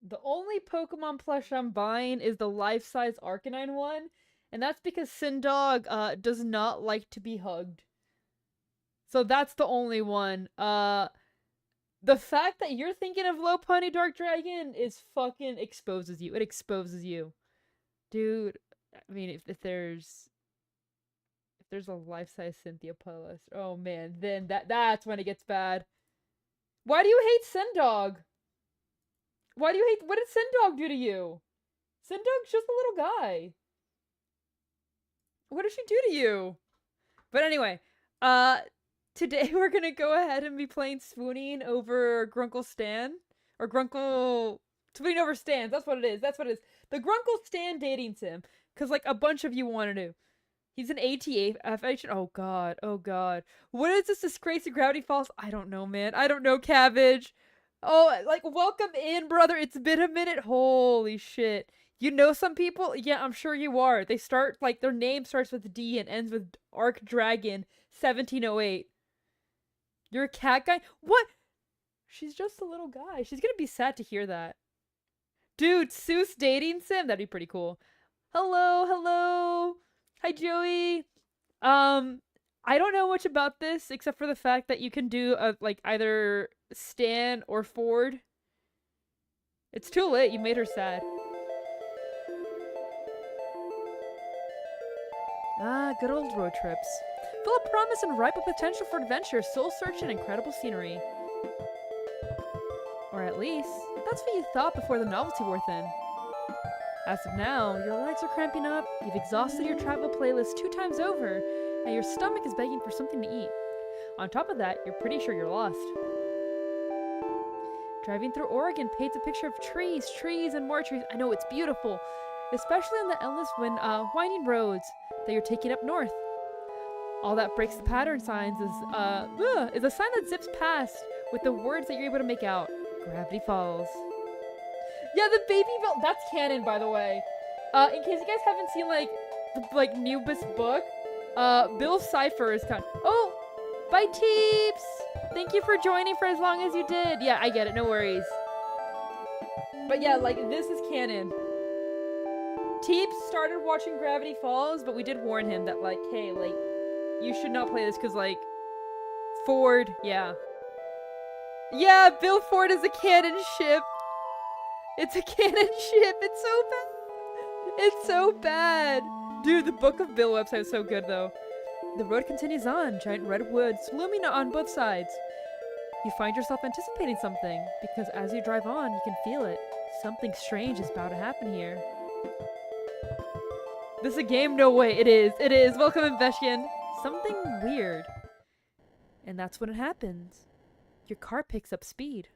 The only Pokemon plush I'm buying is the life-size Arcanine one, and that's because Sindog does not like to be hugged. So that's the only one. The fact that you're thinking of Lopunny Dark Dragon is fucking exposes you. It exposes you. Dude, I mean, if there's a life-size Cynthia Palace, oh man, then that's when it gets bad. Why do you hate Sindog? Why do you hate- what did Sindog do to you? Sindog's just a little guy. What did she do to you? But anyway, today we're gonna go ahead and be playing Swooning Over Grunkle Stan. Or Grunkle... Swooning Over Stans, that's what it is, that's what it is. The Grunkle Stan dating sim. Because, like, a bunch of you wanted to. He's an ATA FH. Oh god, oh god. What is this disgrace of Gravity Falls? I don't know, man. I don't know, Cabbage. Oh, like, welcome in, brother. It's been a minute. Holy shit. You know some people? Yeah, I'm sure you are. They start, like, their name starts with D and ends with Arc Dragon 1708. You're a cat guy? What? She's just a little guy. She's gonna be sad to hear that. Dude, Seuss dating sim? That'd be pretty cool. Hello, hello. Hi, Joey. I don't know much about this except for the fact that you can do like either Stan or Ford. It's too late. You made her sad. Ah, good old road trips. Full of promise and ripe with potential for adventure, soul-searching, and incredible scenery. Or at least, that's what you thought before the novelty wore thin. As of now, your legs are cramping up, you've exhausted your travel playlist 2 times over, and your stomach is begging for something to eat. On top of that, you're pretty sure you're lost. Driving through Oregon paints a picture of trees, trees, and more trees. I know, it's beautiful. Especially on the endless winding roads that you're taking up north. All that breaks the pattern signs is a sign that zips past with the words that you're able to make out. Gravity Falls. Yeah, the baby belt, that's canon, by the way. In case you guys haven't seen, like, the newest book, Bill Cipher is kind of— oh! Bye, Teeps! Thank you for joining for as long as you did. Yeah, I get it, no worries. But yeah, like, this is canon. Teeps started watching Gravity Falls, but we did warn him that, like, hey, like, you should not play this because, like, Ford, yeah. Yeah, Bill Ford is a canon ship. It's a canon ship. It's so bad. It's so bad. Dude, the Book of Bill website is so good, though. The road continues on, giant redwoods looming on both sides. You find yourself anticipating something, because as you drive on, you can feel it. Something strange is about to happen here. This is a game? No way. It is. It is. Welcome, Investion. Something weird. And that's when it happens. Your car picks up speed.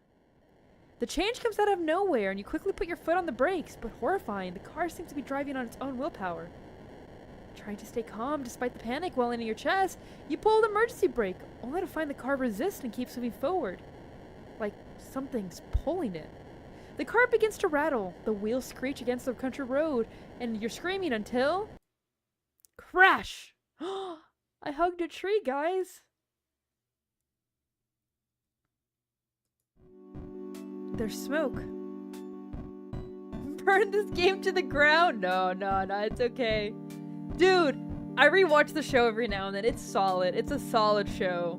The change comes out of nowhere, and you quickly put your foot on the brakes, but horrifying, the car seems to be driving on its own willpower. Trying to stay calm despite the panic welling in your chest, you pull the emergency brake, only to find the car resist and keeps moving forward. Like something's pulling it. The car begins to rattle, the wheels screech against the country road, and you're screaming until... Crash! I hugged a tree, guys! There's smoke. Burn this game to the ground? No, it's okay. Dude, I rewatch the show every now and then. It's solid. It's a solid show.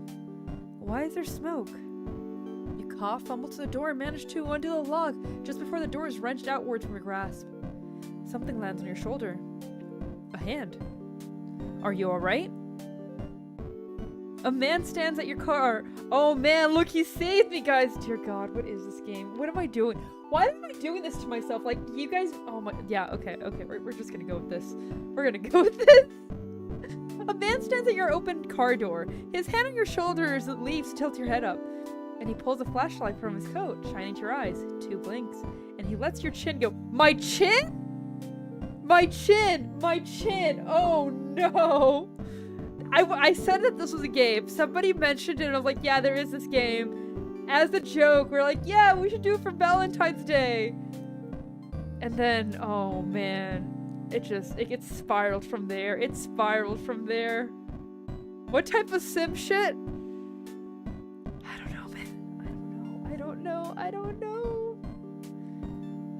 Why is there smoke? You cough, fumble to the door, and manage to undo the lock just before the door is wrenched outwards from your grasp. Something lands on your shoulder. A hand. Are you alright? A man stands at your car. Oh man, look, he saved me, guys. Dear God, what is this game? What am I doing? Why am I doing this to myself? Like, you guys, oh my, yeah, okay, we're just gonna go with this. We're gonna go with this. A man stands at your open car door. His hand on your shoulders leaves to tilt your head up. And he pulls a flashlight from his coat, shining to your eyes. 2 blinks. And he lets your chin go. My chin? My chin! My chin! Oh no! I said that this was a game. Somebody mentioned it and I was like, yeah, there is this game. As a joke, we're like, yeah, we should do it for Valentine's Day. And then, oh man, it gets spiraled from there. It spiraled from there. What type of sim shit? I don't know, man. I don't know.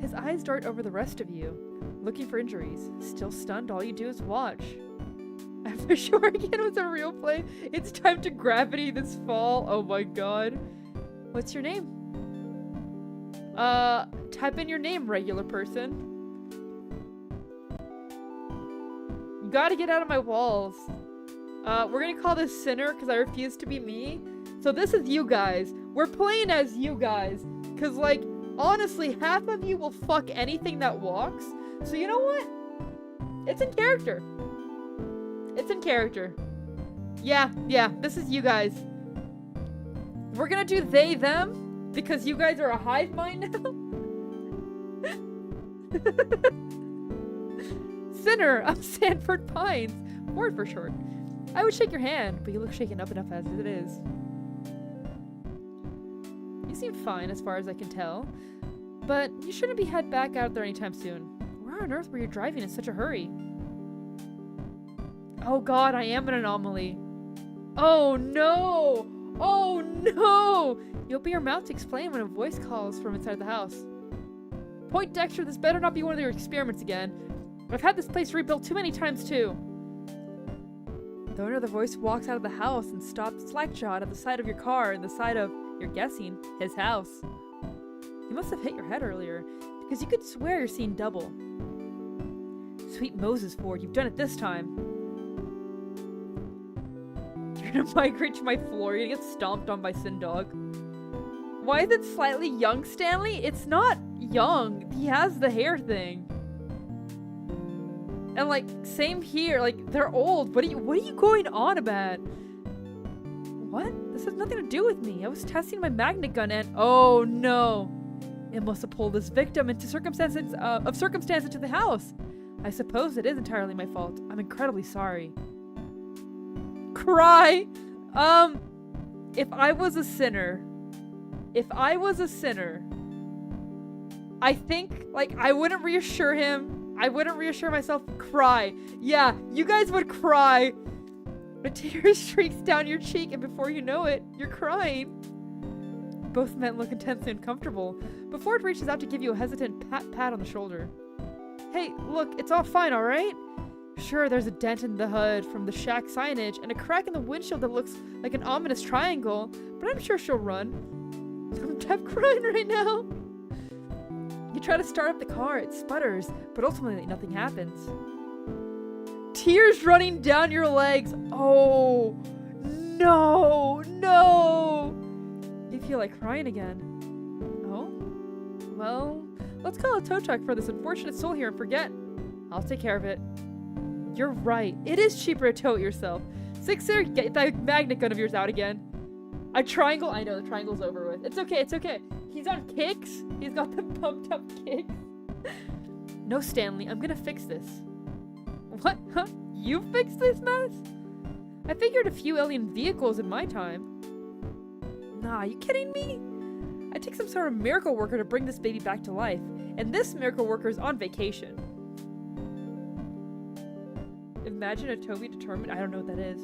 His eyes dart over the rest of you, looking for injuries. Still stunned, all you do is watch. After Shuriken was a real play, it's time to gravity this fall. Oh my god. What's your name? Type in your name, regular person. You gotta get out of my walls. We're gonna call this Sinner because I refuse to be me. So this is you guys. We're playing as you guys. Because, like, honestly, half of you will fuck anything that walks. So you know what? It's in character. It's in character. Yeah, this is you guys. We're gonna do they, them, because you guys are a hive mind now. Sinner of Sanford Pines. Ford for short. I would shake your hand, but you look shaken up enough as it is. You seem fine as far as I can tell, but you shouldn't be head back out there anytime soon. Where on earth were you driving in such a hurry? Oh god, I am an anomaly. Oh no! Oh no! You open your mouth to explain when a voice calls from inside the house. Point Dexter, this better not be one of your experiments again. I've had this place rebuilt too many times too. The owner of the voice walks out of the house and stops slack-jawed at the side of your car and the side of, you're guessing, his house. You must have hit your head earlier, because you could swear you're seeing double. Sweet Moses, Ford, you've done it this time. You're gonna migrate to my floor, you're gonna get stomped on by Sindog. Why is it slightly young, Stanley? It's not young. He has the hair thing. And like, same here, like, they're old. What are you going on about? What? This has nothing to do with me. I was testing my magnet gun and, oh no. It must have pulled this victim into circumstances into the house. I suppose it is entirely my fault. I'm incredibly sorry. Cry! If I was a sinner, I think, like, I wouldn't reassure him. I wouldn't reassure myself. Cry. Yeah, you guys would cry. A tear streaks down your cheek, and before you know it, you're crying. Both men look intensely uncomfortable. Before it reaches out to give you a hesitant pat on the shoulder. Hey, look, it's all fine, alright? Sure, there's a dent in the hood from the shack signage, and a crack in the windshield that looks like an ominous triangle, but I'm sure she'll run. I'm crying right now. You try to start up the car, it sputters, but ultimately nothing happens. Tears running down your legs. Oh, no. You feel like crying again. Oh? Well, let's call a tow truck for this unfortunate soul here and forget. I'll take care of it. You're right. It is cheaper to tow it yourself. Sixer, get that magnet gun of yours out again. A triangle? I know, the triangle's over with. It's okay. He's on kicks. He's got the pumped up kicks. No, Stanley, I'm gonna fix this. What? Huh? You fixed this mess? I figured a few alien vehicles in my time. Nah, are you kidding me? I take some sort of miracle worker to bring this baby back to life, and this miracle worker is on vacation. Imagine a Toby determined. I don't know what that is.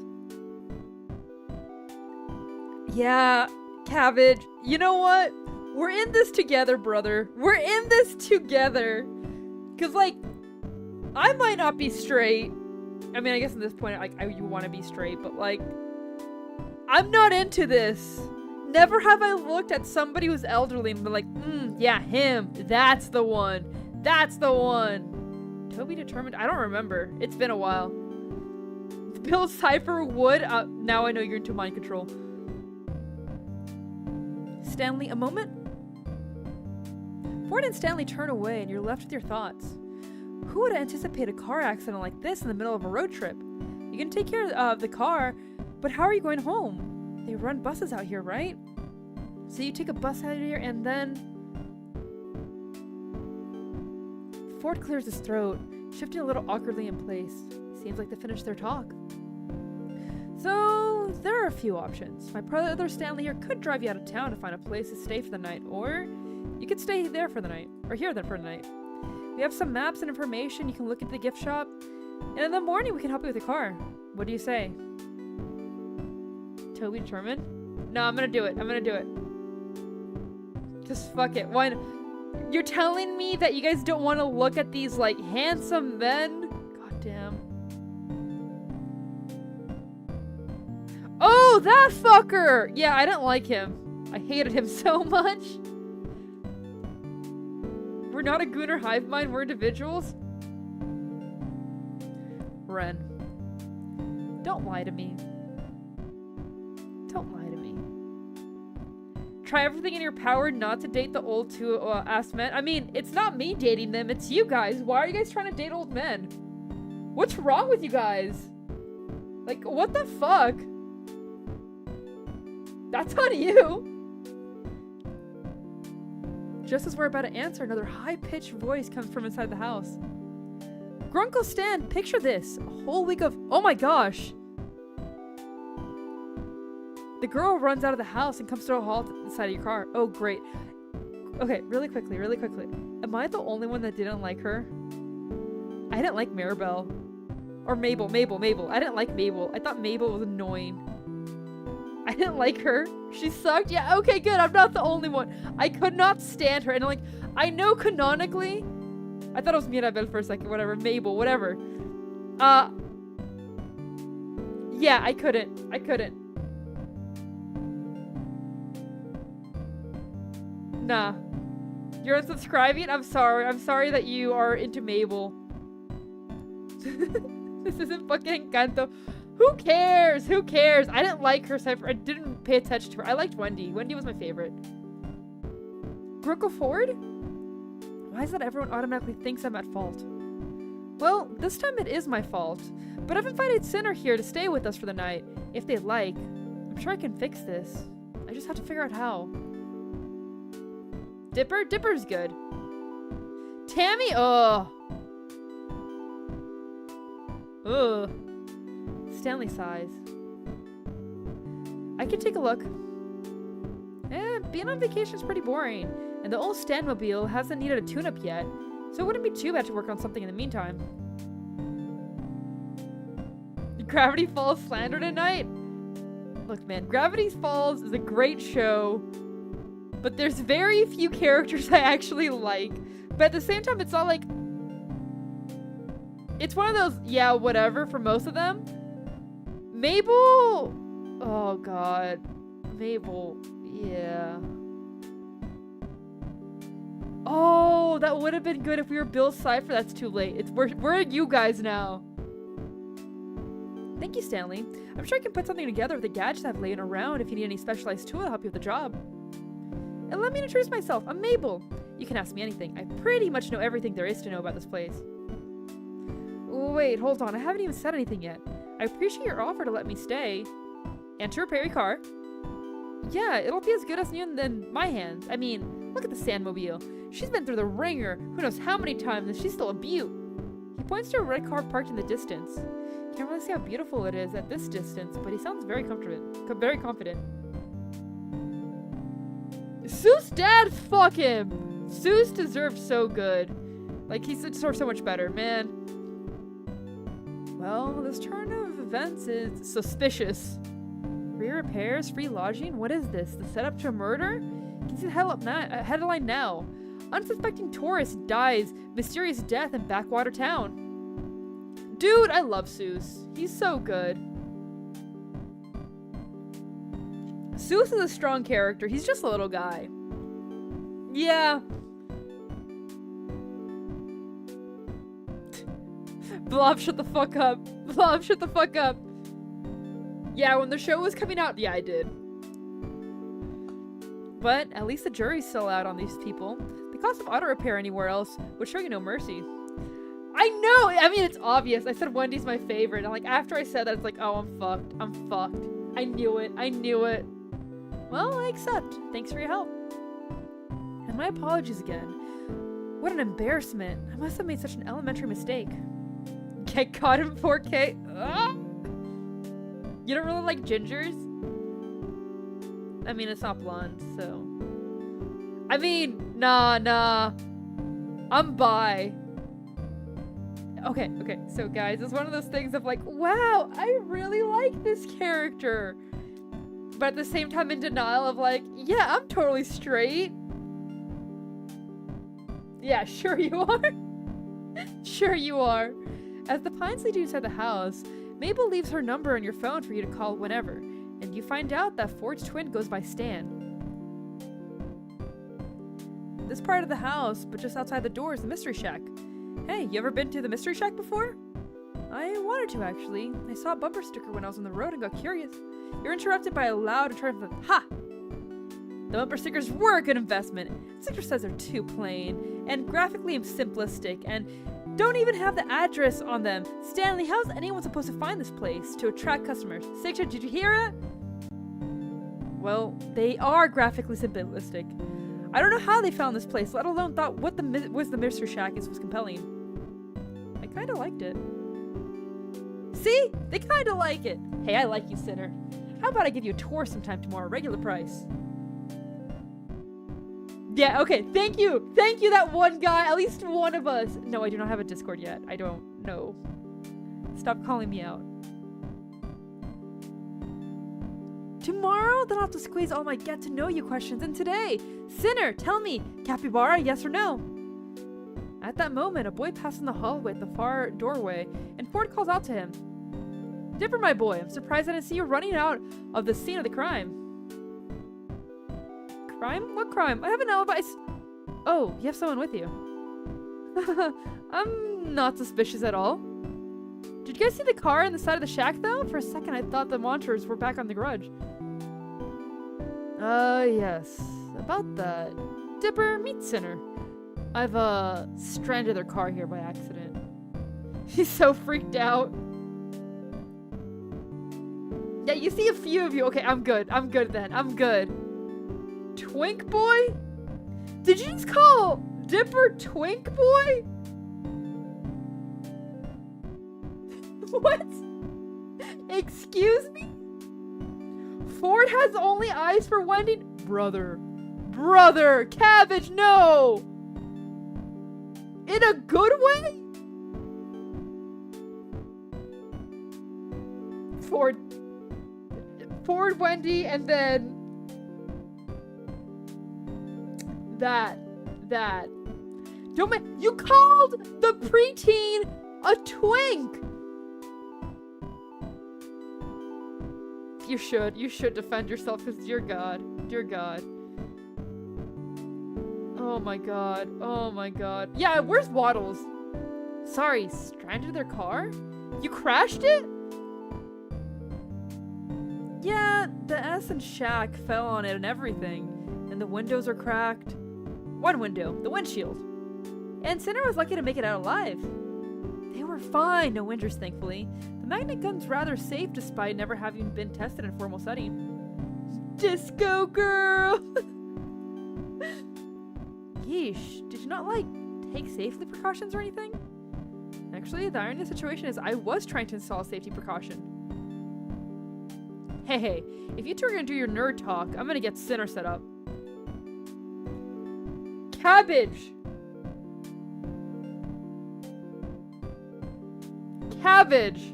Yeah, Cabbage. You know what? We're in this together, brother. We're in this together. Cause like, I might not be straight. I mean, I guess at this point, like, you want to be straight, but like, I'm not into this. Never have I looked at somebody who's elderly and been like, yeah, him. That's the one. That's the one. Toby determined. I don't remember. It's been a while. Bill Cipher would. Now I know you're into mind control. Stanley, a moment? Ford and Stanley turn away and you're left with your thoughts. Who would anticipate a car accident like this in the middle of a road trip? You can take care of the car, but how are you going home? They run buses out here, right? So you take a bus out of here and then... Ford clears his throat, shifting a little awkwardly in place. Seems like they finished their talk. So, there are a few options. My brother Stanley here could drive you out of town to find a place to stay for the night, or you could stay there for the night, or here then for the night. We have some maps and information. You can look at the gift shop, and in the morning we can help you with the car. What do you say? Toby determined? No, I'm gonna do it. I'm gonna do it. Just fuck it. Why? You're telling me that you guys don't want to look at these like handsome men? God damn. Oh, that fucker! Yeah, I didn't like him. I hated him so much. We're not a Gooner hive mind, we're individuals. Ren. Don't lie to me. Don't lie to me. Try everything in your power not to date the old two-ass men. I mean, it's not me dating them, it's you guys. Why are you guys trying to date old men? What's wrong with you guys? Like, what the fuck? That's on you. Just as we're about to answer, another high-pitched voice comes from inside the house. Grunkle Stan, picture this. A whole week of... Oh my gosh. The girl runs out of the house and comes to a halt at the side of your car. Oh, great. Okay, really quickly. Am I the only one that didn't like her? I didn't like Maribel. Or Mabel. I didn't like Mabel. I thought Mabel was annoying. I didn't like her. She sucked. Yeah, okay, good. I'm not the only one. I could not stand her. And like, I know canonically... I thought it was Mirabel for a second. Whatever. Mabel. Whatever. Yeah, I couldn't. Nah. You're unsubscribing? I'm sorry. I'm sorry that you are into Mabel. This isn't fucking Encanto. Who cares? Who cares? I didn't like her, so I didn't pay attention to her. I liked Wendy. Wendy was my favorite. Grunkle Ford? Why is it everyone automatically thinks I'm at fault? Well, this time it is my fault. But I've invited Sinner here to stay with us for the night. If they'd like. I'm sure I can fix this. I just have to figure out how. Dipper? Dipper's good. Tammy? Ugh. Ugh. Stanley sighs. I can take a look. Being on vacation is pretty boring. And the old Stanmobile hasn't needed a tune-up yet. So it wouldn't be too bad to work on something in the meantime. Gravity Falls slander tonight? Look, man, Gravity Falls is a great show. But there's very few characters I actually like. But at the same time, it's all like... It's one of those, yeah, whatever for most of them. Mabel... Oh, God. Mabel... Yeah. Oh, that would have been good if we were Bill Cipher. That's too late. We're you guys now. Thank you, Stanley. I'm sure I can put something together with the gadgets I've laying around if you need any specialized tool to help you with the job. And let me introduce myself. I'm Mabel. You can ask me anything. I pretty much know everything there is to know about this place. Wait, hold on. I haven't even said anything yet. I appreciate your offer to let me stay. And to repair your car. Yeah, it'll be as good as new in my hands. I mean, Look at the Sandmobile. She's been through the ringer who knows how many times, and she's still a beaut. He points to a red car parked in the distance. Can't really see how beautiful it is at this distance, but he sounds very confident. Seuss' dad, fuck him! Seuss deserved so good. Like, he deserved so much better, man. Well, this turn of events is suspicious. Free repairs, free lodging? What is this? The setup to a murder? You can see the headline now. Unsuspecting tourist dies, mysterious death in backwater town. Dude, I love Seuss. He's so good. Seuss is a strong character. He's just a little guy. Yeah. Blob, shut the fuck up. Blob, shut the fuck up. Yeah, when the show was coming out, yeah, I did. But at least the jury's still out on these people. The cost of auto repair anywhere else would show you no mercy. I know! I mean, it's obvious. I said Wendy's my favorite. And like, after I said that, it's like, oh, I'm fucked. I'm fucked. I knew it. I knew it. Well, I accept. Thanks for your help. And my apologies again. What an embarrassment. I must have made such an elementary mistake. Get caught in 4K. Ugh. You don't really like gingers? I mean, it's not blonde, so... I mean, nah. I'm bi. Okay, so guys, it's one of those things of like, wow, I really like this character. But at the same time in denial of like, yeah, I'm totally straight. Yeah, sure you are. Sure you are. As the pines lead you inside the house, Mabel leaves her number on your phone for you to call whenever, and you find out that Ford's twin goes by Stan. This part of the house, but just outside the door, is the Mystery Shack. Hey, you ever been to the Mystery Shack before? I wanted to, actually. I saw a bumper sticker when I was on the road and got curious. You're interrupted by a loud and triumphant ha! The bumper stickers were a good investment. The sticker says they're too plain and graphically simplistic and don't even have the address on them. Stanley, how's anyone supposed to find this place to attract customers? Sigtra, did you hear it? Well, they are graphically simplistic. I don't know how they found this place, let alone thought what was the Mystery Shack was compelling. I kinda liked it. See? They kinda like it. Hey, I like you, Sinner. How about I give you a tour sometime tomorrow, regular price? Yeah, okay, thank you! Thank you, that one guy! At least one of us! No, I do not have a Discord yet. I don't know. Stop calling me out. Tomorrow, then I'll have to squeeze all my get-to-know-you questions in today. Sinner, tell me, capybara, yes or no? At that moment, a boy passes in the hallway at the far doorway, and Ford calls out to him. Dipper, my boy, I'm surprised I didn't see you running out of the scene of the crime. Crime? What crime? I have an alibi. Oh, you have someone with you. I'm not suspicious at all. Did you guys see the car on the side of the shack, though? For a second, I thought the monsters were back on the garage. Yes. About that. Dipper, meet Sinner. I've, stranded their car here by accident. He's so freaked out. Yeah, you see a few of you. Okay, I'm good. I'm good then. I'm good. Twink boy? Did you just call Dipper Twink boy? What? Excuse me? Ford has only eyes for Wendy? Brother, cabbage, no! In a good way? Ford, Wendy, and then that. Don't make, you called the preteen a twink! You should defend yourself, because dear God. Oh my god. Yeah, where's Waddles? Sorry, stranded their car? You crashed it? Yeah, the S and shack fell on it and everything. And the windows are cracked. One window, the windshield. And Sinner was lucky to make it out alive. They were fine, no injuries thankfully. The magnet gun's rather safe despite never having been tested in a formal setting. Disco girl! Yeesh, did you not, like, take safety precautions or anything? Actually, the irony of the situation is I was trying to install a safety precaution. Hey, if you two are gonna do your nerd talk, I'm gonna get Sinner set up. Cabbage! Cabbage!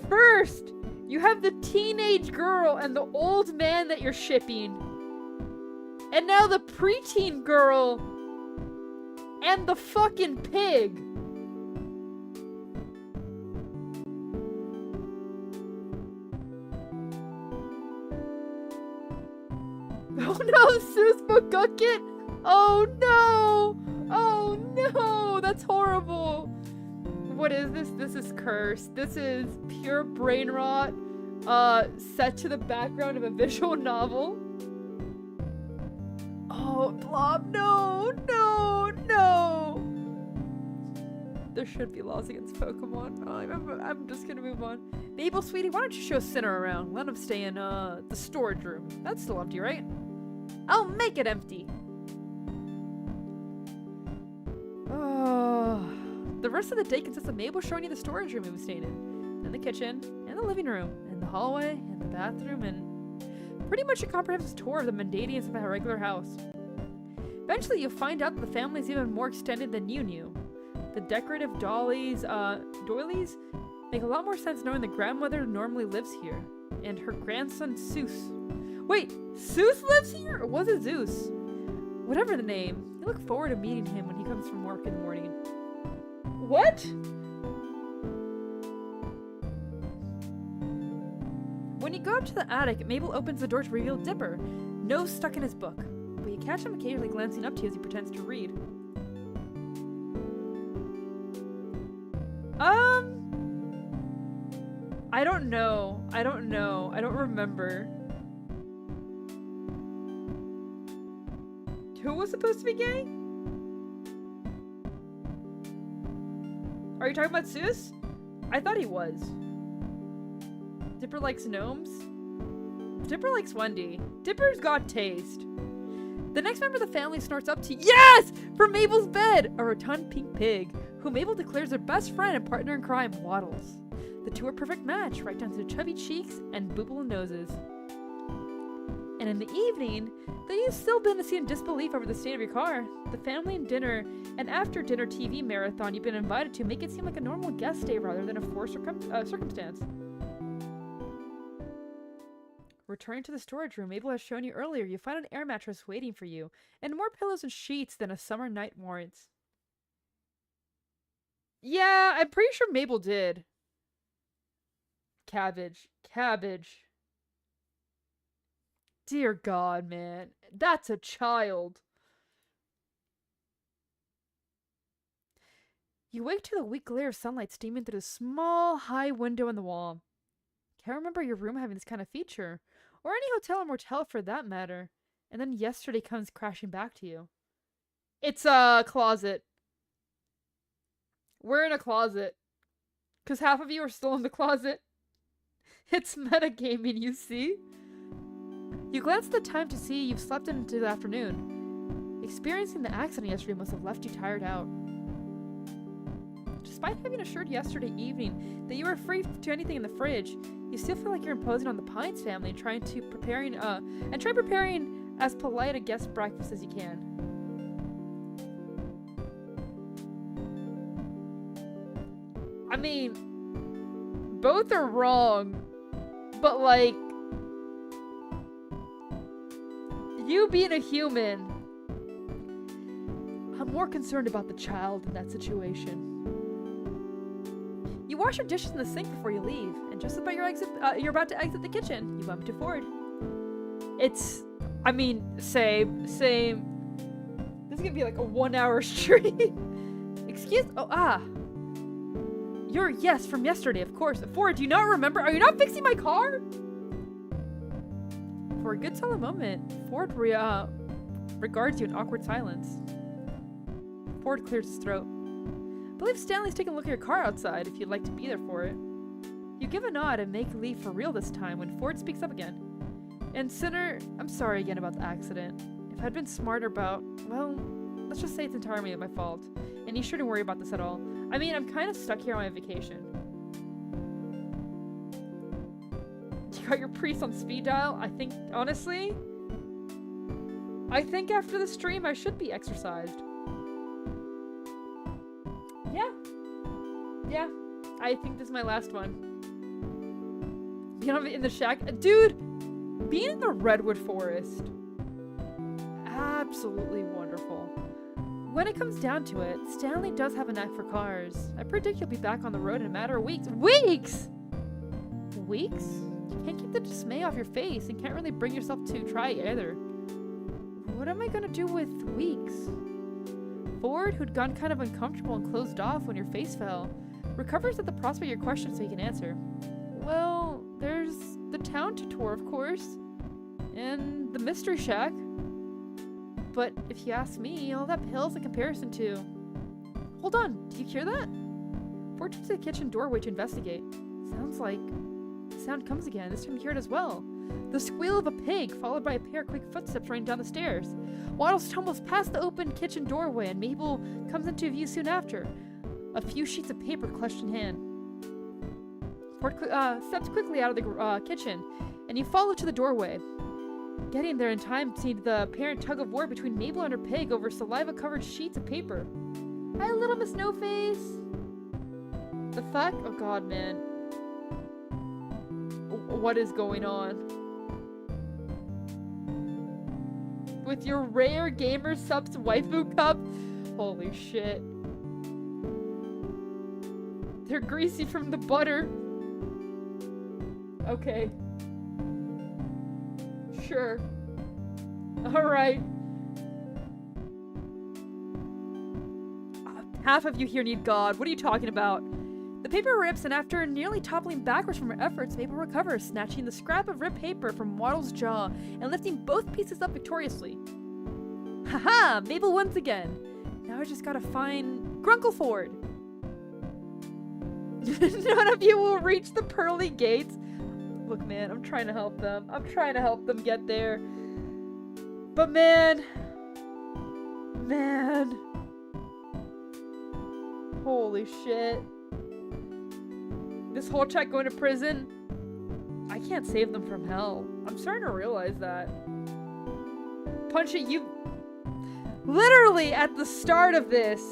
First, you have the teenage girl and the old man that you're shipping. And now the preteen girl and the fucking pig. Oh no, Seuss McGucket! Oh no! Oh no! That's horrible! What is this? This is cursed. This is pure brain rot, set to the background of a visual novel. Oh, Blob, no! No! No! There should be laws against Pokemon. Oh, I'm just gonna move on. Mabel, sweetie, why don't you show Sinner around? Let him stay in, the storage room. That's still empty, right? I'll make it empty. Oh, the rest of the day consists of Mabel showing you the storage room he was staying in, and the kitchen, and the living room, and the hallway, and the bathroom, and pretty much a comprehensive tour of the mundanities of a regular house. Eventually, you'll find out that the family is even more extended than you knew. The decorative doilies make a lot more sense knowing the grandmother normally lives here, and her grandson Seuss. Wait, Seuss lives here? Or was it Zeus? Whatever the name, you look forward to meeting him when he comes from work in the morning. What? When you go up to the attic, Mabel opens the door to reveal Dipper, nose stuck in his book, but you catch him occasionally glancing up to you as he pretends to read. I don't know. I don't remember. Who was supposed to be gay? Are you talking about Seuss? I thought he was. Dipper likes gnomes? Dipper likes Wendy. Dipper's got taste. The next member of the family snorts up to yes! From Mabel's bed! A rotund pink pig, who Mabel declares their best friend and partner in crime, Waddles. The two are a perfect match, right down to the chubby cheeks and boobable noses. And in the evening, though you've still been to see in disbelief over the state of your car, the family and dinner and after dinner TV marathon you've been invited to make it seem like a normal guest day rather than a forced circumstance. Returning to the storage room Mabel has shown you earlier, you find an air mattress waiting for you, and more pillows and sheets than a summer night warrants. Yeah, I'm pretty sure Mabel did. Cabbage. Dear God, man. That's a child. You wake to the weak glare of sunlight streaming through the small, high window in the wall. Can't remember your room having this kind of feature, or any hotel or motel for that matter. And then yesterday comes crashing back to you. It's a closet. We're in a closet. Because half of you are still in the closet. It's metagaming, you see? You glance at the time to see you've slept into the afternoon. Experiencing the accident yesterday must have left you tired out. Despite having assured yesterday evening that you were free to anything in the fridge, you still feel like you're imposing on the Pines family and try preparing as polite a guest breakfast as you can. I mean, both are wrong, but like, you being a human, I'm more concerned about the child in that situation. You wash your dishes in the sink before you leave, and just about you're about to exit the kitchen, you bump into Ford. Same. This is gonna be like a 1-hour stream. Yes, from yesterday, of course. Ford, do you not remember? Are you not fixing my car? For a good solid moment, Ford regards you in awkward silence. Ford clears his throat. I believe Stanley's taking a look at your car outside if you'd like to be there for it. You give a nod and make leave for real this time when Ford speaks up again. And Sinner, I'm sorry again about the accident. If I'd been smarter about, well, let's just say it's entirely my fault. And you shouldn't worry about this at all. I mean, I'm kind of stuck here on my vacation. You got your priest on speed dial? I think, honestly, I think after the stream I should be exercised. Yeah, I think this is my last one. Being in the shack. Dude, being in the redwood forest. Absolutely wonderful. When it comes down to it, Stanley does have a knack for cars. I predict you'll be back on the road in a matter of weeks. Weeks? Weeks? You can't keep the dismay off your face and can't really bring yourself to try either. What am I gonna do with weeks? Ford, who'd gone kind of uncomfortable and closed off when your face fell, recovers at the prospect of your question so he can answer. Well, there's the town to tour, of course, and the mystery shack. But if you ask me, all that pales in comparison to... Hold on, do you hear that? Ford turns to the kitchen doorway to investigate. Sounds like... The sound comes again, this time you hear it as well. The squeal of a pig, followed by a pair of quick footsteps running down the stairs. Waddles tumbles past the open kitchen doorway, and Mabel comes into view soon after, a few sheets of paper clutched in hand. Ford steps quickly out of the kitchen, and you follow to the doorway. Getting there in time to see the apparent tug of war between Mabel and her pig over saliva-covered sheets of paper. Hi, little Miss No-Face! The fuck? Oh god, man. What is going on? With your rare gamer subs waifu cup? Holy shit. They're greasy from the butter. Okay. Sure. Alright. Half of you here need God. What are you talking about? The paper rips, and after nearly toppling backwards from her efforts, Mabel recovers, snatching the scrap of ripped paper from Waddle's jaw and lifting both pieces up victoriously. Haha! Mabel wins again. Now I just gotta find Grunkle Ford. None of you will reach the pearly gates. Look, man, I'm trying to help them. I'm trying to help them get there. But man. Holy shit. This whole check going to prison, I can't save them from hell. I'm starting to realize that. Punch it, you... Literally, at the start of this,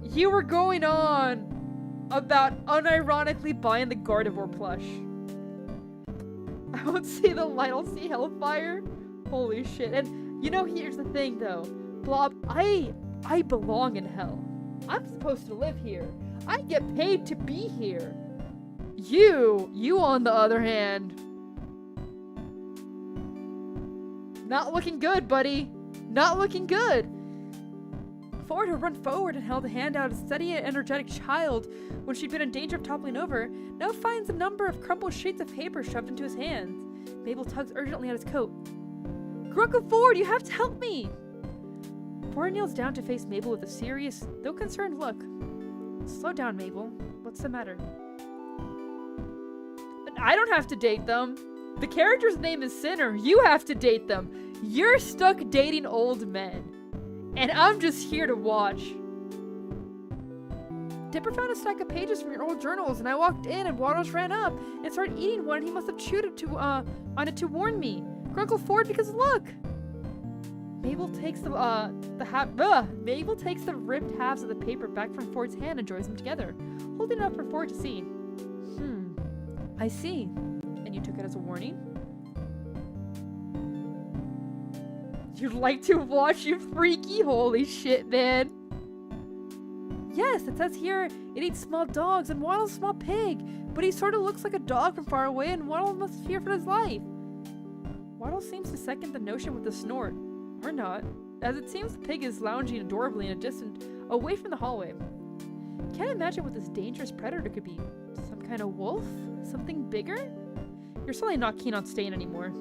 you were going on about unironically buying the Gardevoir plush. I won't see the light, I'll see hellfire. Holy shit. And, you know, here's the thing, though. Blob, I belong in hell. I'm supposed to live here. I get paid to be here. You on the other hand. Not looking good, buddy. Not looking good. Ford, who run forward and held a hand out, a steady and energetic child when she'd been in danger of toppling over, now finds a number of crumpled sheets of paper shoved into his hands. Mabel tugs urgently at his coat. Grunkle Ford, you have to help me! Ford kneels down to face Mabel with a serious, though concerned look. Slow down, Mabel. What's the matter? I don't have to date them. The character's name is Sinner. You have to date them. You're stuck dating old men. And I'm just here to watch. Dipper found a stack of pages from your old journals, and I walked in, and Waddles ran up and started eating one, and he must have chewed it on it to warn me. Grunkle Ford, because look! Mabel takes the ripped halves of the paper back from Ford's hand and joins them together, holding it up for Ford to see. I see. And you took it as a warning? You'd like to watch, you freaky? Holy shit, man. Yes, it says here it eats small dogs and Waddle's a small pig, but he sort of looks like a dog from far away and Waddle must fear for his life. Waddle seems to second the notion with a snort. Or not, as it seems the pig is lounging adorably in a distance away from the hallway. Can't imagine what this dangerous predator could be. Some kind of wolf? Something bigger? You're certainly not keen on staying anymore.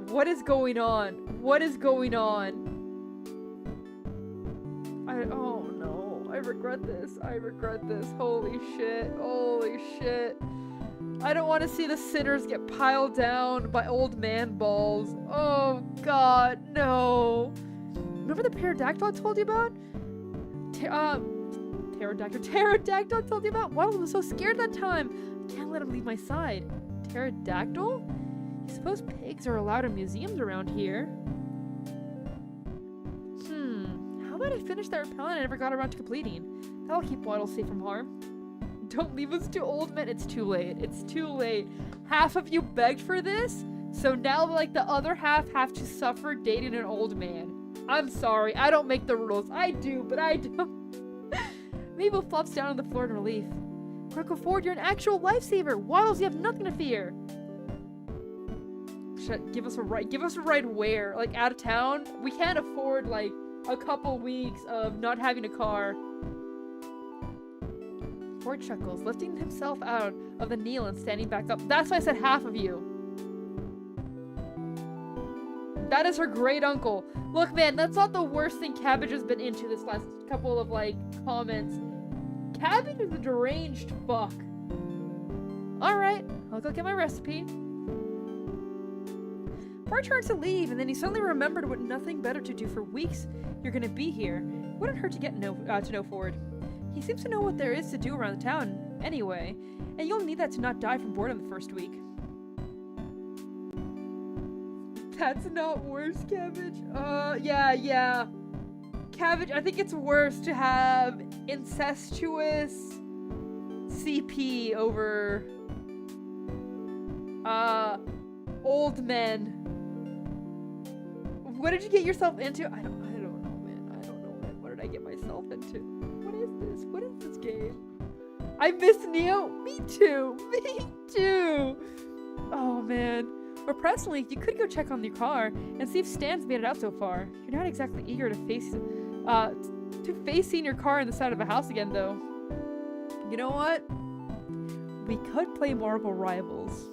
What is going on? What is going on? Oh no, I regret this. I regret this. Holy shit. Holy shit. I don't want to see the sinners get piled down by old man balls. Oh god, no. Remember the pterodactyl I told you about? Pterodactyl I told you about? Waddles was so scared that time. I can't let him leave my side. Pterodactyl? You suppose pigs are allowed in museums around here? How about I finish that repellent I never got around to completing? That'll keep Waddles safe from harm. Don't leave us to old men. It's too late. It's too late. Half of you begged for this, so now like the other half have to suffer dating an old man. I'm sorry. I don't make the rules. I do, but I don't. Mabel flops down on the floor in relief. Quick, Ford, you're an actual lifesaver. Waddles, you have nothing to fear. Give us a ride where? Like out of town? We can't afford like a couple weeks of not having a car. Ford chuckles, lifting himself out of the kneel and standing back up. That's why I said half of you. That is her great uncle. Look, man, that's not the worst thing Cabbage has been into this last couple of, like, comments. Cabbage is a deranged fuck. Alright, I'll go get my recipe. Ford turns to leave, and then he suddenly remembered what nothing better to do for weeks you're gonna be here. Wouldn't hurt to get to know Ford. He seems to know what there is to do around the town, anyway, and you'll need that to not die from boredom the first week. That's not worse, Cabbage. Yeah. Cabbage, I think it's worse to have incestuous CP over, old men. What did you get yourself into? I don't know, man. I don't know, man. What did I get myself into? What is this? What is this game? I miss Neo. Me too. Me too. Oh, man. Or personally, you could go check on your car and see if Stan's made it out so far. You're not exactly eager to face seeing your car in the side of a house again, though. You know what? We could play Marble Rivals.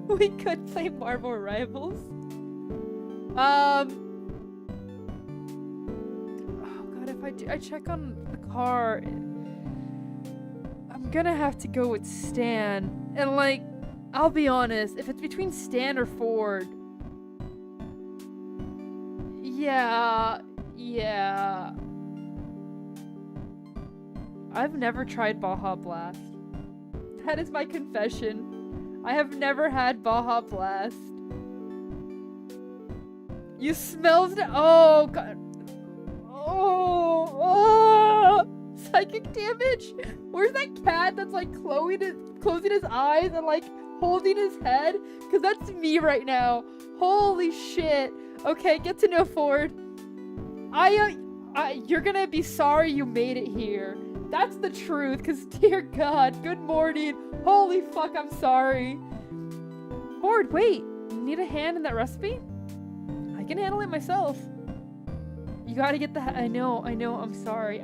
We could play Marble Rivals. Oh god, if I check on the car, I'm gonna have to go with Stan. And like, I'll be honest, if it's between Stan or Ford, yeah. I've never tried Baja Blast. That is my confession. I have never had Baja Blast. You smelled it? Oh god. Oh, psychic damage. Where's that cat that's like closing his eyes and like holding his head? Cause that's me right now. Holy shit. Okay, get to know Ford. You're gonna be sorry you made it here. That's the truth, cause dear god, good morning. Holy fuck, I'm sorry. Ford, wait. You need a hand in that recipe? I can handle it myself. You gotta get the I know, I'm sorry.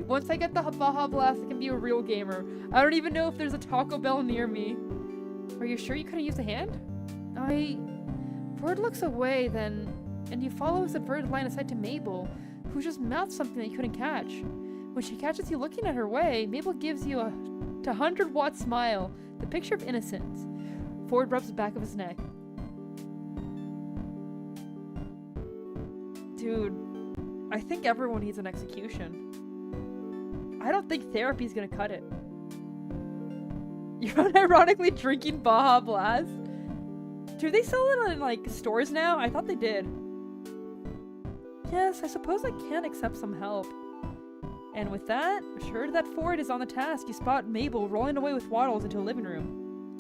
Once I get the Baja Blast, I can be a real gamer. I don't even know if there's a Taco Bell near me. Are you sure you couldn't use a hand? Ford looks away then, and you follow his averted line of sight to Mabel, who just mouthed something that you couldn't catch. When she catches you looking at her way, Mabel gives you a 100-watt smile, the picture of innocence. Ford rubs the back of his neck. Dude, I think everyone needs an execution. I don't think therapy's gonna cut it. You're unironically drinking Baja Blast? Do they sell it in, like, stores now? I thought they did. Yes, I suppose I can accept some help. And with that, assured that Ford is on the task, you spot Mabel rolling away with Waddles into a living room.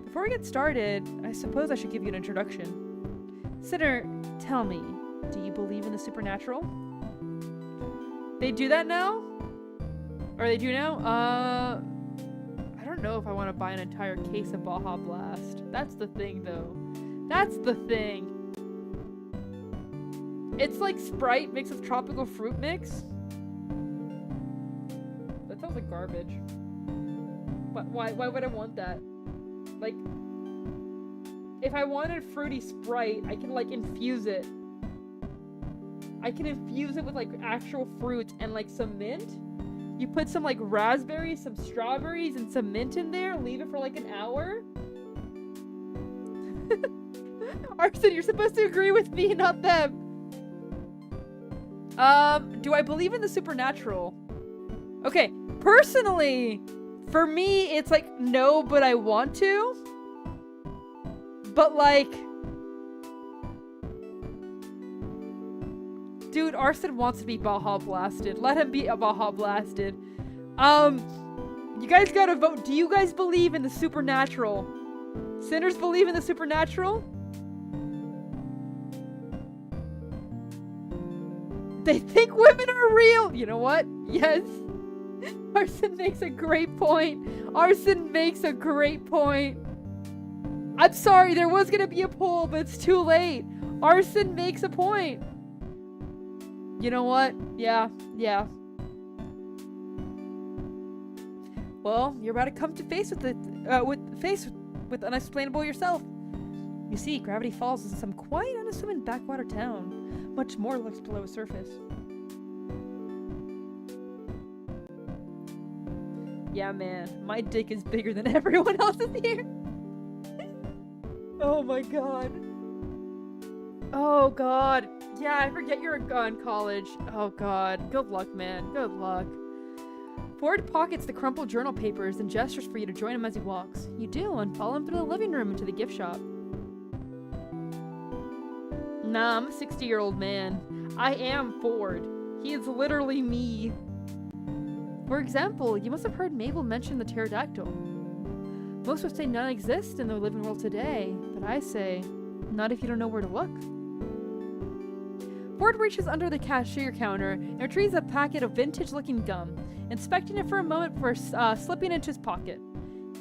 Before we get started, I suppose I should give you an introduction. Sinner, tell me, do you believe in the supernatural? They do that now? Or they do now? I don't know if I want to buy an entire case of Baja Blast. That's the thing, though. That's the thing. It's like Sprite mixed with tropical fruit mix. That sounds like garbage. But why would I want that? Like, if I wanted fruity Sprite, I can, like, infuse it. I can infuse it with, like, actual fruit and, like, some mint. You put some like raspberries, some strawberries, and some mint in there. Leave it for like an hour. Arson, you're supposed to agree with me, not them. Do I believe in the supernatural? Okay, personally, for me, it's like, no, but I want to. But like, dude, Arson wants to be Baja Blasted. Let him be a Baja Blasted. You guys gotta vote. Do you guys believe in the supernatural? Sinners believe in the supernatural? They think women are real! You know what? Yes. Arson makes a great point. Arson makes a great point. I'm sorry, there was gonna be a poll, but it's too late. Arson makes a point. You know what? Yeah. Well, you're about to come to face with with unexplainable yourself. You see, Gravity Falls is some quite unassuming backwater town. Much more lurks below the surface. Yeah, man, my dick is bigger than everyone else's here. Oh my god. Oh god. Yeah, I forget you're in college. Oh god. Good luck, man. Good luck. Ford pockets the crumpled journal papers and gestures for you to join him as he walks. You do, and follow him through the living room into the gift shop. Nah, I'm a 60-year-old man. I am Ford. He is literally me. For example, you must have heard Mabel mention the pterodactyl. Most would say none exist in the living world today, but I say, not if you don't know where to look. Ford reaches under the cashier counter and retrieves a packet of vintage-looking gum, inspecting it for a moment before slipping into his pocket.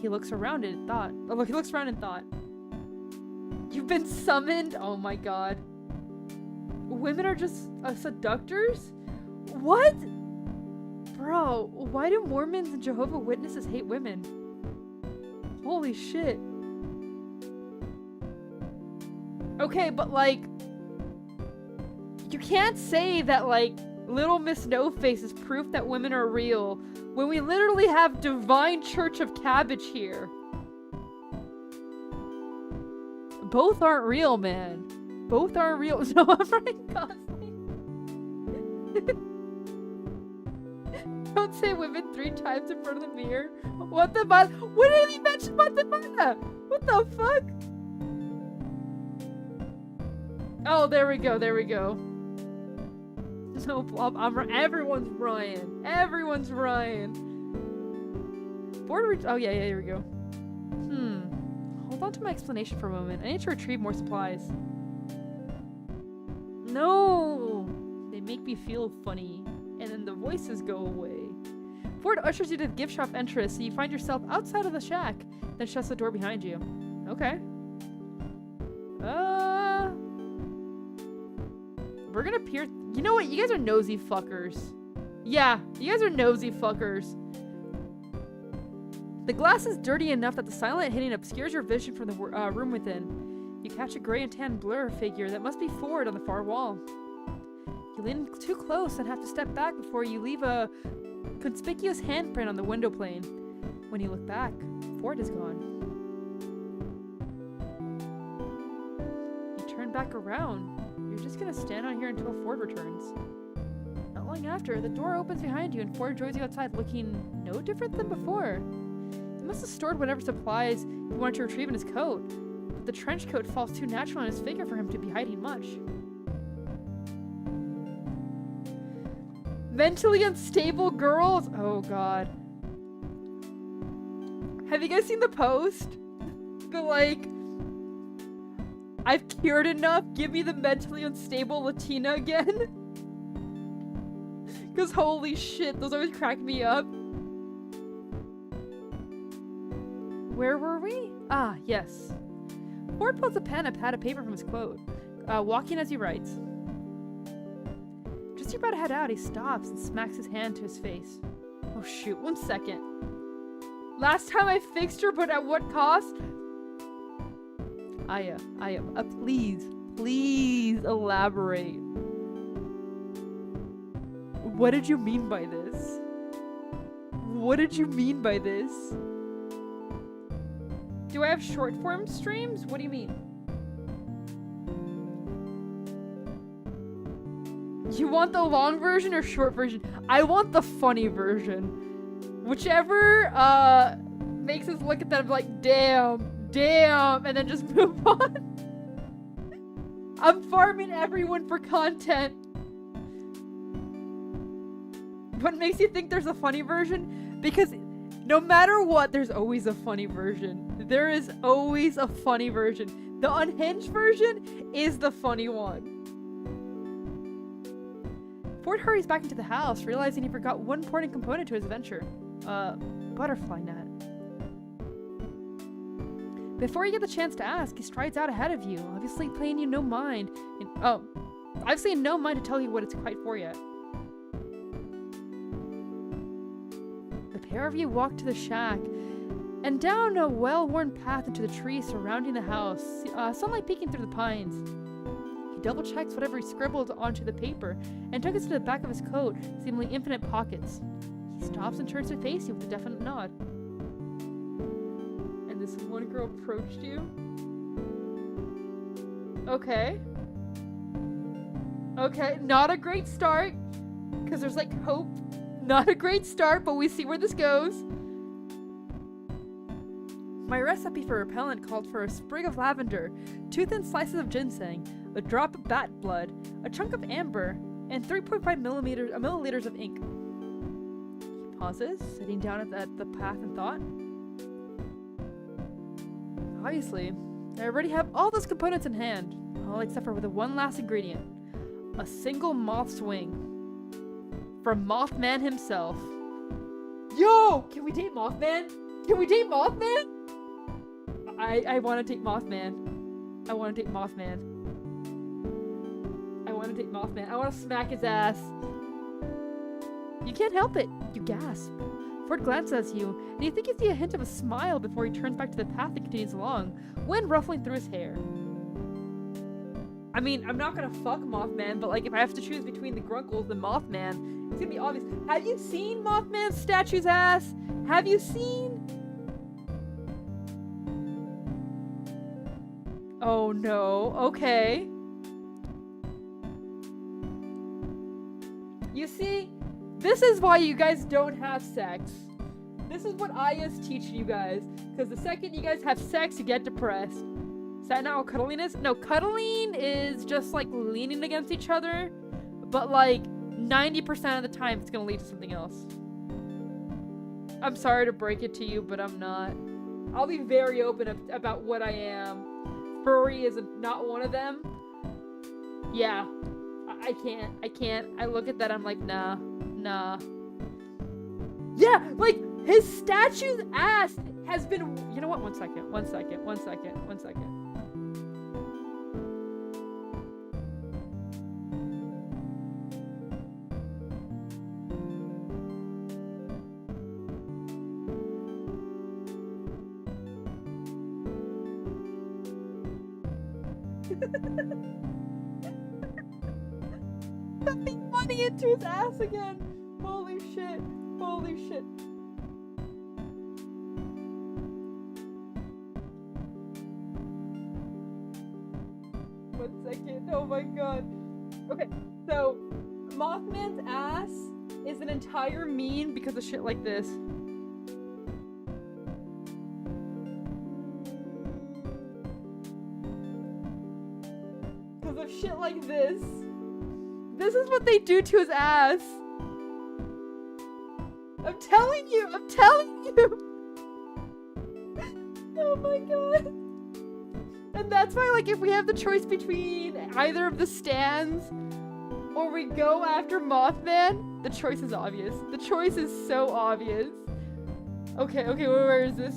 He looks around and thought. You've been summoned? Oh my god. Women are just seductors? What? Bro, why do Mormons and Jehovah's Witnesses hate women? Holy shit. Okay, but like, you can't say that like Little Miss No Face is proof that women are real when we literally have Divine Church of Cabbage here. Both aren't real, man. Both aren't real. No, I'm Ryan Gosling. Don't say women 3 times in front of the mirror. What the fuck? When did he mention Guatemala? What the fuck? Oh, there we go. There we go. No problem. Everyone's Ryan. Everyone's Ryan. Oh, yeah, here we go. Hold on to my explanation for a moment. I need to retrieve more supplies. No! They make me feel funny. And then the voices go away. Ford ushers you to the gift shop entrance, so you find yourself outside of the shack, then shuts the door behind you. Okay. We're gonna peer. You know what? You guys are nosy fuckers. Yeah, you guys are nosy fuckers. The glass is dirty enough that the silent hitting obscures your vision from the room within. You catch a gray and tan blur figure that must be Ford on the far wall. You lean too close and have to step back before you leave a conspicuous handprint on the window pane. When you look back, Ford is gone. You turn back around. You're just gonna stand on here until Ford returns. Not long after, the door opens behind you and Ford joins you outside looking no different than before. He must have stored whatever supplies he wanted to retrieve in his coat, but the trench coat falls too natural on his figure for him to be hiding much. Mentally unstable girls? Oh god. Have you guys seen the post? The like, I've cured enough, give me the mentally unstable Latina again? Cause holy shit, those always crack me up. Where were we? Ah, yes. Ford pulls a pen and a pad of paper from his quote, walking as he writes. Just about to head out, he stops and smacks his hand to his face. Oh shoot, 1 second. Last time I fixed her, but at what cost? Aya, please elaborate. What did you mean by this? What did you mean by this? Do I have short form streams? What do you mean? You want the long version or short version? I want the funny version. Whichever makes us look at them like, damn, and then just move on. I'm farming everyone for content. What makes you think there's a funny version? Because no matter what, there's always a funny version. There is always a funny version. The unhinged version is the funny one. Ford hurries back into the house, realizing he forgot one important component to his adventure. Butterfly net. Before you get the chance to ask, he strides out ahead of you, obviously paying you no mind. I've seen no mind to tell you what it's quite for yet. The pair of you walk to the shack, and down a well-worn path into the trees surrounding the house, sunlight peeking through the pines. He double-checks whatever he scribbled onto the paper, and tucks it to the back of his coat, seemingly infinite pockets. He stops and turns to face you with a definite nod. And this one girl approached you? Okay. Okay, not a great start, because there's like hope. Not a great start, but we see where this goes. My recipe for repellent called for a sprig of lavender, 2 thin slices of ginseng, a drop of bat blood, a chunk of amber, and 3.5 milliliters of ink. He pauses, sitting down at the path in thought. Obviously, I already have all those components in hand, all except for the one last ingredient. A single moth's wing. From Mothman himself. Yo! Can we date Mothman? Can we date Mothman? I want to date Mothman. I want to date Mothman. I want to date Mothman. I want to smack his ass. You can't help it. You gasp. Ford glances at you, and you think you see a hint of a smile before he turns back to the path and continues along, wind ruffling through his hair. I mean, I'm not gonna fuck Mothman, but like, if I have to choose between the Grunkles and Mothman, it's gonna be obvious. Have you seen Mothman's statue's ass? Have you seen? Oh no, okay. You see, this is why you guys don't have sex. This is what Aya's teaching you guys. Because the second you guys have sex, you get depressed. Is that not what cuddling is? No, cuddling is just like leaning against each other. But like 90% of the time, it's going to lead to something else. I'm sorry to break it to you, but I'm not. I'll be very open about what I am. Furry is not one of them. Yeah. I can't. I look at that, I'm like, nah. Yeah, like, his statue's ass has been... You know what? One second. Putting money into his ass again. Holy shit. One second. Oh my god. Okay, so Mothman's ass is an entire meme because of shit like this. Because of shit like this. This is what they do to his ass. I'm telling you. Oh my god. And that's why, like, if we have the choice between either of the stands or we go after Mothman, the choice is obvious. The choice is so obvious. Okay, where is this?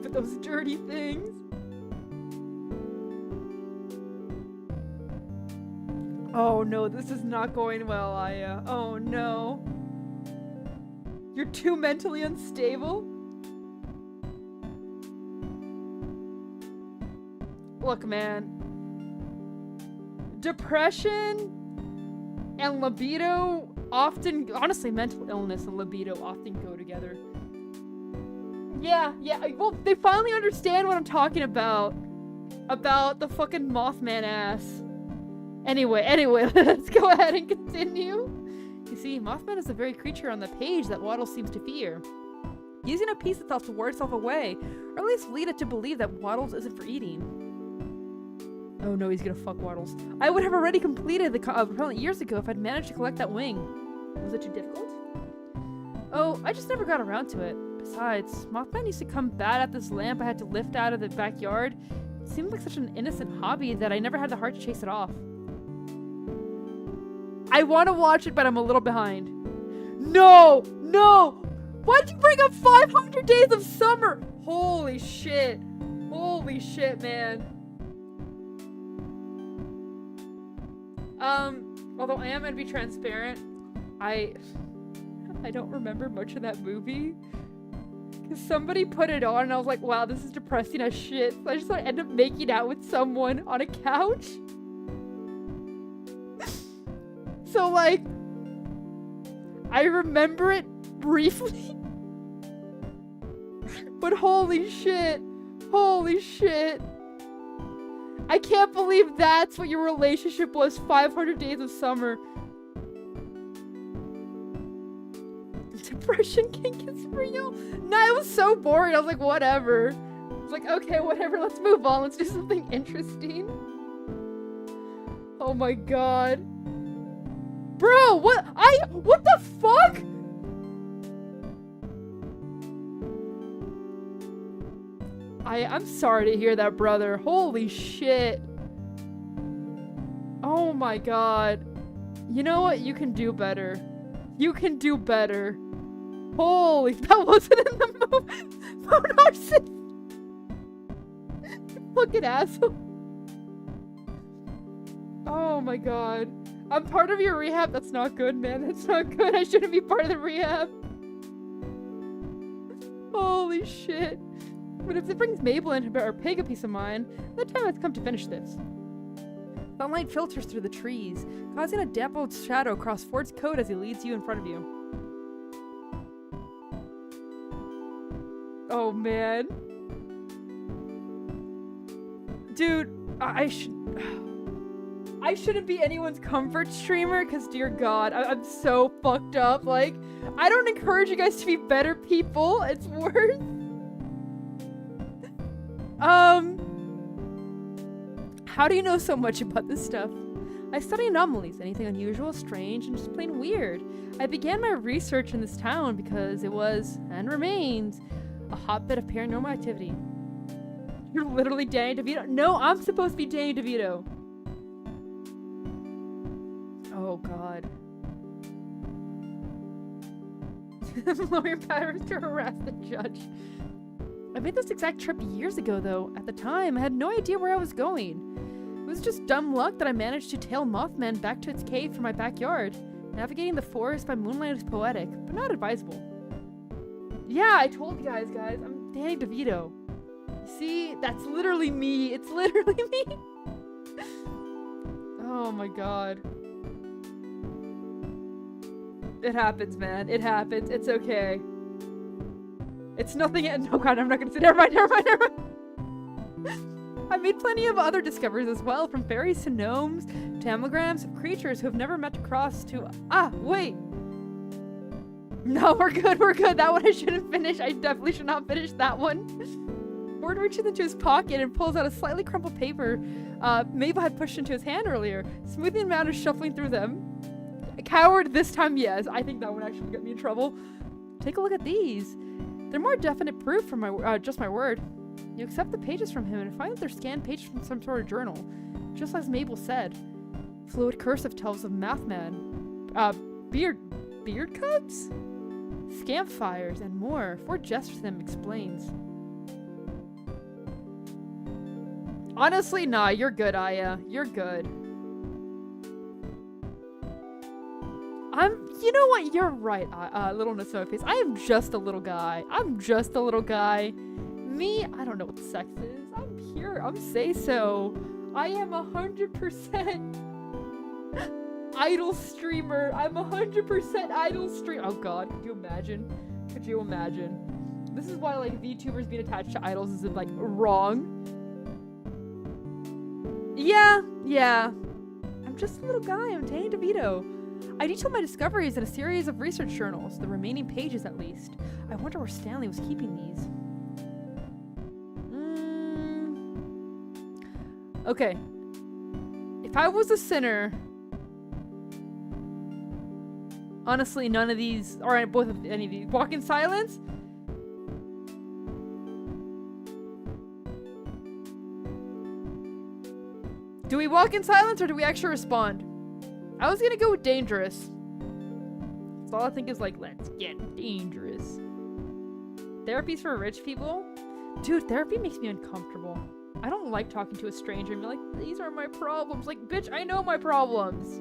But those dirty things. Oh no, this is not going well, Aya. Oh no. You're too mentally unstable? Look, man. Depression and libido often, honestly, mental illness and libido often go together. Yeah, well, they finally understand what I'm talking about the fucking Mothman ass. Anyway, let's go ahead and continue. You see, Mothman is the very creature on the page that Waddles seems to fear. Using a piece of itself to ward itself away, or at least lead it to believe that Waddles isn't for eating. Oh no, he's gonna fuck Waddles. I would have already completed the repellent years ago if I'd managed to collect that wing. Was it too difficult? Oh, I just never got around to it. Besides, Mothman used to come bat at this lamp I had to lift out of the backyard. It seemed like such an innocent hobby that I never had the heart to chase it off. I want to watch it, but I'm a little behind. No! Why'd you bring up 500 Days of Summer? Holy shit, man. Although I am gonna be transparent, I don't remember much of that movie. Cause somebody put it on and I was like, wow, this is depressing as shit. So I just end up making out with someone on a couch. So like, I remember it briefly. But holy shit. I can't believe that's what your relationship was, 500 Days of Summer. Depression kink is real? No, it was so boring. I was like, whatever. I was like, okay, whatever, let's move on. Let's do something interesting. Oh my god. Bro, what the fuck? I'm sorry to hear that, brother. Holy shit. Oh my god. You know what? You can do better. Holy, that wasn't in the movie. Oh, narcissist. You fucking asshole. Oh my god. I'm part of your rehab. That's not good, man. That's not good. I shouldn't be part of the rehab. Holy shit. But if it brings Mabel into our pig a piece of mind, the time has come to finish this. Sunlight filters through the trees, causing a dappled shadow across Ford's coat as he leads you in front of you. Oh man. Dude, I shouldn't be anyone's comfort streamer, because dear god, I'm so fucked up. Like, I don't encourage you guys to be better people. It's worse. How do you know so much about this stuff? I study anomalies, anything unusual, strange, and just plain weird. I began my research in this town because it was, and remains, a hotbed of paranormal activity. You're literally Danny DeVito? No, I'm supposed to be Danny DeVito. Oh god. Lawyer patterns to harass the judge. I made this exact trip years ago, though. At the time, I had no idea where I was going. It was just dumb luck that I managed to tail Mothman back to its cave from my backyard. Navigating the forest by moonlight is poetic, but not advisable. Yeah, I told you guys, I'm Danny DeVito. You see? That's literally me. It's literally me. Oh my god. It happens, man. It happens. It's okay. It's nothing. No, god, I'm not gonna say. Never mind. I made plenty of other discoveries as well, from fairies to gnomes to anagrams of creatures who have never met across to. Wait. No, we're good. That one I shouldn't finish. I definitely should not finish that one. Ford reaches into his pocket and pulls out a slightly crumpled paper Mabel had pushed into his hand earlier, smoothing him out and shuffling through them. A coward this time, yes. I think that one actually got me in trouble. Take a look at these. They're more definite proof from my just my word. You accept the pages from him and find that they're scanned pages from some sort of journal, just as Mabel said. Fluid cursive tells of Mathman, beard cubs, scamp fires, and more. Ford gestures them, explains. Honestly, nah, you're good, Aya. You're good. You know what? You're right, little Nasophis. I am just a little guy. Me, I don't know what sex is. I'm pure. I'm say-so. I am 100%. idol streamer. I'm 100% idol stream. Oh god, could you imagine? Could you imagine? This is why like VTubers being attached to idols is like wrong. Yeah. I'm just a little guy. I'm Danny DeVito. I detail my discoveries in a series of research journals, the remaining pages at least. I wonder where Stanley was keeping these. Okay. If I was a sinner... Honestly, none of these... Or both of any of these. Walk in silence? Do we walk in silence or do we actually respond? I was gonna go with dangerous. That's all I think is like, let's get dangerous. Therapy's for rich people? Dude, therapy makes me uncomfortable. I don't like talking to a stranger and be like, these are my problems. Like, bitch, I know my problems.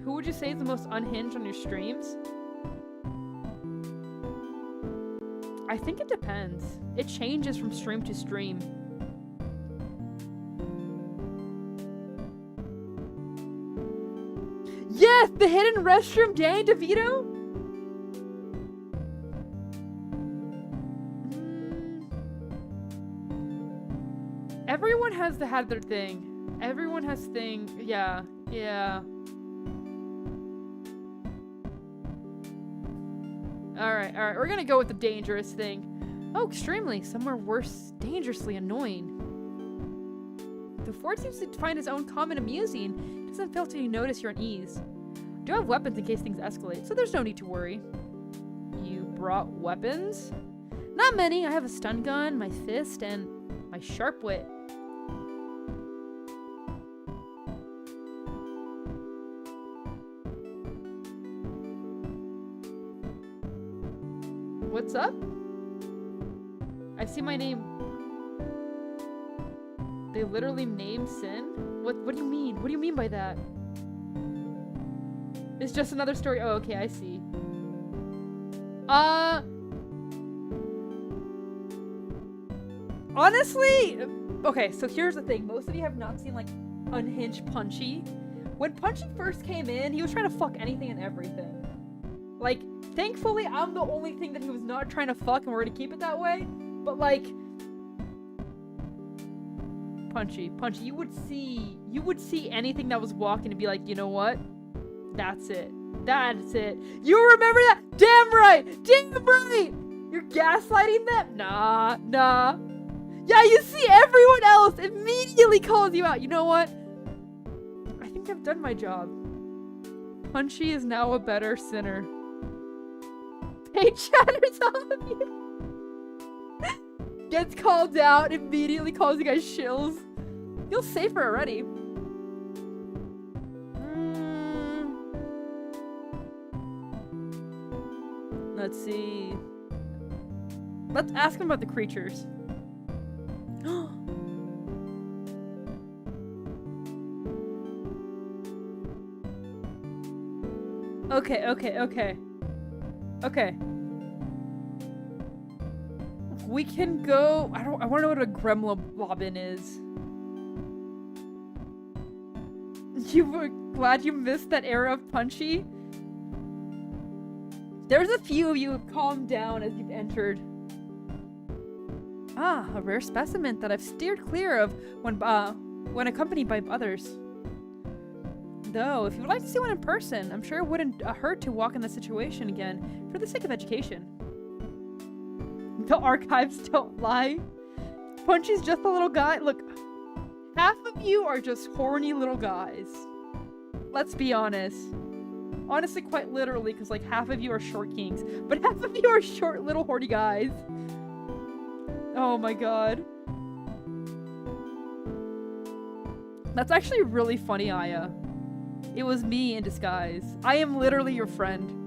Who would you say is the most unhinged on your streams? I think it depends. It changes from stream to stream. Yes! The hidden restroom, Danny DeVito? Everyone has had their thing. Everyone has thing. Yeah. Alright. We're gonna go with the dangerous thing. Oh, extremely. Somewhere worse. Dangerously annoying. The Ford seems to find his own comment amusing. It doesn't fail to notice you're at ease. I do have weapons in case things escalate, so there's no need to worry. You brought weapons? Not many. I have a stun gun, my fist, and my sharp wit. What's up? I see my name. They literally named Sin? What do you mean? What do you mean by that? It's just another story. Oh, okay, I see. Honestly, okay, so here's the thing. Most of you have not seen, like, Unhinged Punchy. When Punchy first came in, he was trying to fuck anything and everything. Like, thankfully, I'm the only thing that he was not trying to fuck, and we're gonna keep it that way. But, like... Punchy, you would see anything that was walking and be like, you know what? That's it. You remember that? Damn right! You're gaslighting them? Nah. Yeah, you see, everyone else immediately calls you out. You know what? I think I've done my job. Punchy is now a better sinner. Hey, chatters, all of you. Gets called out, immediately calls you guys shills. Feels safer already. Let's see. Let's ask him about the creatures. Okay. We can go. I want to know what a gremlin is. You were glad you missed that era of Punchy? There's a few of you who calmed down as you've entered. Ah, a rare specimen that I've steered clear of when accompanied by others. Though, if you would like to see one in person, I'm sure it wouldn't hurt to walk in the situation again for the sake of education. The archives don't lie. Punchy's just a little guy. Look, half of you are just horny little guys. Let's be honest. Honestly, quite literally, because like half of you are short kings, but half of you are short little horny guys. Oh my god. That's actually really funny, Aya. It was me in disguise. I am literally your friend.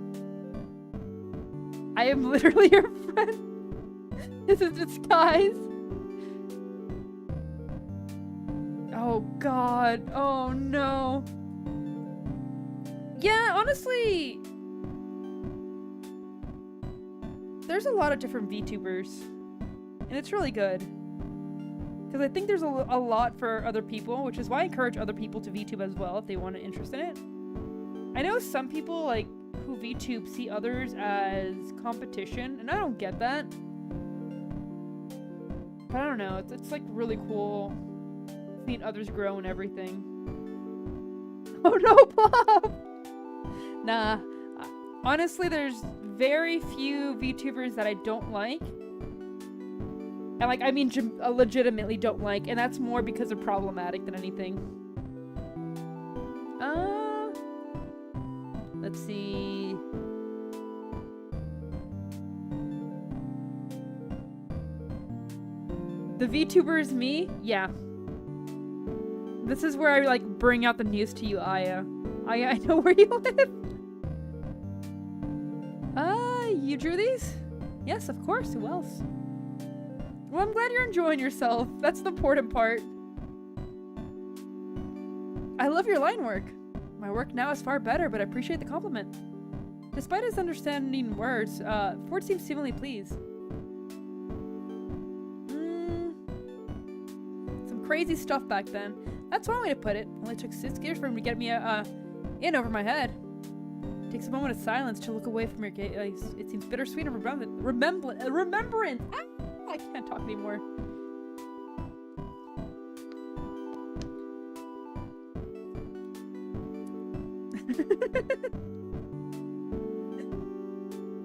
This is disguise. Oh god. Oh no. Yeah, honestly, there's a lot of different VTubers, and it's really good. Because I think there's a lot for other people, which is why I encourage other people to VTube as well if they want an interest in it. I know some people like who VTube see others as competition, and I don't get that. But I don't know, it's like really cool seeing others grow and everything. Oh no, Bob! Nah. Honestly, there's very few VTubers that I don't like. And like, I mean, legitimately don't like, and that's more because they're problematic than anything. Let's see. The VTuber is me? Yeah. This is where I like bring out the news to you, Aya. Aya, I know where you live. You drew these? Yes, of course. Who else? Well, I'm glad you're enjoying yourself. That's the important part. I love your line work. My work now is far better, but I appreciate the compliment. Despite his understanding words, Ford seems seemingly pleased. Some crazy stuff back then. That's one way to put it. Only took 6 years for him to get me in over my head. Takes a moment of silence to look away from your gaze. It seems bittersweet and remembrance. I can't talk anymore.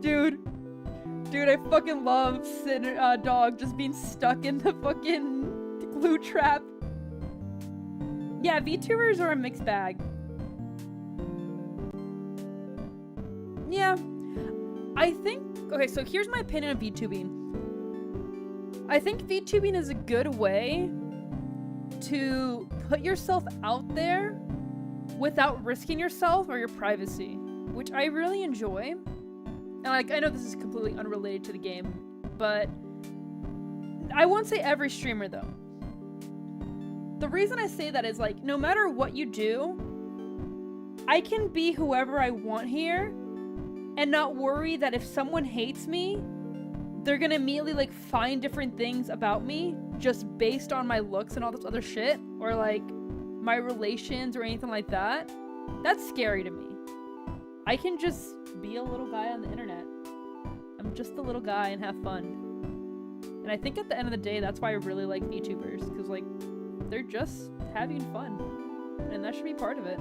Dude, I fucking love Dog just being stuck in the fucking glue trap. Yeah, VTubers are a mixed bag. Yeah, I think, okay, so here's my opinion of VTubing. I think VTubing is a good way to put yourself out there without risking yourself or your privacy, which I really enjoy. And like, I know this is completely unrelated to the game, but I won't say every streamer though. The reason I say that is like, no matter what you do, I can be whoever I want here and not worry that if someone hates me, they're gonna immediately like find different things about me just based on my looks and all this other shit, or like my relations or anything like that. That's scary to me. I can just be a little guy on the internet. I'm just a little guy and have fun. And I think at the end of the day, that's why I really like VTubers, because like, they're just having fun. And that should be part of it.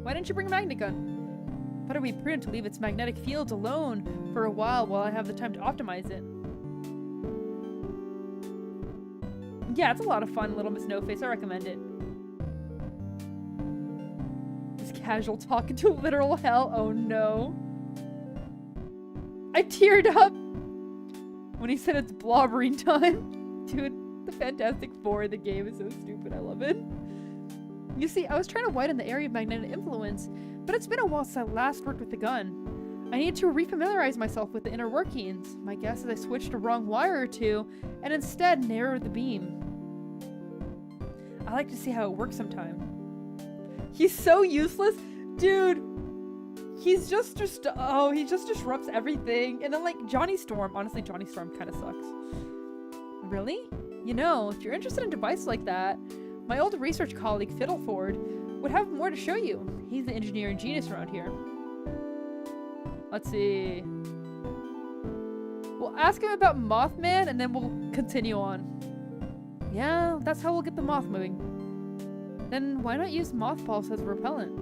Why didn't you bring a magnet gun? Thought it would be prudent to leave its magnetic fields alone for a while I have the time to optimize it. Yeah, it's a lot of fun, Little Miss No Face. I recommend it. This casual talk into literal hell. Oh no. I teared up when he said it's blobbering time. Dude, the Fantastic Four in the game is so stupid. I love it. You see, I was trying to widen the area of magnetic influence, but it's been a while since I last worked with the gun. I need to refamiliarize myself with the inner workings. My guess is I switched a wrong wire or two, and instead narrowed the beam. I like to see how it works sometime. He's so useless. Dude, he's just he just disrupts everything. And then like Johnny Storm, honestly Johnny Storm kind of sucks. Really? You know, if you're interested in devices like that, my old research colleague Fiddleford would have more to show you. He's the engineering genius around here. Let's see. We'll ask him about Mothman and then we'll continue on. Yeah, that's how we'll get the moth moving. Then why not use mothballs as a repellent?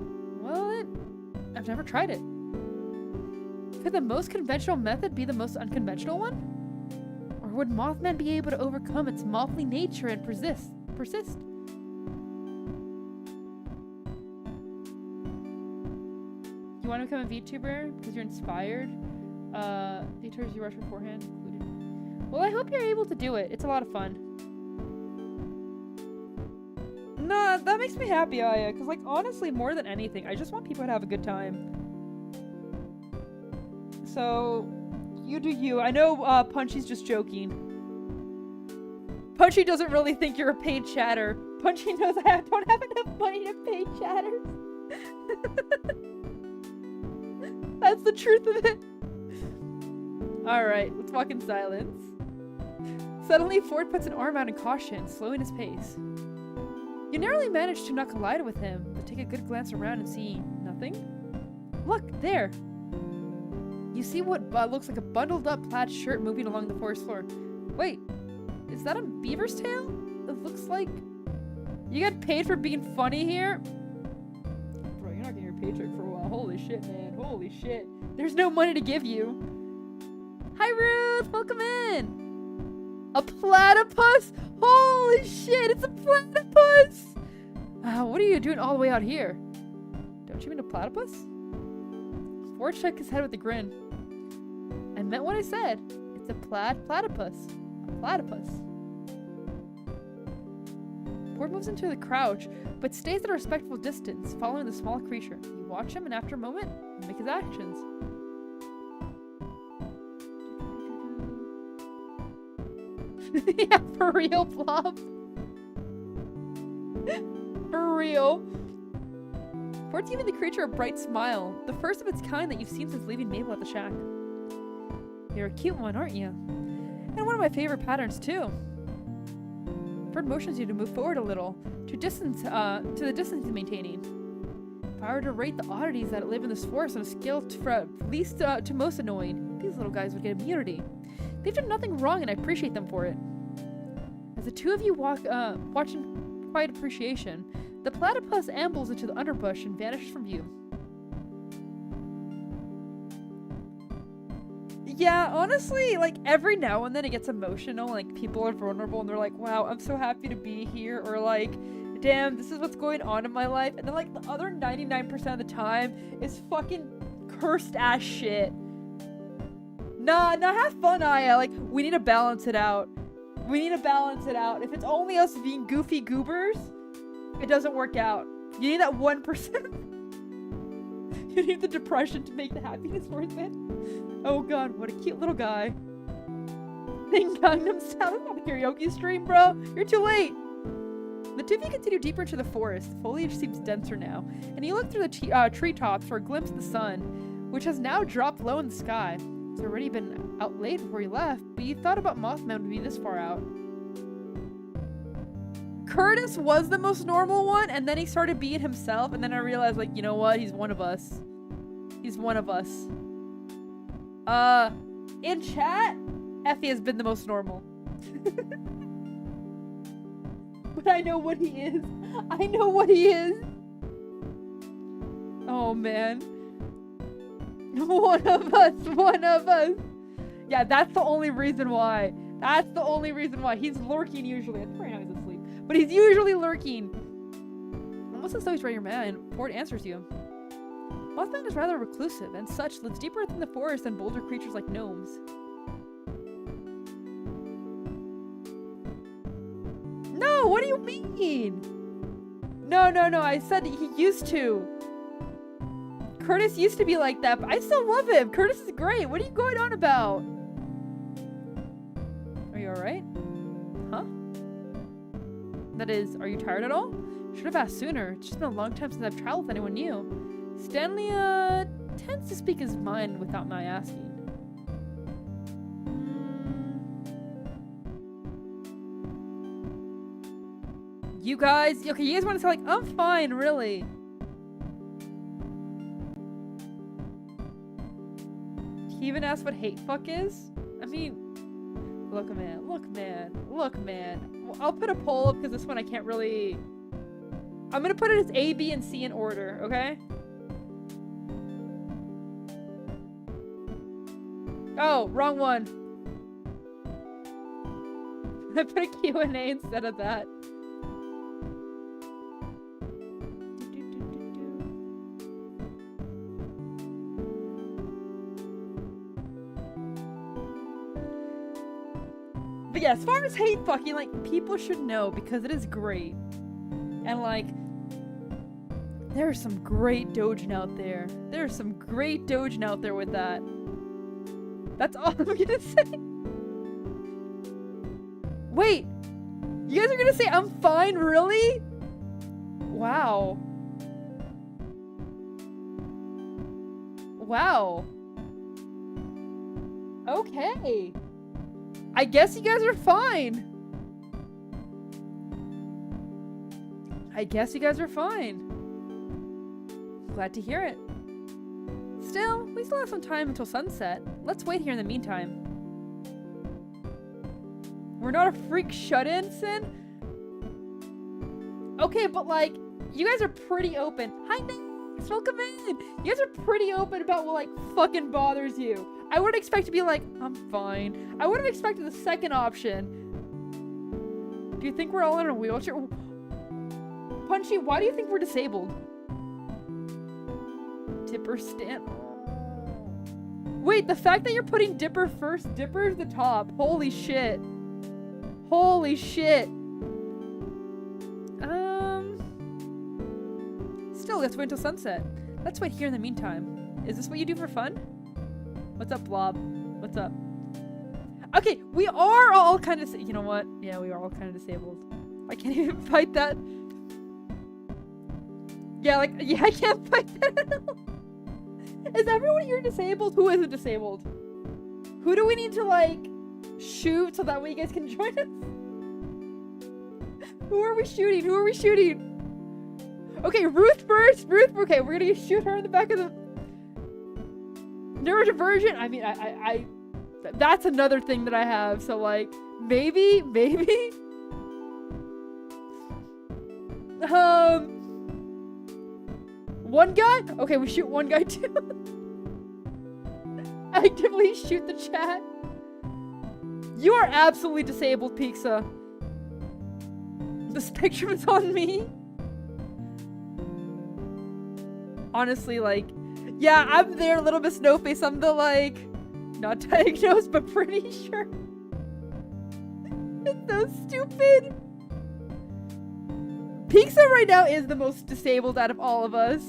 Well, I've never tried it. Could the most conventional method be the most unconventional one? Or would Mothman be able to overcome its mothly nature and persist? You want to become a VTuber because you're inspired? VTubers you watch beforehand included. Well, I hope you're able to do it. It's a lot of fun. Nah, that makes me happy, Aya, because like honestly, more than anything, I just want people to have a good time. So, you do you. I know Punchy's just joking. Punchy doesn't really think you're a paid chatter. Punchy knows I don't have enough money to pay chatters. That's the truth of it. Alright, let's walk in silence. Suddenly, Ford puts an arm out in caution, slowing his pace. You narrowly manage to not collide with him, but take a good glance around and see nothing. Look, there! You see what looks like a bundled up plaid shirt moving along the forest floor. Wait, is that a beaver's tail? It looks like... You get paid for being funny here? Bro, you're not getting your paycheck for a while. Holy shit, man. Holy shit. There's no money to give you. Hi, Ruth! Welcome in! A platypus? Holy shit, it's a platypus! What are you doing all the way out here? Don't you mean a platypus? Ford shook his head with a grin. I meant what I said. It's a platypus. A platypus. Ford moves into the crouch, but stays at a respectful distance, following the small creature. You watch him, and after a moment, you make his actions. Yeah, for real, Plop. For real. Ford's giving the creature a bright smile, the first of its kind that you've seen since leaving Mabel at the shack. You're a cute one, aren't you? And one of my favorite patterns, too. Ford motions you to move forward a little, to the distance you're maintaining. If I were to rate the oddities that live in this forest on a scale from least to most annoying, these little guys would get immunity. They've done nothing wrong, and I appreciate them for it. As the two of you watch in quiet appreciation, the platypus ambles into the underbush and vanishes from view. Yeah, honestly, like, every now and then it gets emotional, like, people are vulnerable and they're like, wow, I'm so happy to be here, or like, damn, this is what's going on in my life, and then, like, the other 99% of the time is fucking cursed ass shit. Nah, have fun, Aya. Like, we need to balance it out. We need to balance it out. If it's only us being goofy goobers, it doesn't work out. You need that 1%. You need the depression to make the happiness worth it. Oh god, what a cute little guy. Ding Gangnam Style on a karaoke stream, bro. You're too late. The two of you continue deeper into the forest. The foliage seems denser now, and you look through the treetops for a glimpse of the sun, which has now dropped low in the sky. It's already been out late before you left, but you thought about Mothman would be this far out. Curtis was the most normal one, and then he started being himself, and then I realized, like, you know what? He's one of us. He's one of us. In chat, Effie has been the most normal. But I know what he is. I know what he is. Oh, man. One of us. One of us. Yeah, that's the only reason why. That's the only reason why. He's lurking usually. That's probably how he's asleep. But he's usually lurking. Almost as though he's read your mind, Ford answers you. Mothman is rather reclusive and such, lives deeper within the forest than bolder creatures like gnomes. No, what do you mean? No, I said he used to. Curtis used to be like that, but I still love him. Curtis is great. What are you going on about? Are you alright? Huh? That is, are you tired at all? Should have asked sooner. It's just been a long time since I've traveled with anyone new. Stanley, tends to speak his mind without my asking. You guys, okay, you guys want to say, like, I'm fine, really. He even asked what hate fuck is? I mean, look, man. Well, I'll put a poll up because this one I can't really... I'm gonna put it as A, B, and C in order, okay? Oh, wrong one. I put a Q&A instead of that. But yeah, as far as hate fucking, like, people should know because it is great. And, like, there's some great doujin out there. There's some great doujin out there with that. That's all I'm gonna say. Wait! You guys are gonna say I'm fine, really? Wow. Wow. Okay. I guess you guys are fine. I guess you guys are fine. Glad to hear it. Still, we still have some time until sunset. Let's wait here in the meantime. We're not a freak shut-in, Sin? Okay, but like, you guys are pretty open. Hi, Nate! Welcome in! You guys are pretty open about what, like, fucking bothers you. I wouldn't expect to be like, I'm fine. I would have expected the second option. Do you think we're all in a wheelchair? Punchy, why do you think we're disabled? Dipper stand. Wait, the fact that you're putting Dipper first, Dipper's the top. Holy shit. Holy shit. Still, let's wait until sunset. Let's wait here in the meantime. Is this what you do for fun? What's up, Blob? What's up? Okay, we are all kind of... You know what? Yeah, we are all kind of disabled. I can't even fight that. Yeah, like... Yeah, I can't fight that at all. Is everyone here disabled? Who isn't disabled? Who do we need to, like, shoot so that way you guys can join us? Who are we shooting? Who are we shooting? Okay, Ruth first. Ruth, okay, we're gonna shoot her in the back of the... Neurodivergent? I mean, that's another thing that I have, so, like, maybe? One guy? Okay, we shoot one guy too. Actively shoot the chat. You are absolutely disabled, Pizza. The spectrum is on me. Honestly, like, yeah, I'm there, Little Miss Snowface. I'm the, like, not diagnosed, but pretty sure. It's so stupid. Pizza right now is the most disabled out of all of us.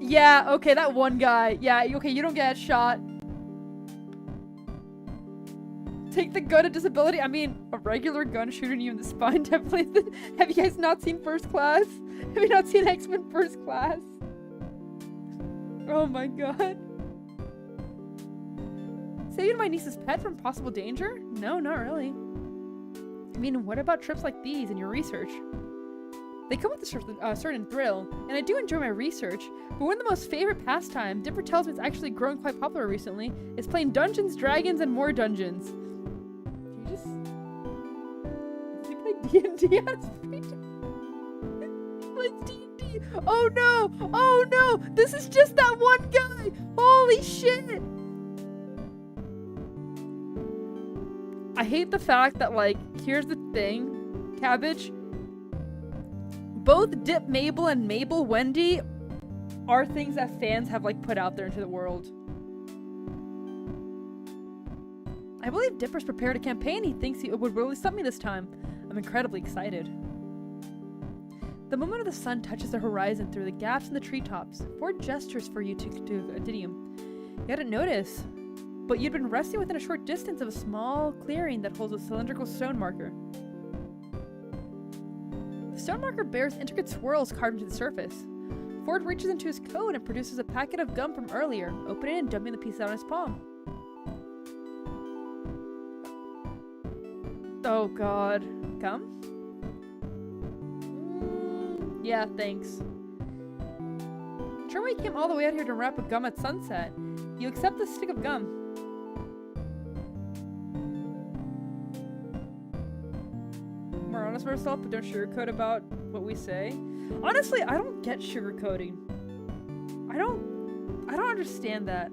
Yeah, okay, that one guy. Yeah, okay, you don't get shot. Take the gun of disability. I mean, a regular gun shooting you in the spine definitely. Have you guys not seen First Class? Have you not seen X-Men First Class? Oh my god. Saving my niece's pet from possible danger? No, not really. I mean, what about trips like these in your research? They come with a certain thrill, and I do enjoy my research, but one of the most favorite pastime, Dipper tells me it's actually grown quite popular recently, is playing Dungeons, Dragons, and more dungeons. Do you play D&D on free time? Like D&D. Oh no! Oh no! This is just that one guy! Holy shit! I hate the fact that, like, here's the thing, Cabbage. Both Dip Mabel and Mabel Wendy are things that fans have, like, put out there into the world. I believe Dipper's prepared a campaign. He thinks he would really stump me this time. I'm incredibly excited. The moment of the sun touches the horizon through the gaps in the treetops. 4 gestures for you to Didium. You hadn't noticed, but you'd been resting within a short distance of a small clearing that holds a cylindrical stone marker. The stone marker bears intricate swirls carved into the surface. Ford reaches into his coat and produces a packet of gum from earlier, opening and dumping the piece out on his palm. Oh god. Gum? Yeah, thanks. Sure, we came all the way out here to wrap a gum at sunset. You accept the stick of gum. We're honest with ourselves, but don't sugarcoat about what we say. Honestly, I don't get sugarcoating. I don't understand that.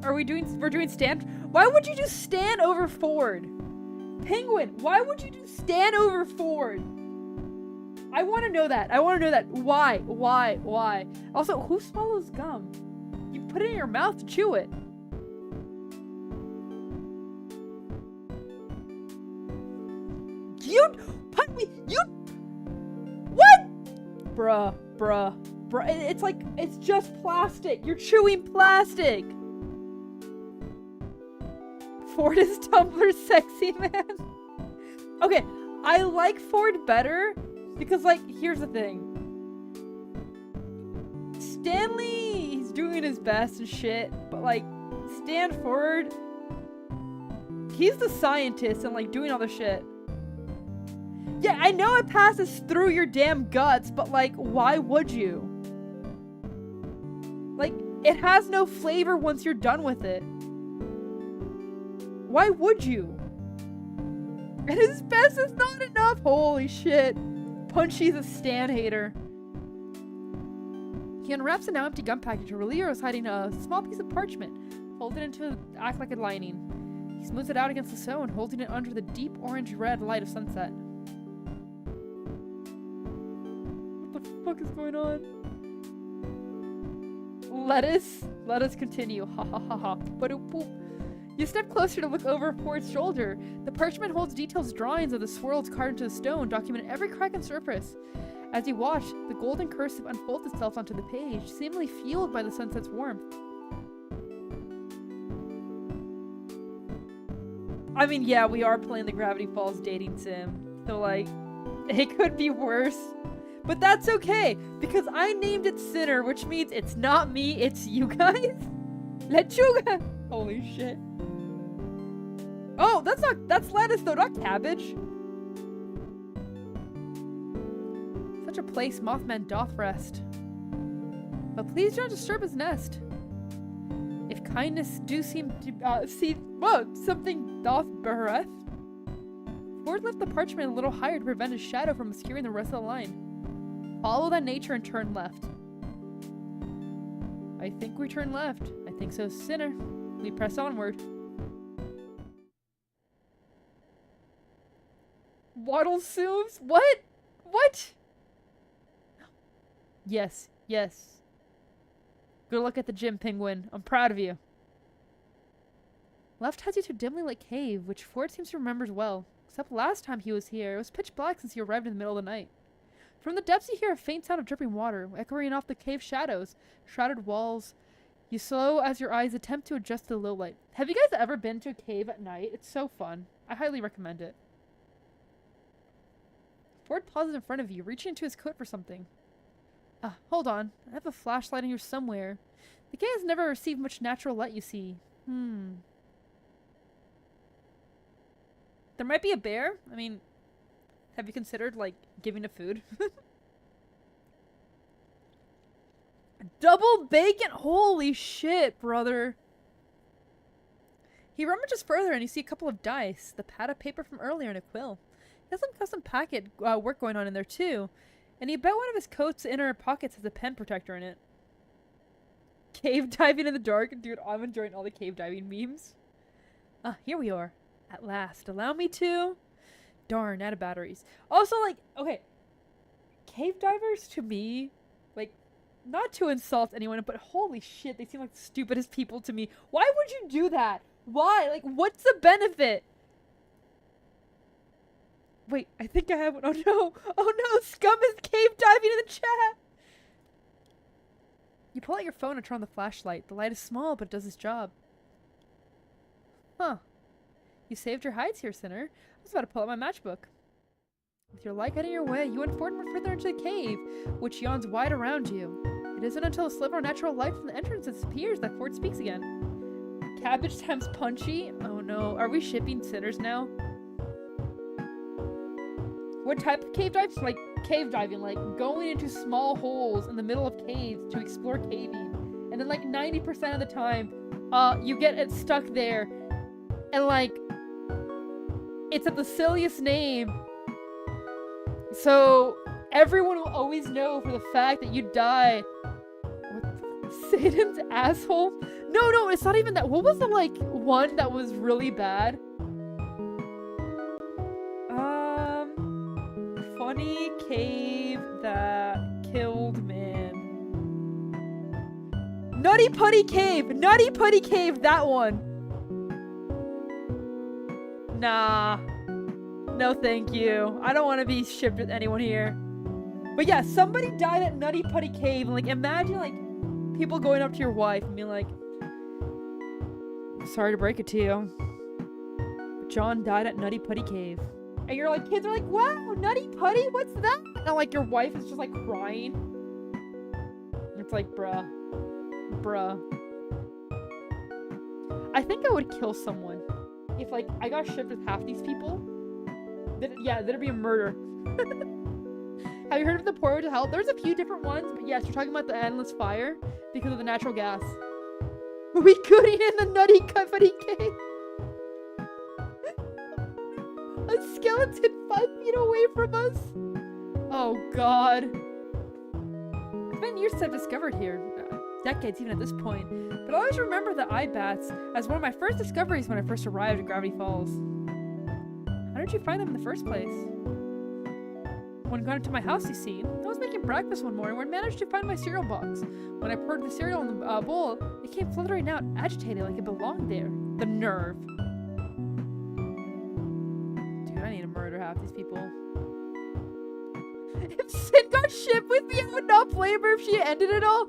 We're doing Stan? Why would you do Stan over Ford? Penguin, why would you do Stan over Ford? I want to know that. Why? Also, who swallows gum? You put it in your mouth to chew it. What? Bruh. It's like, it's just plastic. You're chewing plastic. Ford is Tumblr's sexy man. Okay, I like Ford better because, like, here's the thing. Stanley, he's doing his best and shit, but like, Stanford, he's the scientist and like doing all the shit. Yeah, I know it passes through your damn guts, but like, why would you? Like, it has no flavor once you're done with it. Why would you? And his best is not enough. Holy shit. Punchy's a Stan hater. He unwraps a now empty gum package where Leo is hiding a small piece of parchment, folded into act like a lining. He smooths it out against the stone, holding it under the deep orange-red light of sunset. What the fuck is going on? Let us continue. Ha ha ha ha. Ba-doop-boop. You step closer to look over Ford's shoulder. The parchment holds detailed drawings of the swirls carved into the stone, documenting every crack and surface. As you watch, the golden cursive unfolds itself onto the page, seemingly fueled by the sunset's warmth. I mean, yeah, we are playing the Gravity Falls dating sim, so like, it could be worse. But that's okay, because I named it Sinner, which means it's not me, it's you guys. Lechuga! Holy shit. Oh, that's lettuce though, not cabbage. Such a place Mothman doth rest. But please don't disturb his nest. If kindness do seem to see something doth bereft. Ford left the parchment a little higher to prevent his shadow from obscuring the rest of the line. Follow that nature and turn left. I think we turn left. I think so, Sinner. We press onward. Waddle Sooms? What? What? Yes, yes. Good luck at the gym, Penguin. I'm proud of you. Left has you to dimly lit cave, which Ford seems to remember well. Except last time he was here, it was pitch black since he arrived in the middle of the night. From the depths you hear a faint sound of dripping water, echoing off the cave shadows, shrouded walls. You slow as your eyes attempt to adjust to the low light. Have you guys ever been to a cave at night? It's so fun. I highly recommend it. Ford pauses in front of you, reaching into his coat for something. Hold on. I have a flashlight in here somewhere. The cave has never received much natural light, you see. There might be a bear. I mean, have you considered, like, giving it food? Double bacon? Holy shit, brother. He rummages further and you see a couple of dice, the pad of paper from earlier, and a quill. He has some custom packet work going on in there too. And he bet one of his coat's inner pockets has a pen protector in it. Cave diving in the dark? Dude, I'm enjoying all the cave diving memes. Here we are. At last. Allow me to... Darn, out of batteries. Also, like, okay. Cave divers, to me, like, not to insult anyone, but holy shit, they seem like the stupidest people to me. Why would you do that? Why? Like, what's the benefit? Wait, I think I have one. Oh no! Oh no! Scum is cave diving in the chat! You pull out your phone and turn on the flashlight. The light is small, but it does its job. Huh. You saved your hides here, Sinner. I was about to pull out my matchbook. With your light getting your way, you and Ford move further into the cave, which yawns wide around you. It isn't until a sliver of natural light from the entrance disappears that Ford speaks again. Cabbage times Punchy? Oh no. Are we shipping Sinners now? What type of cave dives? Like, cave diving. Like, going into small holes in the middle of caves to explore caving. And then, like, 90% of the time, you get it stuck there. And, like, it's at the silliest name. So, everyone will always know for the fact that you die. What? Satan's asshole? No, it's not even that. What was the, like, one that was really bad? Funny cave that killed man. Nutty Putty Cave! Nutty Putty Cave, that one! Nah. No thank you. I don't want to be shipped with anyone here. But yeah, somebody died at Nutty Putty Cave, and like, imagine like, people going up to your wife and being like, sorry to break it to you, but John died at Nutty Putty Cave. And you're like, kids are like, wow, Nutty Putty? What's that? And like, your wife is just like crying. It's like, bruh. Bruh. I think I would kill someone. If, like, I got shipped with half these people, then, yeah, there'd be a murder. Have you heard of the Portal to Hell? There's a few different ones, but yes, you're talking about the endless fire because of the natural gas. We couldn't in the nutty cavity cave. A skeleton 5 feet away from us. Oh god. It's been years since I've discovered here. Decades even at this point. But I always remember the eye bats as one of my first discoveries when I first arrived at Gravity Falls. How did you find them in the first place? When I got into my house, you see, I was making breakfast one morning when I managed to find my cereal box. When I poured the cereal in the bowl, it came fluttering out, agitated like it belonged there. The nerve. Dude, I need to murder half these people. If Sid got shipped with me, I would not blame her if she ended it all.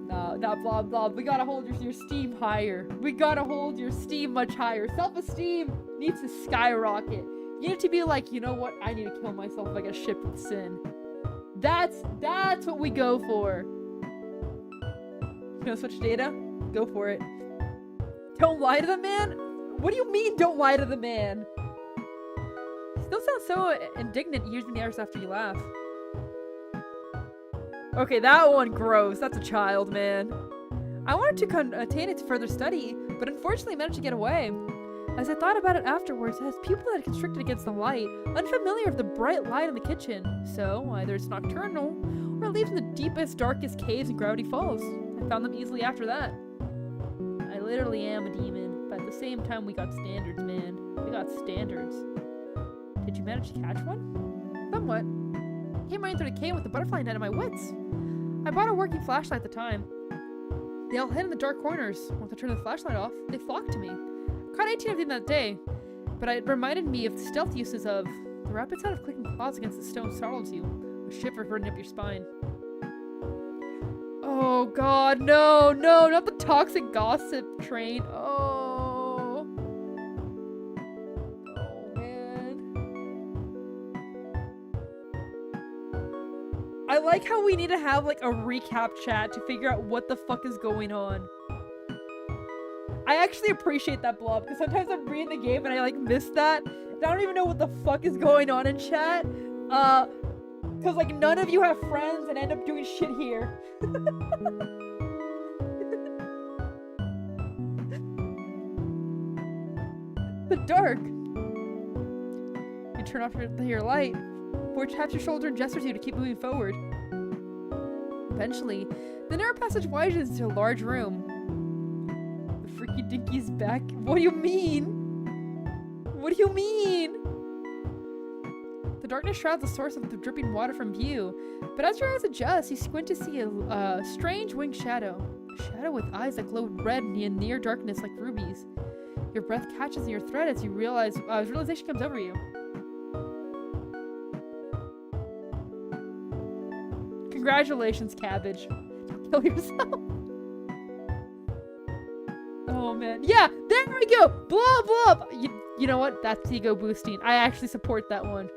No, not blah blah. We gotta hold your steam higher. We gotta hold your steam much higher. Self-esteem needs to skyrocket. You need to be like, you know what? I need to kill myself if I get shipped with sin. That's what we go for. You know, switch data? Go for it. Don't lie to the man? What do you mean, don't lie to the man? Still sounds so indignant years and years after you laugh. Okay, that one gross. That's a child, man. I wanted to contain it to further study, but unfortunately managed to get away. As I thought about it afterwards, it has pupils that are constricted against the light, unfamiliar with the bright light in the kitchen. So, either it's nocturnal, or it lives in the deepest, darkest caves in Gravity Falls. I found them easily after that. I literally am a demon, but at the same time we got standards, man. We got standards. Did you manage to catch one? Somewhat. I came right through the cave with the butterfly net in my wits. I bought a working flashlight at the time. They all hid in the dark corners. Once I turned the flashlight off, they flocked to me. I caught 18 of them that day, but it reminded me of the stealth uses of the rapid sound of clicking claws against the stone startles you. A shiver running up your spine. Oh god, no, not the toxic gossip train. Oh man. I like how we need to have like a recap chat to figure out what the fuck is going on. I actually appreciate that, Blob, because sometimes I'm reading the game and I like miss that. And I don't even know what the fuck is going on in chat. Because like none of you have friends and end up doing shit here. The dark. You turn off your light. Forge taps your shoulder and gestures you to keep moving forward. Eventually, the narrow passage widens into a large room. Freaky Dinky's back. What do you mean? What do you mean? The darkness shrouds the source of the dripping water from view, but as your eyes adjust, you squint to see a strange winged shadow. A shadow with eyes that glow red in near darkness like rubies. Your breath catches in your throat as you realization comes over you. Congratulations, Cabbage. Kill yourself. Oh man. Yeah, there we go! Blob! You know what? That's ego boosting. I actually support that one.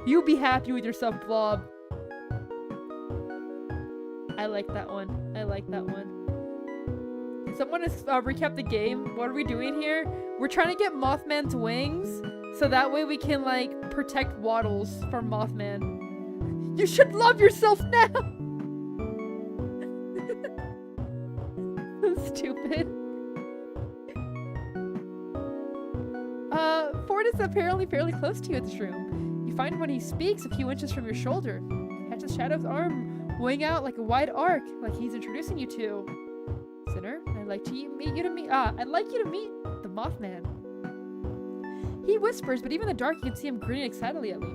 You be happy with yourself, Blob. I like that one. I like that one. Someone has recapped the game. What are we doing here? We're trying to get Mothman's wings, so that way we can, like, protect Waddles from Mothman. You should love yourself now! So stupid. Ford is apparently fairly close to you at this room. You find when he speaks a few inches from your shoulder. Catch the shadow's arm weighing out like a wide arc, like he's introducing you to. Sinner, I'd like you to meet the Mothman. He whispers, but even in the dark you can see him grinning excitedly at me.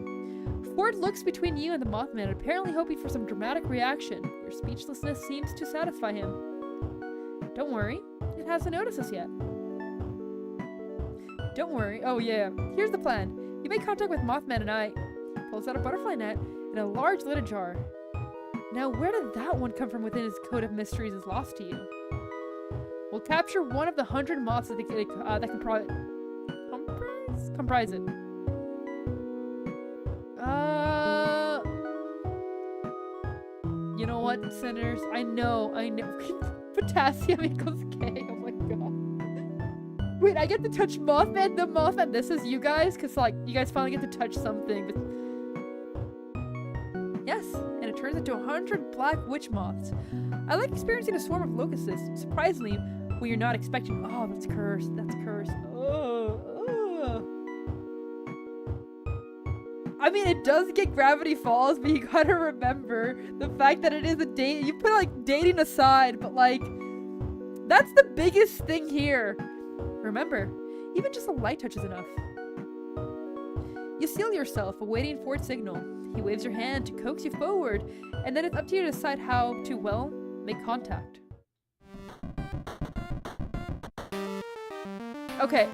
Ford looks between you and the Mothman, apparently hoping for some dramatic reaction. Your speechlessness seems to satisfy him. Don't worry, it hasn't noticed us yet. Don't worry. Oh yeah. Here's the plan. You make contact with Mothman and I. Pulls out a butterfly net and a large lidded jar. Now where did that one come from within his coat of mysteries is lost to you. We'll capture one of the 100 moths that comprise it. You know what, sinners? I know. Potassium equals K. Oh my god. Wait, I get to touch Mothman, the Mothman. This is you guys? Because, like, you guys finally get to touch something. But... yes, and it turns into 100 black witch moths. I like experiencing a swarm of locusts. Surprisingly, when you're not expecting. Oh, that's cursed. That's cursed. Oh. I mean, it does get Gravity Falls, but you gotta remember the fact that it is a date. You put, like, dating aside, but, like, that's the biggest thing here. Remember, even just a light touch is enough. You seal yourself, awaiting Ford's signal. He waves your hand to coax you forward, and then it's up to you to decide how to, well, make contact. Okay.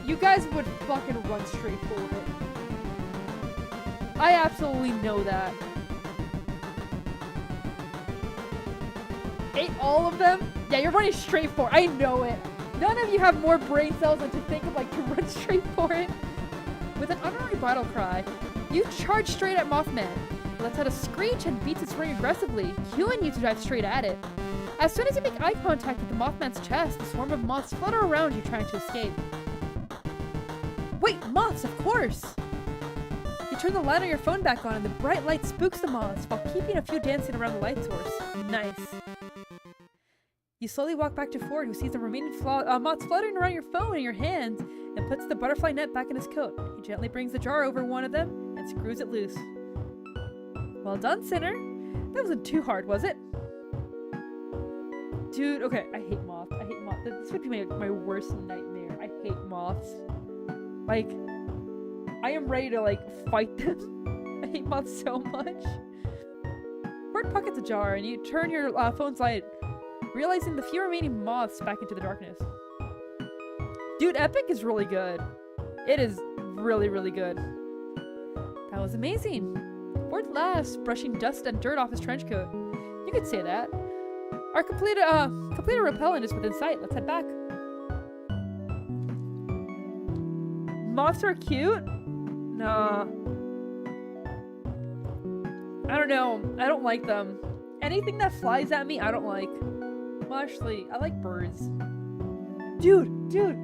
You guys would fucking run straight for it. I absolutely know that. Ate all of them? Yeah, you're running straight for it. I know it. None of you have more brain cells than to think of, like, to run straight for it. With an unruly battle cry, you charge straight at Mothman. It lets out a screech and beats its ring aggressively, cueing you to dive straight at it. As soon as you make eye contact with the Mothman's chest, a swarm of moths flutter around you trying to escape. Wait, moths, of course! You turn the light on your phone back on and the bright light spooks the moths while keeping a few dancing around the light source. Nice. You slowly walk back to Ford, who sees the remaining moths fluttering around your phone in your hands and puts the butterfly net back in his coat. He gently brings the jar over one of them and screws it loose. Well done, Sinner. That wasn't too hard, was it? Dude, okay, I hate moths. I hate moths. This would be my worst nightmare. I hate moths. Like, I am ready to, like, fight them. I hate moths so much. Ford pockets a jar and you turn your phone's light, realizing the few remaining moths back into the darkness. Dude, Epic is really good. It is really, really good. That was amazing. Ford laughs, brushing dust and dirt off his trench coat. You could say that. Our completed repellent is within sight. Let's head back. Moths are cute? Nah. I don't know. I don't like them. Anything that flies at me, I don't like. Well, actually, I like birds. Dude, there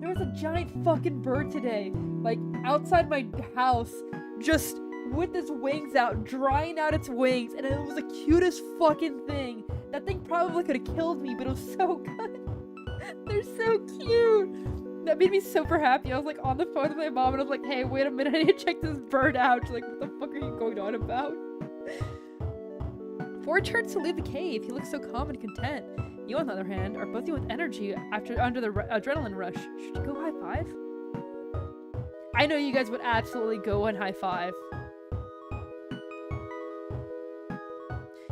was a giant fucking bird today. Like, outside my house, just with its wings out, drying out its wings, and it was the cutest fucking thing. That thing probably could have killed me, but it was so good. They're so cute. That made me super happy. I was, like, on the phone with my mom, and I was like, hey, wait a minute, I need to check this bird out. She's like, what the fuck are you going on about? Ford turns to leave the cave. He looks so calm and content. You, on the other hand, are buzzing with energy under the adrenaline rush. Should you go high five? I know you guys would absolutely go and high five.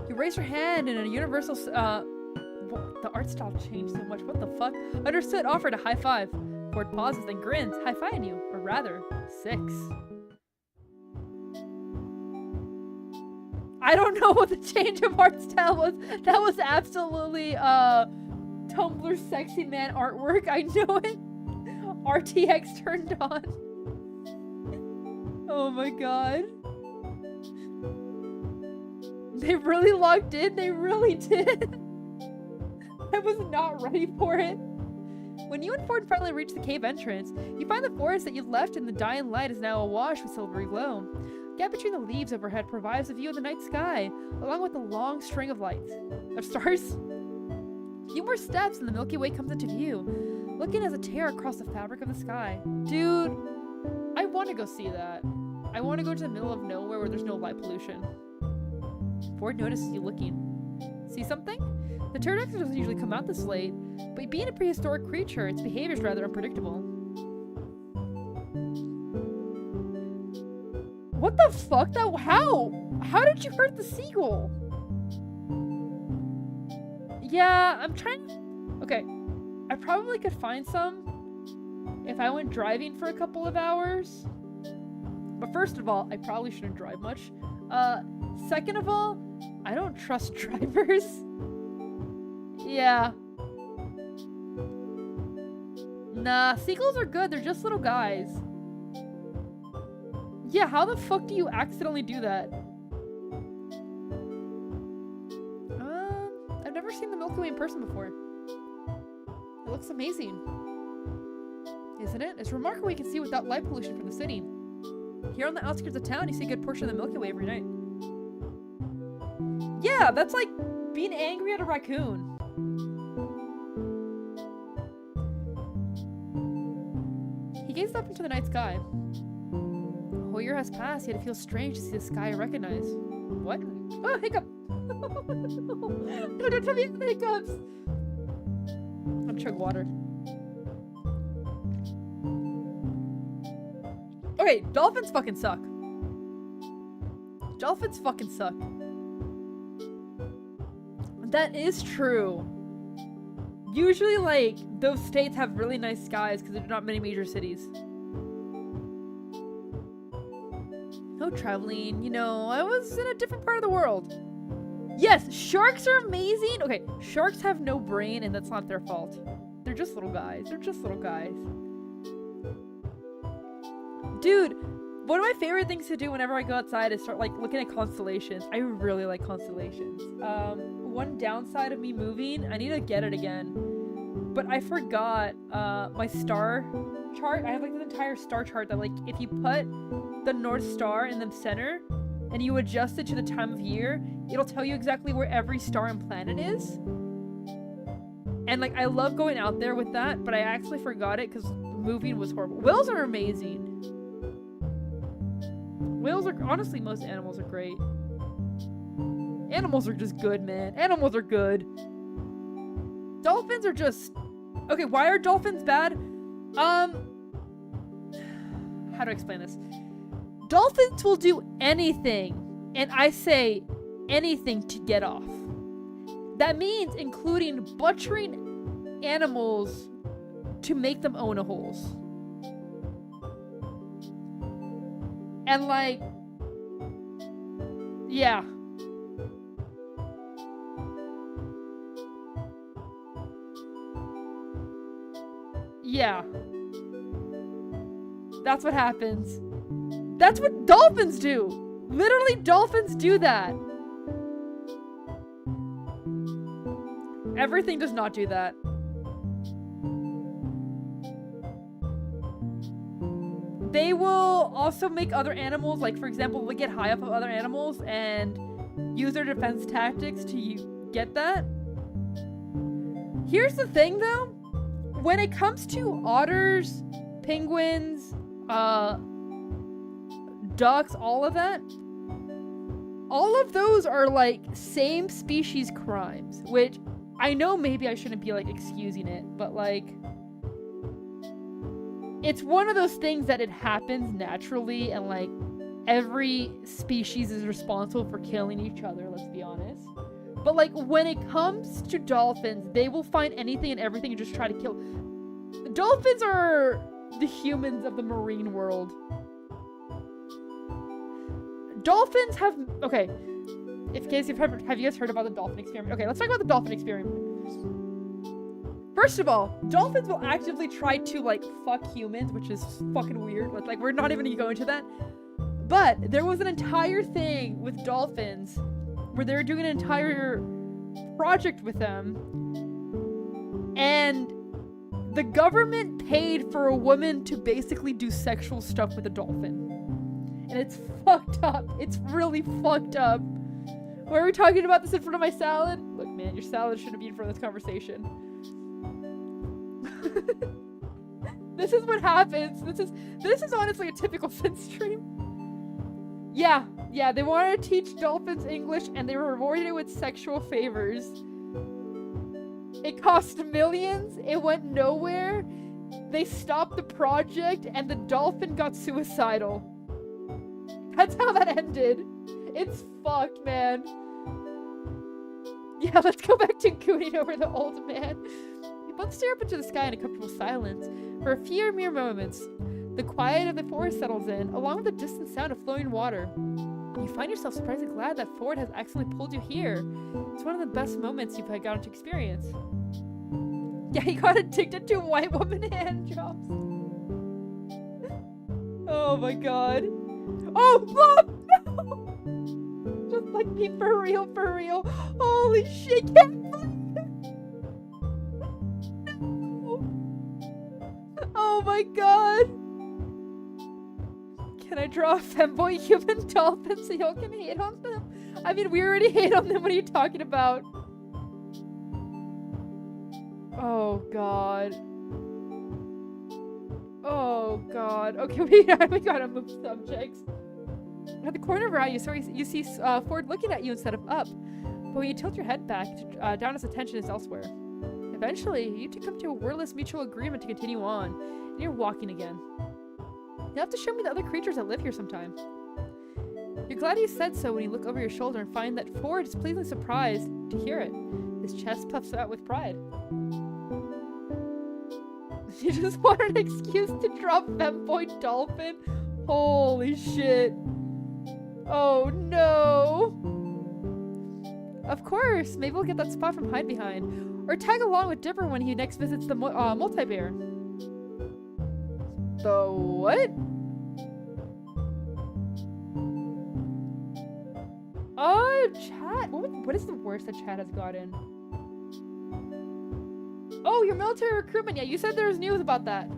You raise your hand in a universal, the art style changed so much, what the fuck? Understood, offered a high five. Ford pauses, then grins, high-fiving you, or rather, 6. I don't know what the change of art style was. That was absolutely, Tumblr sexy man artwork, I know it. RTX turned on. Oh my god. They really locked in, they really did. I was not ready for it. When you and Ford finally reach the cave entrance, you find the forest that you left in the dying light is now awash with silvery glow. The gap between the leaves overhead provides a view of the night sky, along with a long string of lights. Of stars? A few more steps and the Milky Way comes into view, looking as a tear across the fabric of the sky. Dude, I want to go see that. I want to go to the middle of nowhere where there's no light pollution. Ford notices you looking. See something? The pterodactyl doesn't usually come out this late, but being a prehistoric creature, its behavior is rather unpredictable. What the fuck? How? How did you hurt the seagull? Yeah, I'm trying... Okay, I probably could find some if I went driving for a couple of hours. But first of all, I probably shouldn't drive much. Second of all, I don't trust drivers. Yeah. Nah, seagulls are good. They're just little guys. Yeah, how the fuck do you accidentally do that? never seen the Milky Way in person before. It looks amazing. Isn't it? It's remarkable you can see without light pollution from the city. Here on the outskirts of town, you see a good portion of the Milky Way every night. Yeah, that's like being angry at a raccoon. He gazed up into the night sky. A whole year has passed, yet it feels strange to see the sky I recognize. What? Oh, hiccup! No, don't tell me I have the hiccups! I'm chug water. Okay, dolphins fucking suck. Dolphins fucking suck. That is true. Usually, like, those states have really nice skies because there's not many major cities. No traveling, you know, I was in a different part of the world. Yes, sharks are amazing. Okay, sharks have no brain and that's not their fault. They're just little guys. They're just little guys. Dude, one of my favorite things to do whenever I go outside is start like looking at constellations. I really like constellations. One downside of me moving, I need to get it again, but I forgot my star chart. I have like this entire star chart that like if you put the North Star in the center and you adjust it to the time of year, it'll tell you exactly where every star and planet is. And like I love going out there with that, but I actually forgot it because moving was horrible. Whales are amazing. Whales are, honestly, most animals are great. Animals are just good, man. Animals are good. Dolphins are just... Okay, why are dolphins bad? How do I explain this? Dolphins will do anything, and I say anything to get off. That means including butchering animals to make them own a holes. And like, yeah. Yeah. That's what happens. That's what dolphins do. Literally, dolphins do that. Everything does not do that. They will also make other animals, like for example, they get high up of other animals and use their defense tactics to get that. Here's the thing though, when it comes to otters, penguins, ducks, all of that, all of those are like same species crimes, which I know maybe I shouldn't be like excusing it, but like, it's one of those things that it happens naturally and like every species is responsible for killing each other, let's be honest. But like when it comes to dolphins, they will find anything and everything and just try to kill. Dolphins are the humans of the marine world. Dolphins have, okay, in case have you guys heard about the dolphin experiment? Okay, let's talk about the dolphin experiment. First of all, dolphins will actively try to like fuck humans, which is fucking weird. Like we're not even gonna go into that. But there was an entire thing with dolphins where they were doing an entire project with them, and the government paid for a woman to basically do sexual stuff with a dolphin. And it's fucked up. It's really fucked up. Why are we talking about this in front of my salad? Look, man, your salad shouldn't be in front of this conversation. This is what happens. This is honestly a typical Fin stream. Yeah, they wanted to teach dolphins English and they were rewarded it with sexual favors. It cost millions. It went nowhere. They stopped the project and the dolphin got suicidal. That's how that ended. It's fucked, man. Yeah, let's go back to gooning over the old man. We both stare up into the sky in a comfortable silence. For a few mere moments, the quiet of the forest settles in, along with the distant sound of flowing water. You find yourself surprisingly glad that Ford has accidentally pulled you here. It's one of the best moments you've gotten to experience. Yeah, he got addicted to white woman hand jobs. Oh my god. Oh, Bob! No! Just like me, for real, for real. Holy shit, can't believe my god! Can I draw a femboy human dolphin so y'all can hate on them? I mean, we already hate on them. What are you talking about? Oh god. Oh god. Okay, we gotta move subjects. At the corner of your eye, you see Ford looking at you instead of up. But when you tilt your head back, down, his attention is elsewhere. Eventually, you two come to a wordless mutual agreement to continue on, and you're walking again. You'll have to show me the other creatures that live here sometime. You're glad you said so when you look over your shoulder and find that Ford is pleasantly surprised to hear it. His chest puffs out with pride. You just want an excuse to draw femboy dolphin? Holy shit. Oh no. Of course, maybe we'll get that spot from Hide Behind. Or tag along with Dipper when he next visits the multi-bear. The what? Chat? What is the worst that chat has gotten? Oh, your military recruitment. Yeah, you said there was news about that.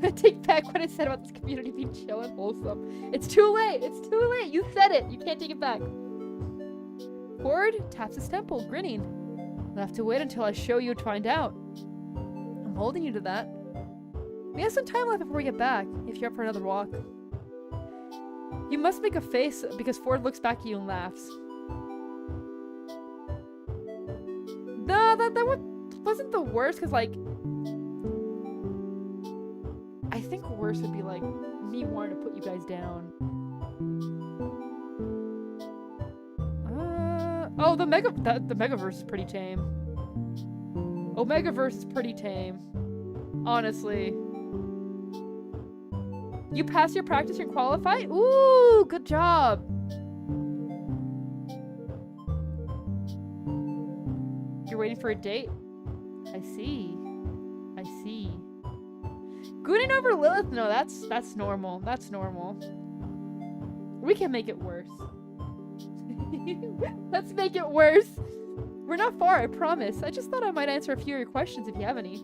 I take back what I said about this community being chill and wholesome. It's too late. It's too late. You said it. You can't take it back. Ford taps his temple, grinning. You'll have to wait until I show you to find out. I'm holding you to that. We have some time left before we get back, if you're up for another walk. You must make a face because Ford looks back at you and laughs. No, that wasn't the worst, because, like, I think worse would be, like, me wanting to put you guys down. Oh, the Megaverse is pretty tame. Omegaverse is pretty tame. Honestly. You pass your practice and qualify? Ooh, good job. You're waiting for a date? I see. I see. Gooning over Lilith? No, that's normal. That's normal. We can make it worse. Let's make it worse. We're not far, I promise. I just thought I might answer a few of your questions if you have any.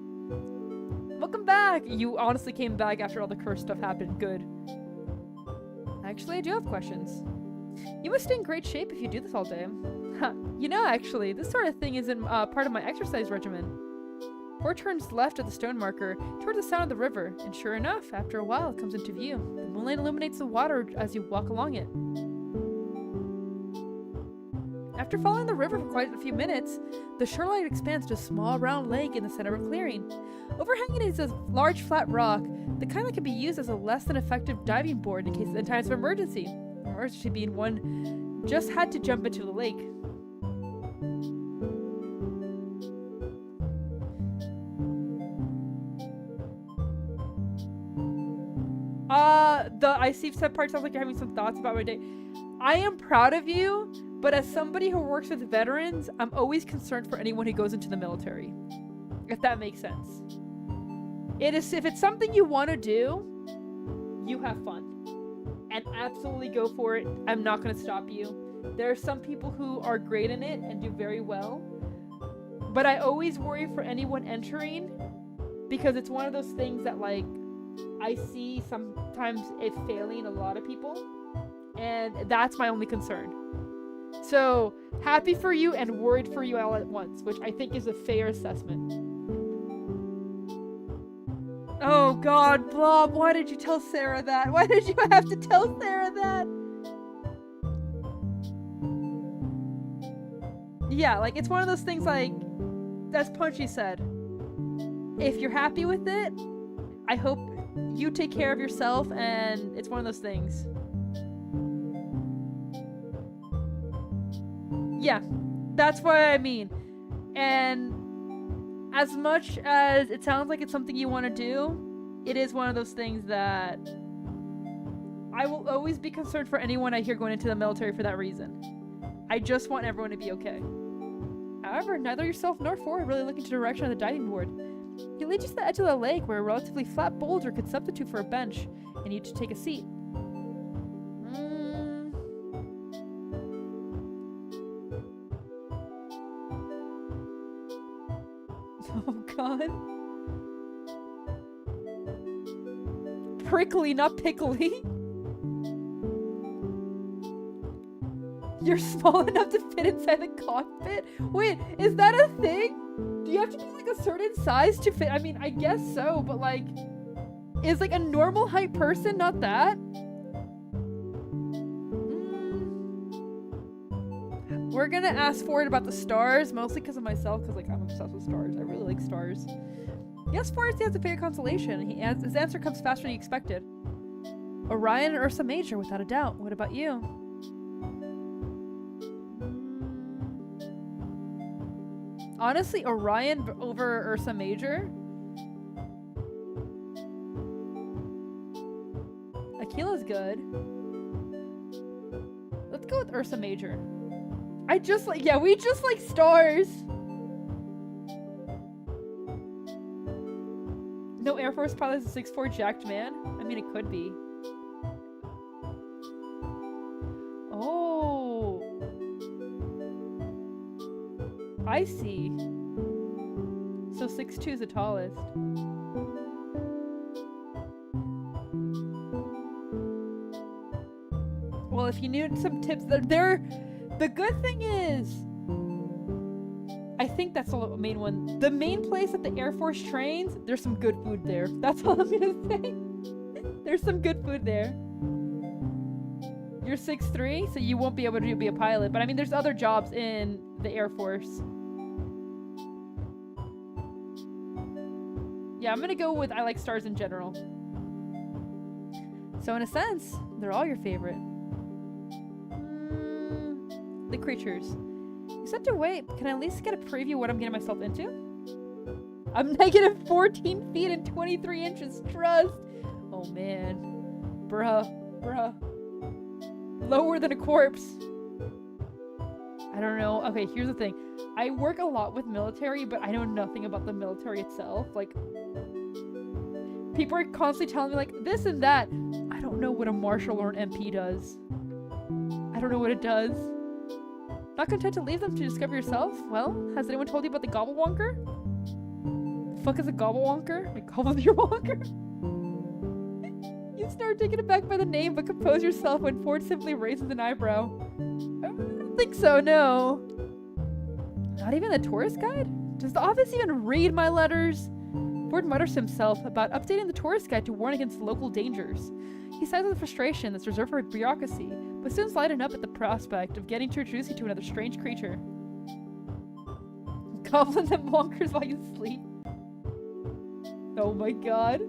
Welcome back! You honestly came back after all the curse stuff happened. Good. Actually, I do have questions. You must stay in great shape if you do this all day. Huh. You know, actually, this sort of thing isn't part of my exercise regimen. Ford turns left at the stone marker, towards the sound of the river, and sure enough, after a while, it comes into view. The moonlight illuminates the water as you walk along it. After following the river for quite a few minutes, the shoreline expands to a small round lake in the center of a clearing. Overhanging is a large flat rock, the kind that can be used as a less than effective diving board in times of emergency. Emergency being one just had to jump into the lake. I see some part sounds like you're having some thoughts about my day. I am proud of you, but as somebody who works with veterans, I'm always concerned for anyone who goes into the military. If that makes sense. If it's something you want to do, you have fun. And absolutely go for it. I'm not going to stop you. There are some people who are great in it and do very well. But I always worry for anyone entering, because it's one of those things that, like, I see sometimes it failing a lot of people, and that's my only concern. So, happy for you and worried for you all at once, which I think is a fair assessment. Oh god, Blob, why did you tell Sarah that? Why did you have to tell Sarah that? Yeah, like, it's one of those things, like, as Punchy said. If you're happy with it, I hope you take care of yourself, and it's one of those things. Yeah, that's what I mean. And as much as it sounds like it's something you want to do, it is one of those things that I will always be concerned for anyone I hear going into the military for that reason. I just want everyone to be okay. However, neither yourself nor Ford really look into the direction of the diving board. He leads you to the edge of the lake where a relatively flat boulder could substitute for a bench, and you to take a seat. Oh god. prickly, not pickly. You're small enough to fit inside the cockpit? Wait, is that a thing? Do you have to be like a certain size to fit? I mean, I guess so, but like, is like a normal height person not that? We're gonna ask Ford about the stars, mostly because of myself, because like I'm obsessed with stars. I really like stars. Yes, Ford stands a favorite constellation. His answer comes faster than he expected. Orion and Ursa Major, without a doubt. What about you? Honestly, Orion over Ursa Major? Aquila's good. Let's go with Ursa Major. We just like stars. No Air Force pilot is a 6'4" jacked man? I mean, it could be. Oh. I see. So 6'2" is the tallest. Well, if you need some tips, the good thing is, I think that's the main one. The main place that the Air Force trains, there's some good food there. That's all I'm gonna say. There's some good food there. You're 6'3", so you won't be able to be a pilot. But I mean, there's other jobs in the Air Force. Yeah, I'm gonna go with I like stars in general. So in a sense, they're all your favorite. The creatures. You said to wait, but can I at least get a preview of what I'm getting myself into? I'm negative 14 feet and 23 inches trust. Oh man. Bruh. Lower than a corpse. I don't know. Okay, here's the thing. I work a lot with military, but I know nothing about the military itself. Like, people are constantly telling me like this and that. I don't know what a marshal or an MP does. I don't know what it does. Not content to leave them to discover yourself? Well, has anyone told you about the gobblewonker? The fuck is a gobblewonker? It gobbles your wonker? You start taken aback by the name, but compose yourself when Ford simply raises an eyebrow. I don't think so, no. Not even the tourist guide? Does the office even read my letters? Ford mutters to himself about updating the tourist guide to warn against local dangers. He sighs with frustration that's reserved for bureaucracy, but soon's lightened up at the prospect of getting to introduce you to another strange creature. Goblins and wonkers while you sleep. Oh my god.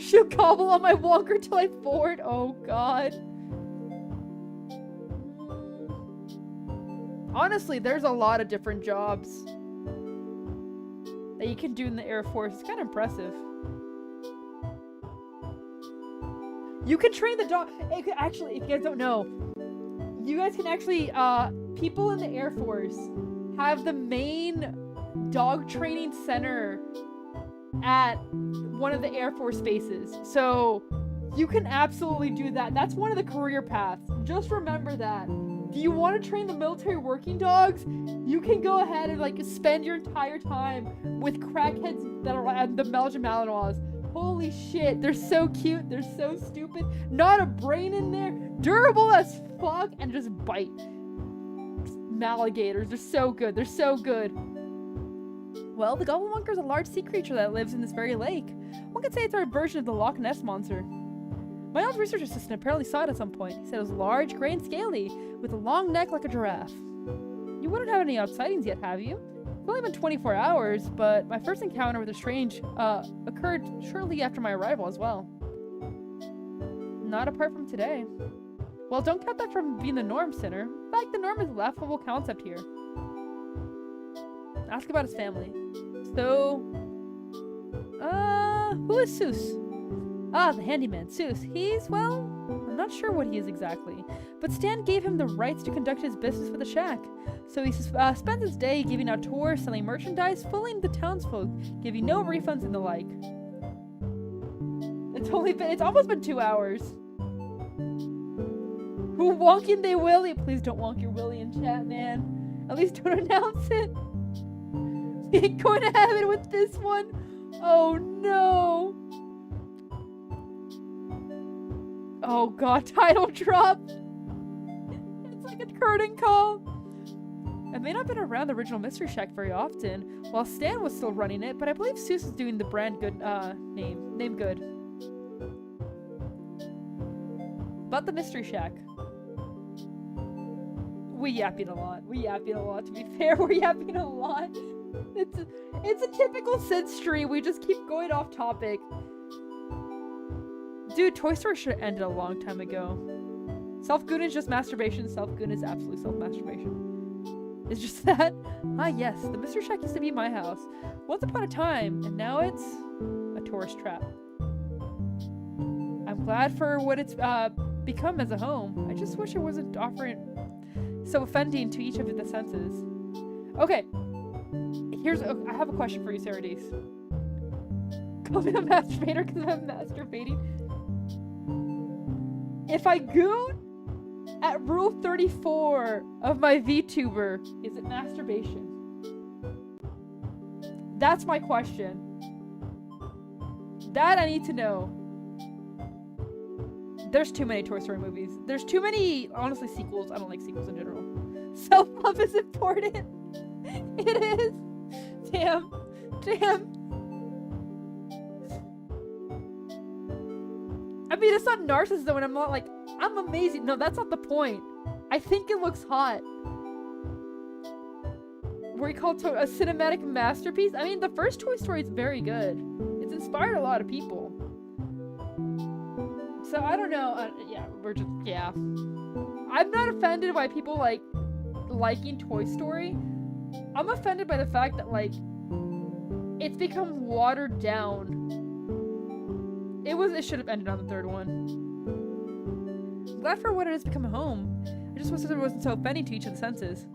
She'll gobble on my wonker till I Ford. Oh god. Honestly, there's a lot of different jobs that you can do in the Air Force. It's kind of impressive. You can train the dog. Actually, if you guys don't know, you guys can actually, people in the Air Force have the main dog training center at one of the Air Force bases. So you can absolutely do that. That's one of the career paths. Just remember that. Do you want to train the military working dogs? You can go ahead and like spend your entire time with crackheads that are at the Belgian Malinois. Holy shit, they're so cute, they're so stupid, not a brain in there, durable as fuck, and just bite. Alligators, they're so good, they're so good. Well, the gobblewonker is a large sea creature that lives in this very lake. One could say it's our version of the Loch Ness Monster. My old research assistant apparently saw it at some point. He said it was large, gray, and scaly, with a long neck like a giraffe. You wouldn't have any outsightings yet, have you? It's only been 24 hours, but my first encounter with the strange occurred shortly after my arrival as well. Not apart from today. Well, don't count that from being the norm, Sinner. In fact, the norm is a laughable concept here. Ask about his family. So, who is Seuss? Ah, the handyman, Seuss. He's, well, I'm not sure what he is exactly, but Stan gave him the rights to conduct his business for the shack. So he spends his day giving out tours, selling merchandise, fooling the townsfolk, giving no refunds and the like. It's almost been 2 hours. Who wonking they willy? Please don't wonk your willy in chat, man. At least don't announce it. We ain't going to have it with this one. Oh no. Oh god, title drop! It's like a curtain call! I may not have been around the original Mystery Shack very often, while Stan was still running it, but I believe Seuss is doing the brand good, name good. About the Mystery Shack. We yapping a lot. We yapping a lot, to be fair. We're yapping a lot. It's a typical Sid stream. We just keep going off topic. Dude, Toy Story should have ended a long time ago. Self-goon is just masturbation. Self-goon is absolute self-masturbation. It's just that. Ah, yes. The Mystery Shack used to be my house. Once upon a time, and now it's a tourist trap. I'm glad for what it's become as a home. I just wish it wasn't offering so offending to each of the senses. Okay. I have a question for you, Sarah Dees. Call me a masturbator because I'm masturbating. If I goon at rule 34 of my VTuber, is it masturbation? That's my question. That I need to know. There's too many Toy Story movies. There's too many, honestly, sequels. I don't like sequels in general. Self-love is important. It is. Damn. I mean, it's not narcissism when I'm not like, I'm amazing. No, that's not the point. I think it looks hot. Were you called a cinematic masterpiece? I mean, the first Toy Story is very good. It's inspired a lot of people. So, I don't know. Yeah. I'm not offended by people, like, liking Toy Story. I'm offended by the fact that, like, it's become watered down. It should have ended on the third one. I'm glad for what it has become a home. I just wish it wasn't so offending to each of the senses.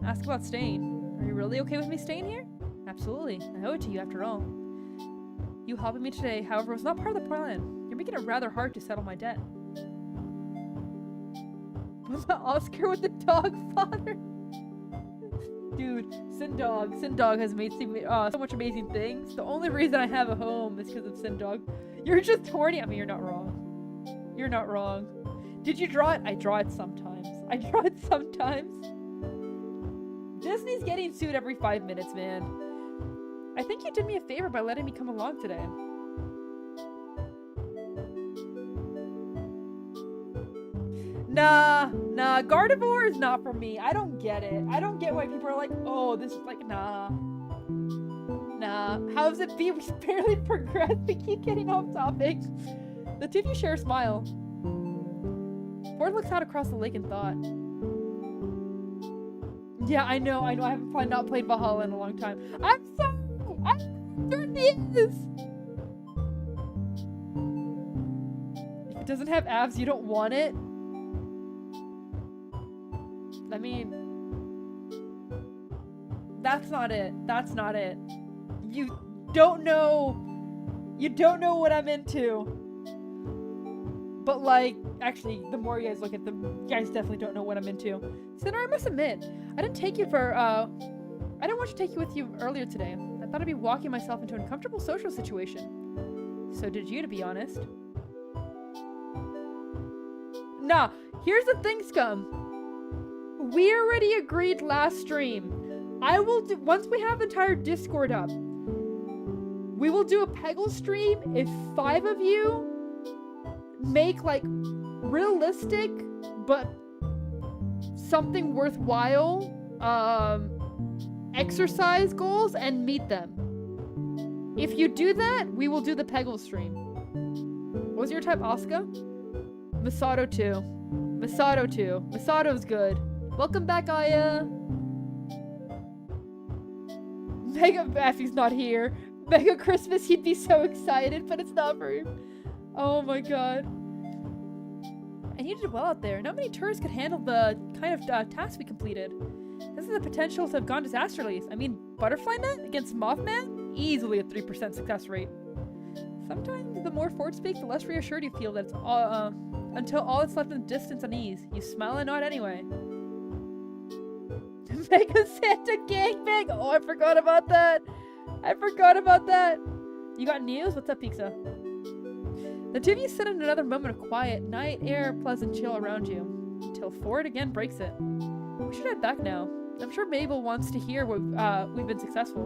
Ask about staying. Are you really okay with me staying here? Absolutely. I owe it to you after all. You helping me today, however, was not part of the plan. You're making it rather hard to settle my debt. Was that Oscar with the dog father? Dude, Sindog has made so much amazing things. The only reason I have a home is because of Sindog. You're just horny. I mean, you're not wrong. You're not wrong. Did you draw it? I draw it sometimes. Disney's getting sued every 5 minutes, man. I think you did me a favor by letting me come along today. Nah, Gardevoir is not for me. I don't get it. I don't get why people are like, oh, this is like, nah. How's it be? We barely progressed. We keep getting off topic. The two of you share a smile. Ford looks out across the lake in thought. Yeah, I know. I haven't probably not played Valhalla in a long time. I'm sorry. I'm doing this. If it doesn't have abs, you don't want it. I mean, that's not it. You don't know what I'm into. But like, actually, the more you guys look at them, you guys definitely don't know what I'm into. Sinner, I must admit, I didn't want to take you with you earlier today. I thought I'd be walking myself into an uncomfortable social situation. So did you, to be honest. Nah, here's the thing, scum. We already agreed last stream. I will do, once we have the entire Discord up, we will do a Peggle stream if 5 of you make like realistic but something worthwhile exercise goals and meet them. If you do that, we will do the Peggle stream. What was your type, Asuka? Masato 2. Masato's good. Welcome back, Aya. Mega Baffy's not here. Mega Christmas, he'd be so excited, but it's not for him. Oh my god. And you did well out there. Not many tourists could handle the kind of task we completed. This is the potential to have gone disastrously. I mean, Butterfly Net against Mothman? Easily a 3% success rate. Sometimes the more Ford speaks, the less reassured you feel that it's all, until all that's left in the distance unease. You smile and nod anyway. Mega Santa gangbang! Oh, I forgot about that! You got news? What's up, Pizza? The two of you sit in another moment of quiet, night air, pleasant chill around you, until Ford again breaks it. We should head back now. I'm sure Mabel wants to hear we've been successful.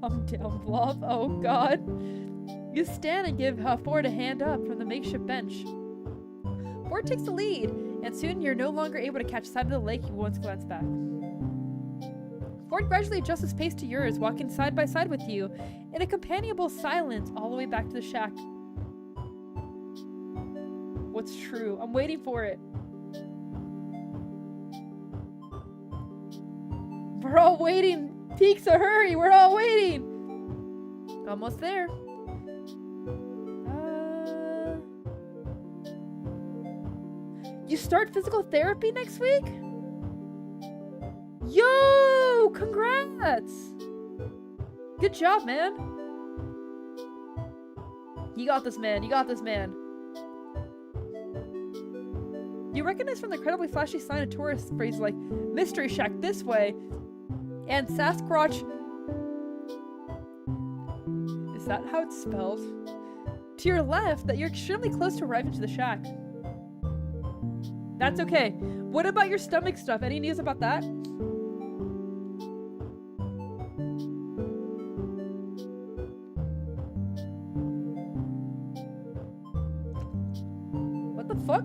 Calm down, Bluff. Oh god. You stand and give Ford a hand up from the makeshift bench. Ford takes the lead, and soon you're no longer able to catch sight of the lake you once glanced back. Ford gradually adjusts his pace to yours, walking side by side with you in a companionable silence all the way back to the shack. What's true? I'm waiting for it. We're all waiting. Peaks, a hurry. We're all waiting. Almost there. You start physical therapy next week? Yo! Congrats! Good job, man. You got this, man. You got this, man. You recognize from the incredibly flashy sign of tourist phrases like Mystery Shack this way and Sasquatch. Is that how it's spelled? To your left that you're extremely close to arriving to the shack. That's okay. What about your stomach stuff? Any news about that? What the fuck?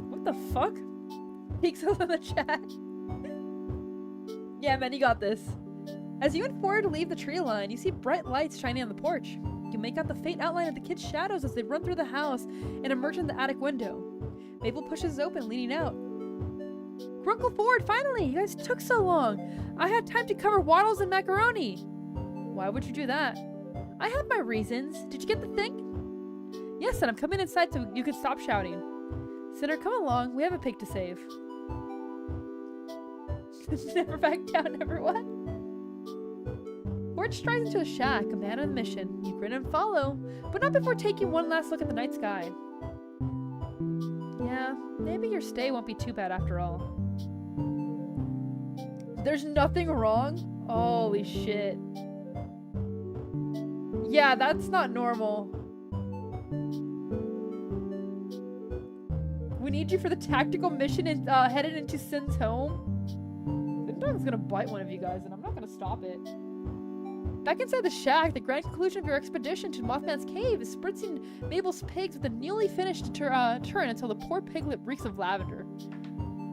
What the fuck? Pixels in the chat. Yeah, man, you got this. As you and Ford leave the tree line, you see bright lights shining on the porch. You make out the faint outline of the kids' shadows as they run through the house and emerge in the attic window. Mabel pushes open, leaning out. Grunkle Ford, finally! You guys took so long! I had time to cover waddles and macaroni! Why would you do that? I have my reasons. Did you get the thing? Yes, and I'm coming inside so you can stop shouting. Sinner, come along. We have a pig to save. Never back down, never what? Ford strides into the shack, a man on a mission. You grin and follow, but not before taking one last look at the night sky. Yeah, maybe your stay won't be too bad after all. There's nothing wrong? Holy shit. Yeah, that's not normal. We need you for the tactical mission and headed into Sin's home. The dog's gonna bite one of you guys and I'm not gonna stop it. Back inside the shack, the grand conclusion of your expedition to Mothman's cave is spritzing Mabel's pigs with a newly finished turn until the poor piglet reeks of lavender.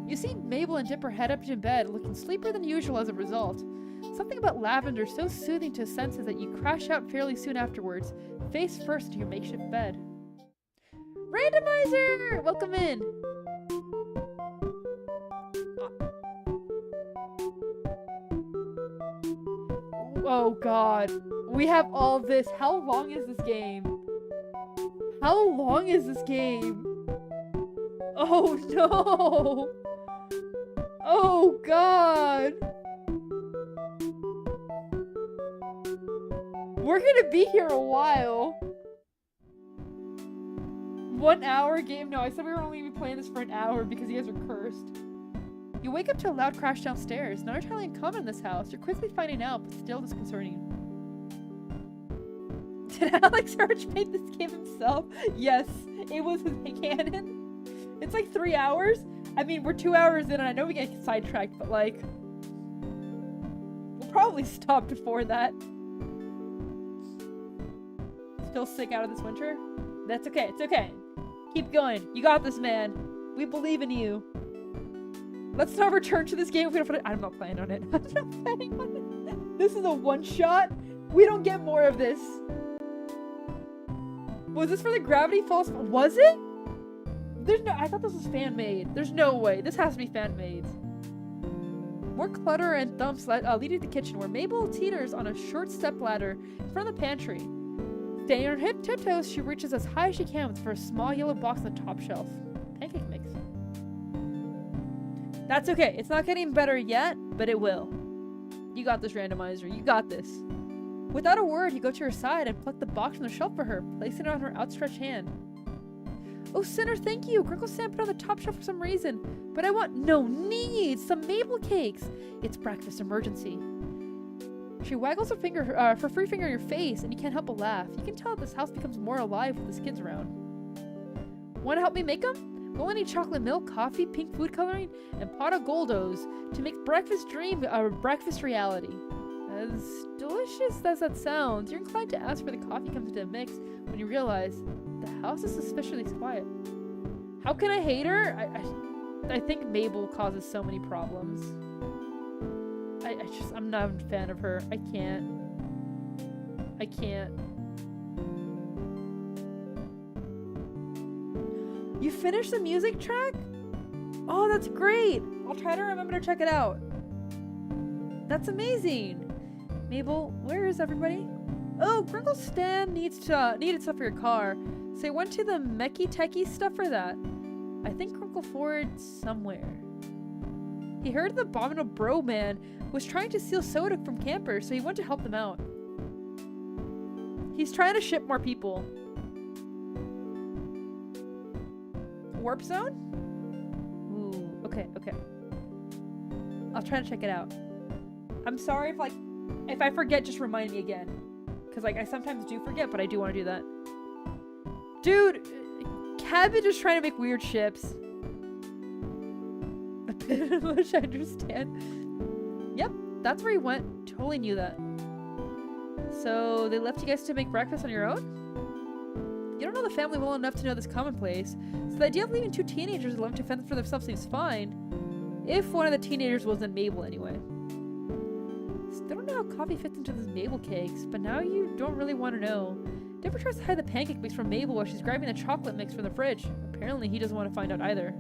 You see Mabel and dip her head up to bed, looking sleepier than usual as a result. Something about lavender so soothing to senses that you crash out fairly soon afterwards, face first into your makeshift bed. Randomizer! Welcome in! Oh god. We have all this. How long is this game? How long is this game? Oh no! Oh god! We're gonna be here a while. 1 hour game? No, I said we were only gonna be playing this for an hour because you guys are cursed. You wake up to a loud crash downstairs. Not entirely uncommon in this house. You're quickly finding out, but still disconcerting. Did Alex Hirsch make this game himself? Yes, it was his canon. It's like 3 hours. I mean, we're 2 hours in and I know we get sidetracked, but like... we'll probably stop before that. Still sick out of this winter? That's okay, it's okay. Keep going. You got this, man. We believe in you. Let's not return to this game if we don't put it. I'm not playing on it. I'm not playing on it. This is a one-shot. We don't get more of this. Was this for the Gravity Falls? Was it? There's no. I thought this was fan-made. There's no way. This has to be fan-made. More clutter and thumps leading to the kitchen, where Mabel teeters on a short step ladder in front of the pantry. Staying on her hip tiptoes, she reaches as high as she can for a small yellow box on the top shelf. Pancake mix. That's okay. It's not getting better yet, but it will. You got this, randomizer. You got this. Without a word, you go to her side and pluck the box from the shelf for her, placing it on her outstretched hand. Oh, Sinner, thank you. Crinkle Sam put it on the top shelf for some reason, but I want some Mabel cakes. It's breakfast emergency. She waggles her finger, her free finger in your face, and you can't help but laugh. You can tell this house becomes more alive with the kids around. Want to help me make them? We'll need chocolate milk, coffee, pink food coloring, and pot of goldos to make breakfast dream a breakfast reality. As delicious as that sounds, you're inclined to ask where the coffee comes into the mix when you realize the house is suspiciously quiet. How can I hate her? I think Mabel causes so many problems. I'm not a fan of her. I can't. You finished the music track? Oh, that's great. I'll try to remember to check it out. That's amazing. Mabel, where is everybody? Oh, Grunkle Stan needed stuff for your car, so he went to the Mechie Techie stuff for that. I think Grunkle Ford's somewhere. He heard the abominable bro man was trying to steal soda from campers, so he went to help them out. He's trying to ship more people. Warp zone? Ooh, okay. I'll try to check it out. I'm sorry if I forget, just remind me again. Cause I sometimes do forget, but I do want to do that. Dude, Cabbage is trying to make weird ships. A bit of much, I understand. Yep, that's where he went. Totally knew that. So they left you guys to make breakfast on your own? You don't know the family well enough to know this commonplace, so the idea of leaving two teenagers alone to fend for themselves seems fine. If one of the teenagers wasn't Mabel anyway. Still don't know how coffee fits into those Mabel cakes, but now you don't really want to know. Dipper tries to hide the pancake mix from Mabel while she's grabbing the chocolate mix from the fridge. Apparently he doesn't want to find out either.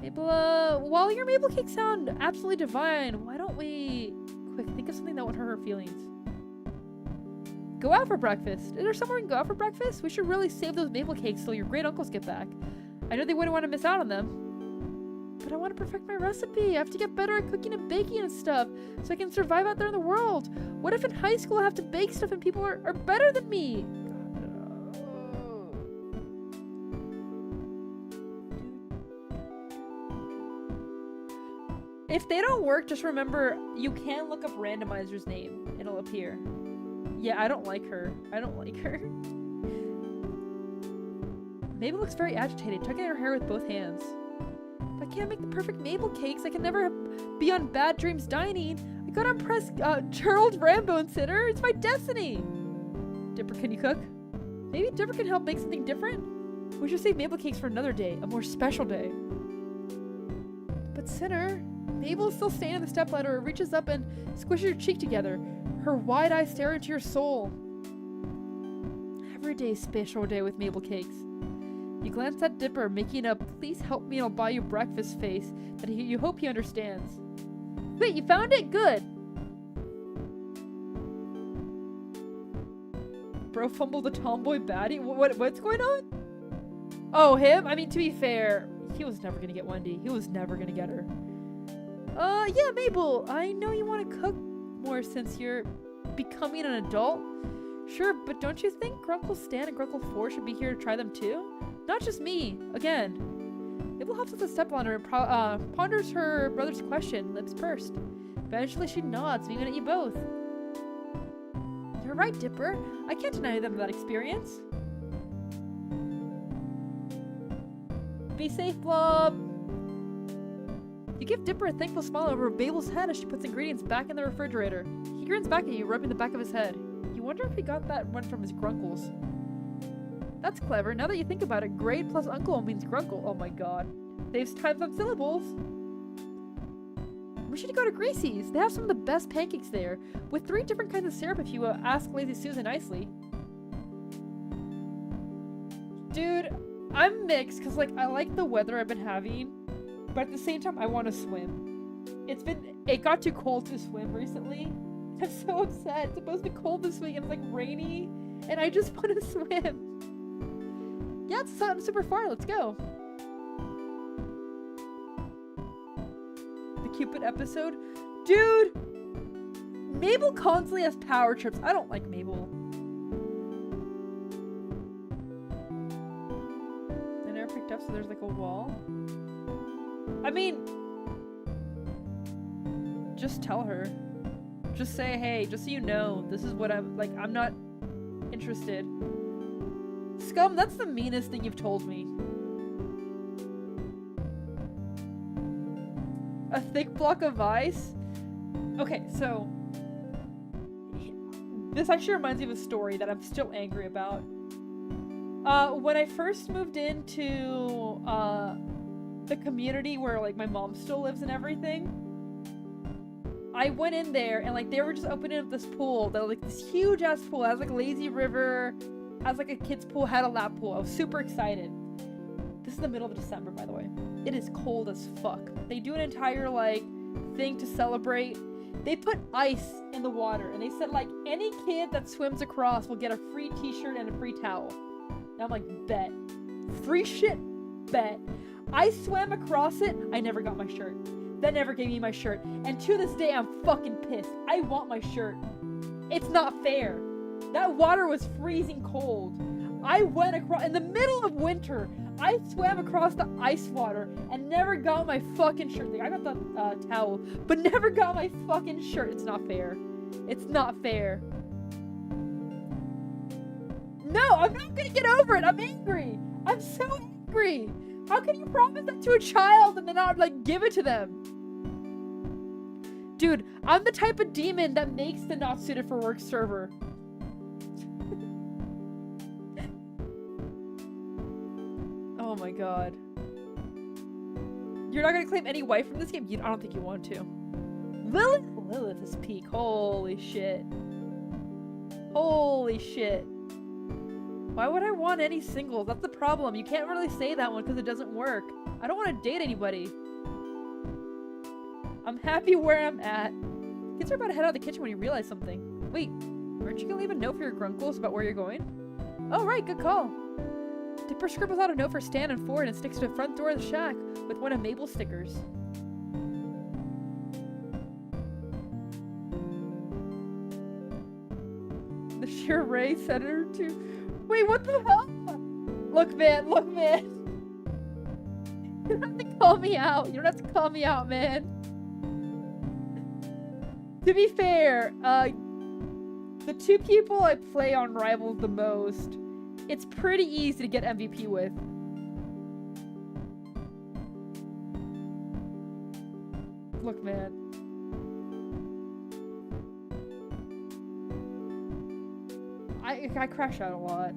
Mabel, while your Mabel cakes sound absolutely divine, why don't we... Quick, think of something that won't hurt her feelings. Go out for breakfast. Is there somewhere we can go out for breakfast? We should really save those Mabel cakes till your great uncles get back. I know they wouldn't want to miss out on them. But I want to perfect my recipe. I have to get better at cooking and baking and stuff so I can survive out there in the world. What if in high school I have to bake stuff and people are better than me? If they don't work, just remember you can look up randomizer's name. It'll appear. Yeah, I don't like her. Mabel looks very agitated, tugging at her hair with both hands. If I can't make the perfect Mabel cakes, I can never be on Bad Dreams Dining. I gotta impress Gerald Rambo and Sitter. It's my destiny. Dipper, can you cook? Maybe Dipper can help make something different? We should save Mabel cakes for another day, a more special day. But Sinner, Mabel is still standing on the stepladder, reaches up and squishes your cheek together. Her wide eyes stare into your soul. Every day is a special day with Mabel cakes. You glance at Dipper, making a please help me and I'll buy you breakfast face that you hope he understands. Wait, you found it? Good. Bro fumbled the tomboy baddie? What's going on? Oh, him? I mean, to be fair, he was never gonna get Wendy. He was never gonna get her. Yeah, Mabel, I know you want to cook more since you're becoming an adult. Sure, but don't you think Grunkle Stan and Grunkle 4 should be here to try them too? Not just me. Again. Mabel helps with the stepladder and ponders her brother's question, lips pursed. Eventually she nods, beaming at you both. You're right, Dipper. I can't deny them that experience. Be safe, Blob. You give Dipper a thankful smile over Mabel's head as she puts ingredients back in the refrigerator. He grins back at you, rubbing the back of his head. You wonder if he got that one from his grunkles. That's clever. Now that you think about it, great plus uncle means grunkle. Oh my god. They've times up syllables. We should go to Gracie's. They have some of the best pancakes there, with 3 different kinds of syrup if you ask Lazy Susan nicely. Dude, I'm mixed because I like the weather I've been having, but at the same time I want to swim. It got too cold to swim recently. I'm so upset. It's supposed to be cold this week and it's rainy, and I just want to swim. Yeah, it's not super far. Let's go. The Cupid episode. Dude! Mabel constantly has power trips. I don't like Mabel. I never picked up, so there's a wall. I mean, just tell her. Just say, hey, just so you know, this is what I'm not interested. Scum, that's the meanest thing you've told me. A thick block of ice? Okay, so this actually reminds me of a story that I'm still angry about. When I first moved into the community where like my mom still lives and everything, I went in there and like they were just opening up this pool that like this huge ass pool. It has like a lazy river, has like a kid's pool, had a lap pool. I was super excited. This is the middle of December, by the way. It is cold as fuck. They do an entire like thing to celebrate. They put ice in the water and they said like any kid that swims across will get a free t-shirt and a free towel. And I'm like, bet. Free shit, bet. I swam across it, I never got my shirt. That never gave me my shirt. And to this day, I'm fucking pissed. I want my shirt. It's not fair. That water was freezing cold. I went across, in the middle of winter, I swam across the ice water and never got my fucking shirt. I got the towel, but never got my fucking shirt. It's not fair. It's not fair. No, I'm not gonna get over it. I'm angry. I'm so angry. How can you promise that to a child and then not, like, give it to them? Dude, I'm the type of demon that makes the not suited for work server. Oh my god. You're not gonna claim any wife from this game? I don't think you want to. Lilith is peak. Holy shit. Holy shit. Why would I want any singles? That's the problem. You can't really say that one because it doesn't work. I don't want to date anybody. I'm happy where I'm at. Kids are about to head out of the kitchen when you realize something. Wait, aren't you gonna leave a note for your grunkles about where you're going? Oh right, good call. Dipper scribbles out a note for Stan and Ford and sticks to the front door of the shack with one of Mabel's stickers. The sheer Ray Senator too. Wait, what the hell? Look, man. You don't have to call me out. You don't have to call me out, man. To be fair, the two people I play on Rivals the most, it's pretty easy to get MVP with. Look, man. I crash out a lot.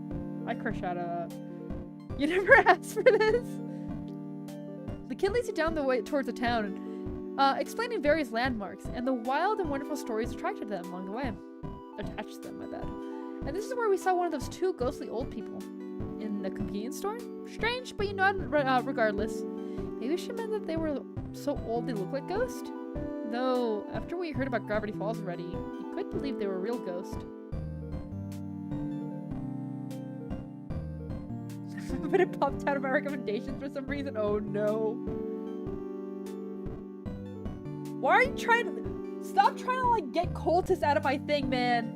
I crash out a lot. You never asked for this? The kid leads you down the way towards the town, explaining various landmarks and the wild and wonderful stories attracted them along the way. Attached to them, my bad. And this is where we saw one of those two ghostly old people in the convenience store. Strange, but you know, regardless. Maybe she meant that they were so old they look like ghosts? Though, after we heard about Gravity Falls already, you could believe they were a real ghost. But it popped out of my recommendations for some reason. Oh no. Why are you trying to... Stop trying to, like, get cultists out of my thing, man.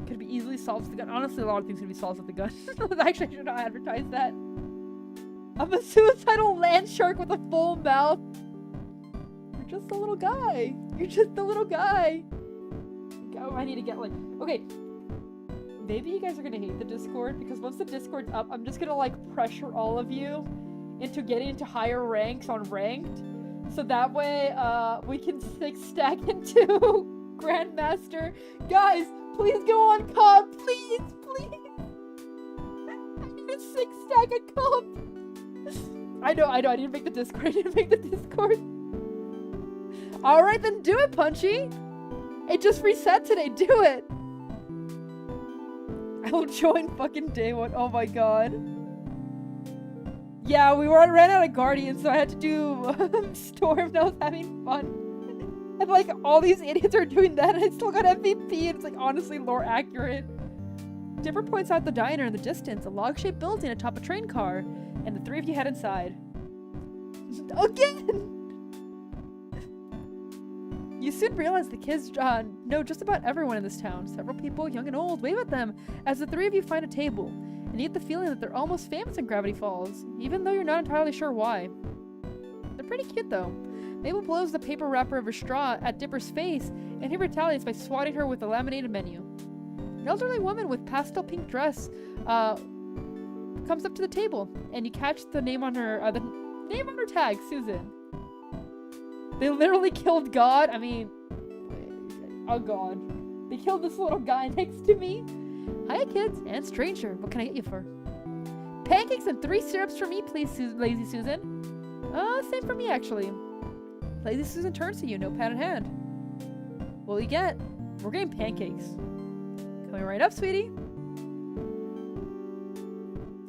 Could be easily solved with the gun. Honestly, a lot of things can be solved with the gun. Actually, I should not advertise that. I'm a suicidal land shark with a full mouth. You're just a little guy. You're just a little guy. Oh, I need to get, like... Okay. Maybe you guys are gonna hate the Discord, because once the Discord's up, I'm just gonna, like, pressure all of you into getting into higher ranks on Ranked. So that way, we can stack into Grandmaster. Guys, please go on comp. Please. I need a 6-stack of comp. I know. I need to make the Discord. Alright, then do it, Punchy. It just reset today. Do it. I will join fucking day one. Oh my god. Yeah, ran out of Guardians, so I had to do Storm, and I was having fun. And like, all these idiots are doing that, and I still got MVP, and it's like, honestly, lore accurate. Dipper points out the diner in the distance, a log-shaped building atop a train car, and the three of you head inside. Again! You soon realize the kids know just about everyone in this town. Several people, young and old, wave at them as the three of you find a table, and you get the feeling that they're almost famous in Gravity Falls, even though you're not entirely sure why. They're pretty cute though. Mabel blows the paper wrapper of her straw at Dipper's face, and he retaliates by swatting her with a laminated menu. An elderly woman with pastel pink dress comes up to the table, and you catch the name on her tag, Susan. They literally killed God. I mean, oh God. They killed this little guy next to me. Hiya, kids and stranger. What can I get you for? Pancakes and 3 syrups for me, please, Lazy Susan. Same for me, actually. Lazy Susan turns to you, notepad in hand. What'll you get? We're getting pancakes. Coming right up, sweetie.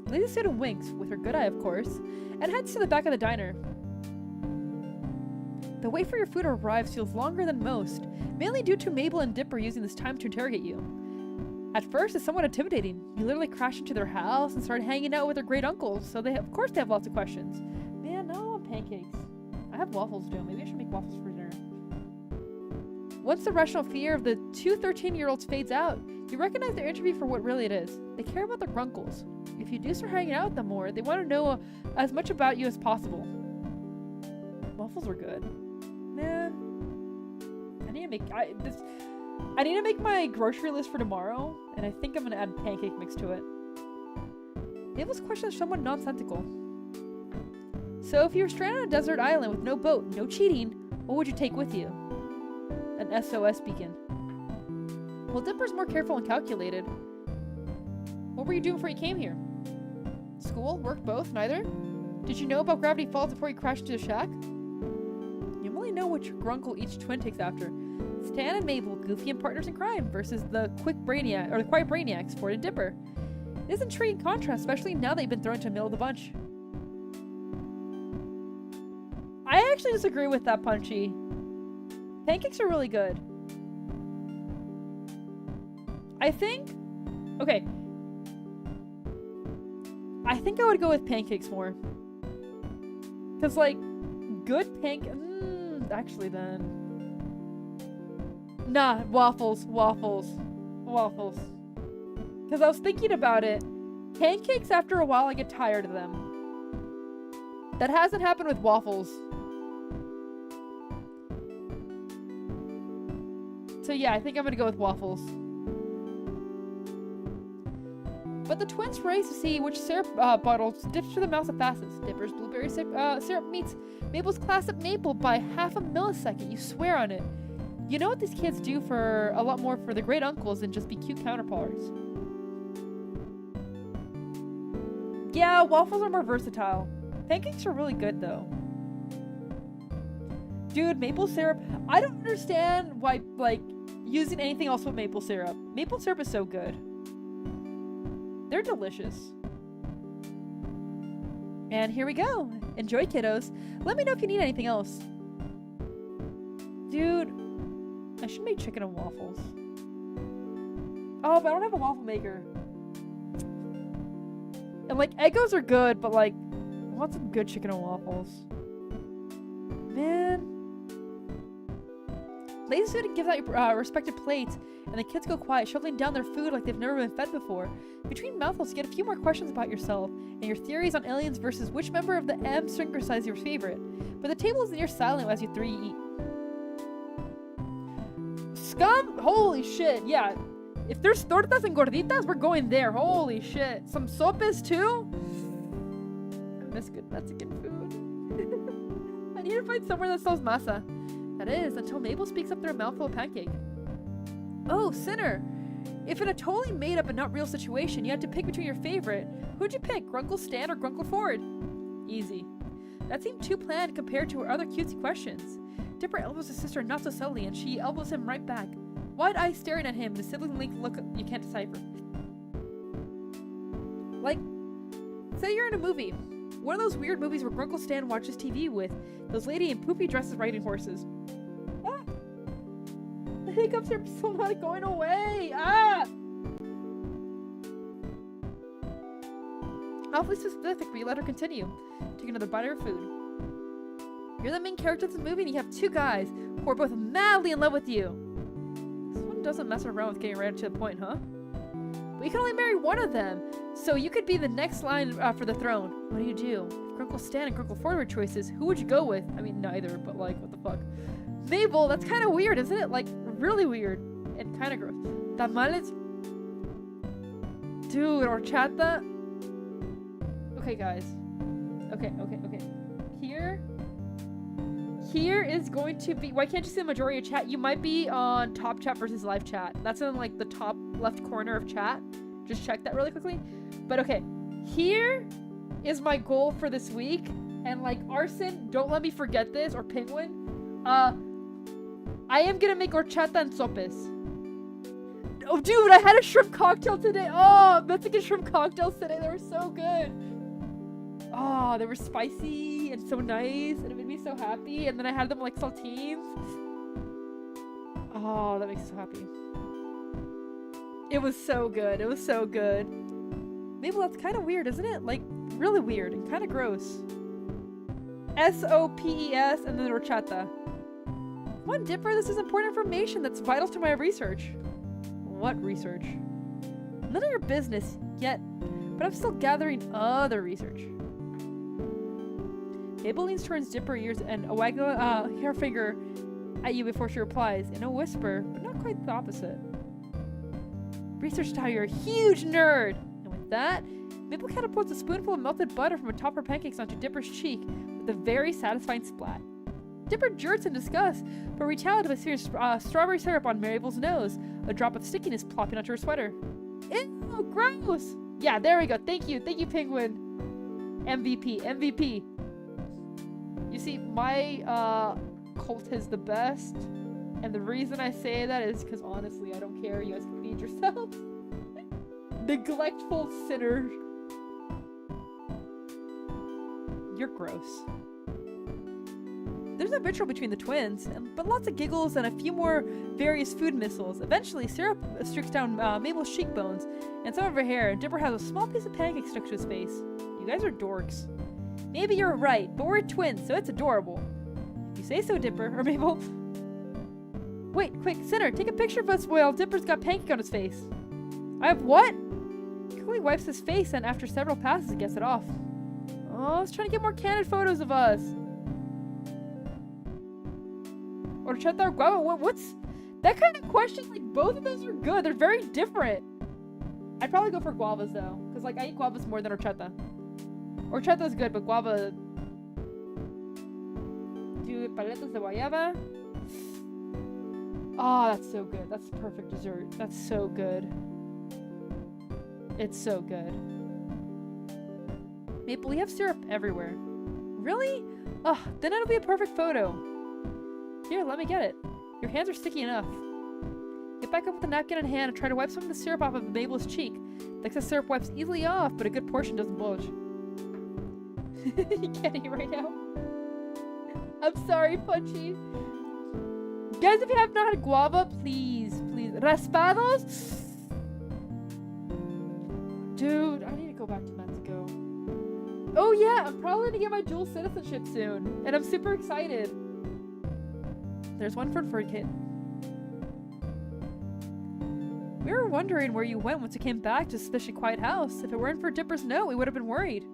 Lazy Susan winks, with her good eye, of course, and heads to the back of the diner. The wait for your food arrives feels longer than most, mainly due to Mabel and Dipper using this time to interrogate you. At first, it's somewhat intimidating. You literally crash into their house and start hanging out with their great uncles, so of course they have lots of questions. Man, no, I want pancakes. I have waffles too. Maybe I should make waffles for dinner. Once the rational fear of the 2 13-year-olds fades out, you recognize their interview for what really it is. They care about their grunkles. If you do start hanging out with them more, they want to know as much about you as possible. Waffles are good. Man, I need to make my grocery list for tomorrow, and I think I'm gonna add pancake mix to it. Mabel's question is somewhat nonsensical. So if you were stranded on a desert island with no boat, no cheating, what would you take with you? An SOS beacon. Well, Dipper's more careful and calculated. What were you doing before you came here? School? Work? Both? Neither? Did you know about Gravity Falls before you crashed into the shack? You only know which grunkle each twin takes after. Stan and Mabel, goofy and partners in crime, versus the quiet brainiacs, Ford and Dipper. It is an intriguing contrast, especially now that you've been thrown into the middle of the bunch. I actually disagree with that, Punchy. Pancakes are really good. I think I would go with pancakes more. Because, like, good actually then. Nah, waffles. Because I was thinking about it. Pancakes, after a while, I get tired of them. That hasn't happened with waffles. So yeah, I think I'm gonna go with waffles. But the twins race to see which syrup bottles dips through the mouth the fastest. Dipper's blueberry syrup meets Mabel's classic maple by half a millisecond. You swear on it. You know what these kids do for a lot more for the great uncles than just be cute counterparts. Yeah, waffles are more versatile. Pancakes are really good though. Dude, maple syrup. I don't understand why, like, using anything else with maple syrup. Maple syrup is so good. They're delicious. And here we go. Enjoy, kiddos. Let me know if you need anything else. Dude, I should make chicken and waffles. Oh, but I don't have a waffle maker. And, like, Eggos are good, but, like, I want some good chicken and waffles. Man. Lazy Susan gives out your respective plates, and the kids go quiet, shoveling down their food like they've never been fed before. Between mouthfuls, you get a few more questions about yourself and your theories on aliens versus which member of the M synchronize is your favorite. But the table is near silent as you three eat. Scum? Holy shit, yeah. If there's tortas and gorditas, we're going there. Holy shit. Some sopes too? I miss good Mexican food. I need to find somewhere that sells masa. That is, until Mabel speaks up through a mouthful of pancake. Oh, sinner! If in a totally made-up and not real situation, you had to pick between your favorite, who'd you pick, Grunkle Stan or Grunkle Ford? Easy. That seemed too planned compared to her other cutesy questions. Dipper elbows his sister not so subtly, and she elbows him right back. Wide eyes staring at him, the sibling link look you can't decipher. Like, say you're in a movie. One of those weird movies where Grunkle Stan watches TV with those lady in poopy dresses riding horses. Ah! The hiccups are still not going away! Ah! Awfully specific, but you let her continue. Take another bite of her food. You're the main character of this movie and you have two guys who are both madly in love with you. This one doesn't mess around with getting right to the point, huh? We can only marry one of them. So you could be the next line for the throne. What do you do? If Grunkle Stan and Grunkle Ford were choices, who would you go with? I mean, neither, but like, what the fuck? Mabel, that's kind of weird, isn't it? Like, really weird. And kind of gross. Tamales? Dude, horchata? Okay, guys. Okay. Here is going to be... Why can't you see the majority of chat? You might be on top chat versus live chat. That's in, like, the top left corner of chat. Just check that really quickly. But, okay. Here is my goal for this week. And, like, Arson, don't let me forget this. Or Penguin. I am gonna make horchata and sopes. Oh, dude, I had a shrimp cocktail today. Oh, Mexican shrimp cocktails today. They were so good. Oh, they were spicy and so nice, and it made me so happy. And then I had them like saltines. Oh, that makes me so happy. It was so good. It was so good. Maybe that's kind of weird, isn't it? Like, really weird and kind of gross. S-O-P-E-S and then horchata. One Dipper, this is important information that's vital to my research. What research? None of your business yet, but I'm still gathering other research. Mabel leans towards Dipper ears and waggle her finger at you before she replies, in a whisper, but not quite the opposite. Research style, you're a huge nerd! And with that, Mabel catapults a spoonful of melted butter from atop her pancakes onto Dipper's cheek with a very satisfying splat. Dipper jerks in disgust, but retaliates by seeing strawberry syrup on Mabel's nose, a drop of stickiness plopping onto her sweater. Ew, gross! Yeah, there we go. Thank you, Penguin. MVP. You see, my cult is the best, and the reason I say that is because honestly, I don't care. You guys can feed yourselves. Neglectful sinner. You're gross. There's no vitriol between the twins, but lots of giggles and a few more various food missiles. Eventually, syrup streaks down Mabel's cheekbones and some of her hair, and Dipper has a small piece of pancake stuck to his face. You guys are dorks. Maybe you're right, but we're twins, so it's adorable. If you say so, Dipper, or Mabel. Wait, quick, Sinner, take a picture of us while Dipper's got pancake on his face. I have what? He quickly wipes his face, and after several passes, he gets it off. Oh, I was trying to get more candid photos of us. Horchata or guava? What's that kind of question? Like, both of those are good. They're very different. I'd probably go for guavas though, because like I eat guavas more than horchata. Horchata is good, but guava. Dude, paletas de guayaba. Oh, that's so good. That's the perfect dessert. That's so good. It's so good. Maple, we have syrup everywhere. Really? Ugh, then it'll be a perfect photo. Here, let me get it. Your hands are sticky enough. Get back up with the napkin in hand and try to wipe some of the syrup off of Mabel's cheek. The excess syrup wipes easily off, but a good portion doesn't bulge. You can't eat right now. I'm sorry, Punchy. Guys, if you have not had guava, please. Raspados? Dude, I need to go back to Mexico. Oh yeah, I'm probably gonna get my dual citizenship soon. And I'm super excited. There's one for kid. We were wondering where you went once you came back to a suspiciously quiet house. If it weren't for Dipper's note, we would have been worried.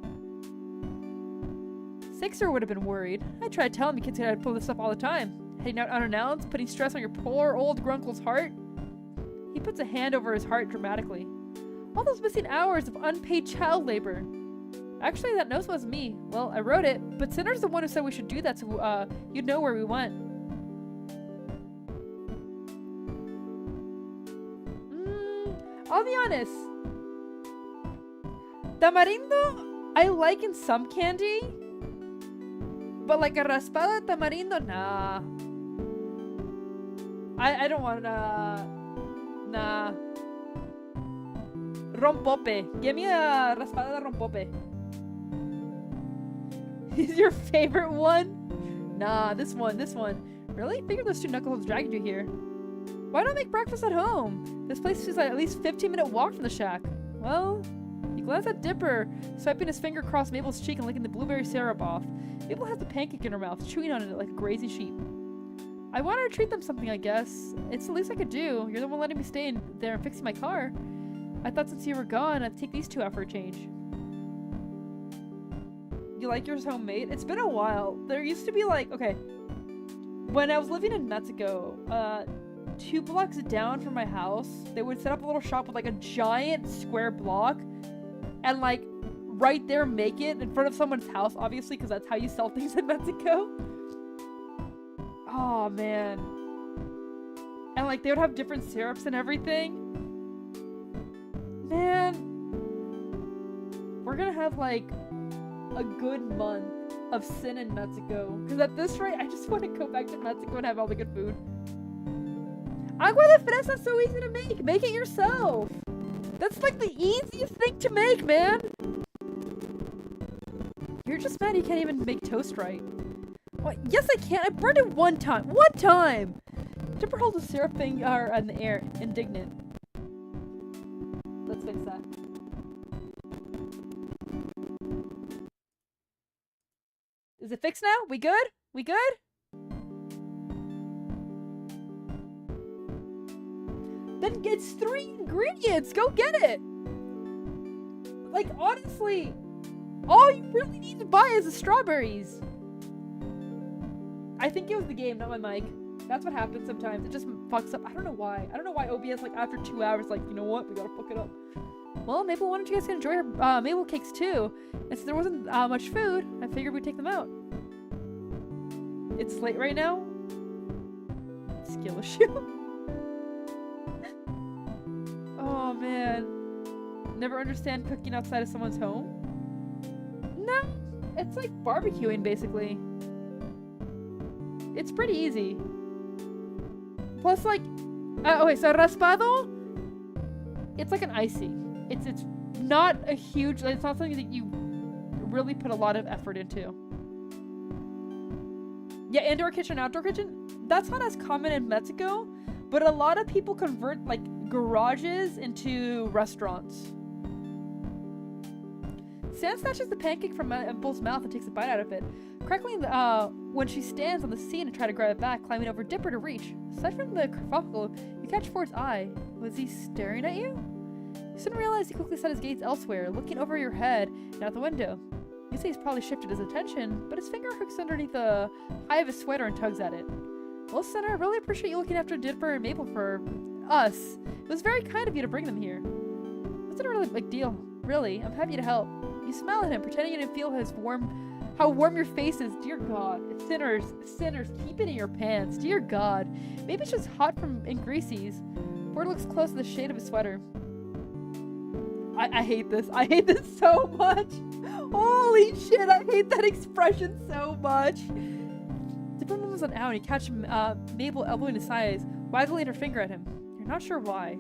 Sixer would have been worried. I tried telling the kids I'd pull this up all the time. Heading out unannounced, putting stress on your poor old grunkle's heart. He puts a hand over his heart dramatically. All those missing hours of unpaid child labor. Actually, that note was me. Well, I wrote it, but Cinder's the one who said we should do that so you'd know where we went. I'll be honest. Tamarindo, I like in some candy. But like a raspada tamarindo, nah. I don't want nah. Rompope. Give me a raspada de rompope. Is your favorite one? Nah, this one. Really? Figure those two knuckleheads dragged you here. Why not make breakfast at home? This place is like at least 15-minute walk from the shack. Well, he glanced at Dipper, swiping his finger across Mabel's cheek and licking the blueberry syrup off. Mabel has the pancake in her mouth, chewing on it like a crazy sheep. I wanted to treat them something, I guess. It's the least I could do. You're the one letting me stay in there and fixing my car. I thought since you were gone, I'd take these two out for a change. You like yours homemade? It's been a while. There used to be like, okay, when I was living in Mexico, 2 blocks down from my house, they would set up a little shop with like a giant square block and like right there make it in front of someone's house, obviously, because that's how you sell things in Mexico. Oh man. And like they would have different syrups and everything. Man, we're gonna have like a good month of sin in Mexico, because at this rate I just want to go back to Mexico and have all the good food. Agua de fresa is so easy to make it yourself. That's like the easiest thing to make, man. You're just mad you can't even make toast right. What? Yes I can. I burned it one time. Dipper holds a syrup thing in the air, indignant. Let's fix that. Is it fixed now? We good? We good? Then it's 3 ingredients! Go get it! Like, honestly, all you really need to buy is the strawberries. I think it was the game, not my mic. That's what happens sometimes. It just fucks up. I don't know why. I don't know why OBS, like, after 2 hours, like, you know what? We gotta fuck it up. Well, Mabel wanted you guys to enjoy her Mabel cakes too. And since there wasn't much food, I figured we'd take them out. It's late right now. Skill issue. Oh man. Never understand cooking outside of someone's home? No. It's like barbecuing basically. It's pretty easy. Plus like okay, so raspado, it's like an icy. It's not a huge, it's not something that you really put a lot of effort into. Yeah, indoor kitchen, outdoor kitchen, that's not as common in Mexico, but a lot of people convert like garages into restaurants. Stan snatches the pancake from Bull's mouth and takes a bite out of it, crackling when she stands on the seat and tries to grab it back, climbing over Dipper to reach. Aside from the kerfuffle, you catch Ford's eye. Was he staring at you? You didn't realize he quickly set his gaze elsewhere, looking over your head and out the window. You say he's probably shifted his attention, but his finger hooks underneath the high of his sweater and tugs at it. Well, Senator, I really appreciate you looking after Dipper and Mabel for us. It was very kind of you to bring them here. It's not a really big deal. Really, I'm happy to help. You smile at him, pretending you didn't feel how warm your face is. Dear God. Sinners, keep it in your pants. Dear God. Maybe it's just hot and greasy. Ford looks close to the shade of his sweater. I hate this. I hate this so much. Holy shit, I hate that expression so much. Dipper moves on out and you catch Mabel elbowing his sides, waggling her finger at him. You're not sure why.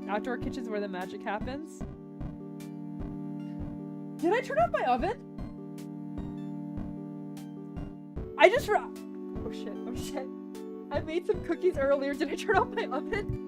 Outdoor kitchen's where the magic happens. Did I turn off my oven? Oh shit. I made some cookies earlier. Did I turn off my oven?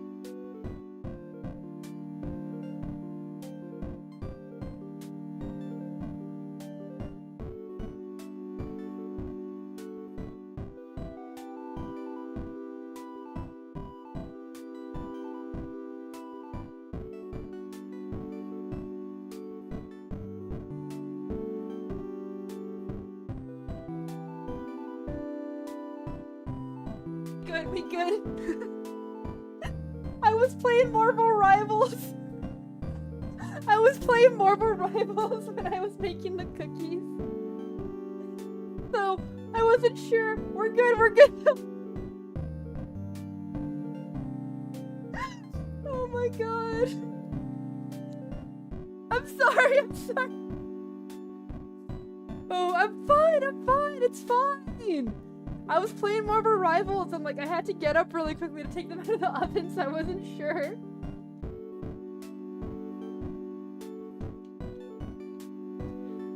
We good? I was playing Marvel Rivals. When I was making the cookies. So, I wasn't sure. We're good. Oh my god. I'm sorry. Oh, I'm fine. It's fine. I was playing Marvel Rivals and like I had to get up really quickly to take them out of the oven, so I wasn't sure.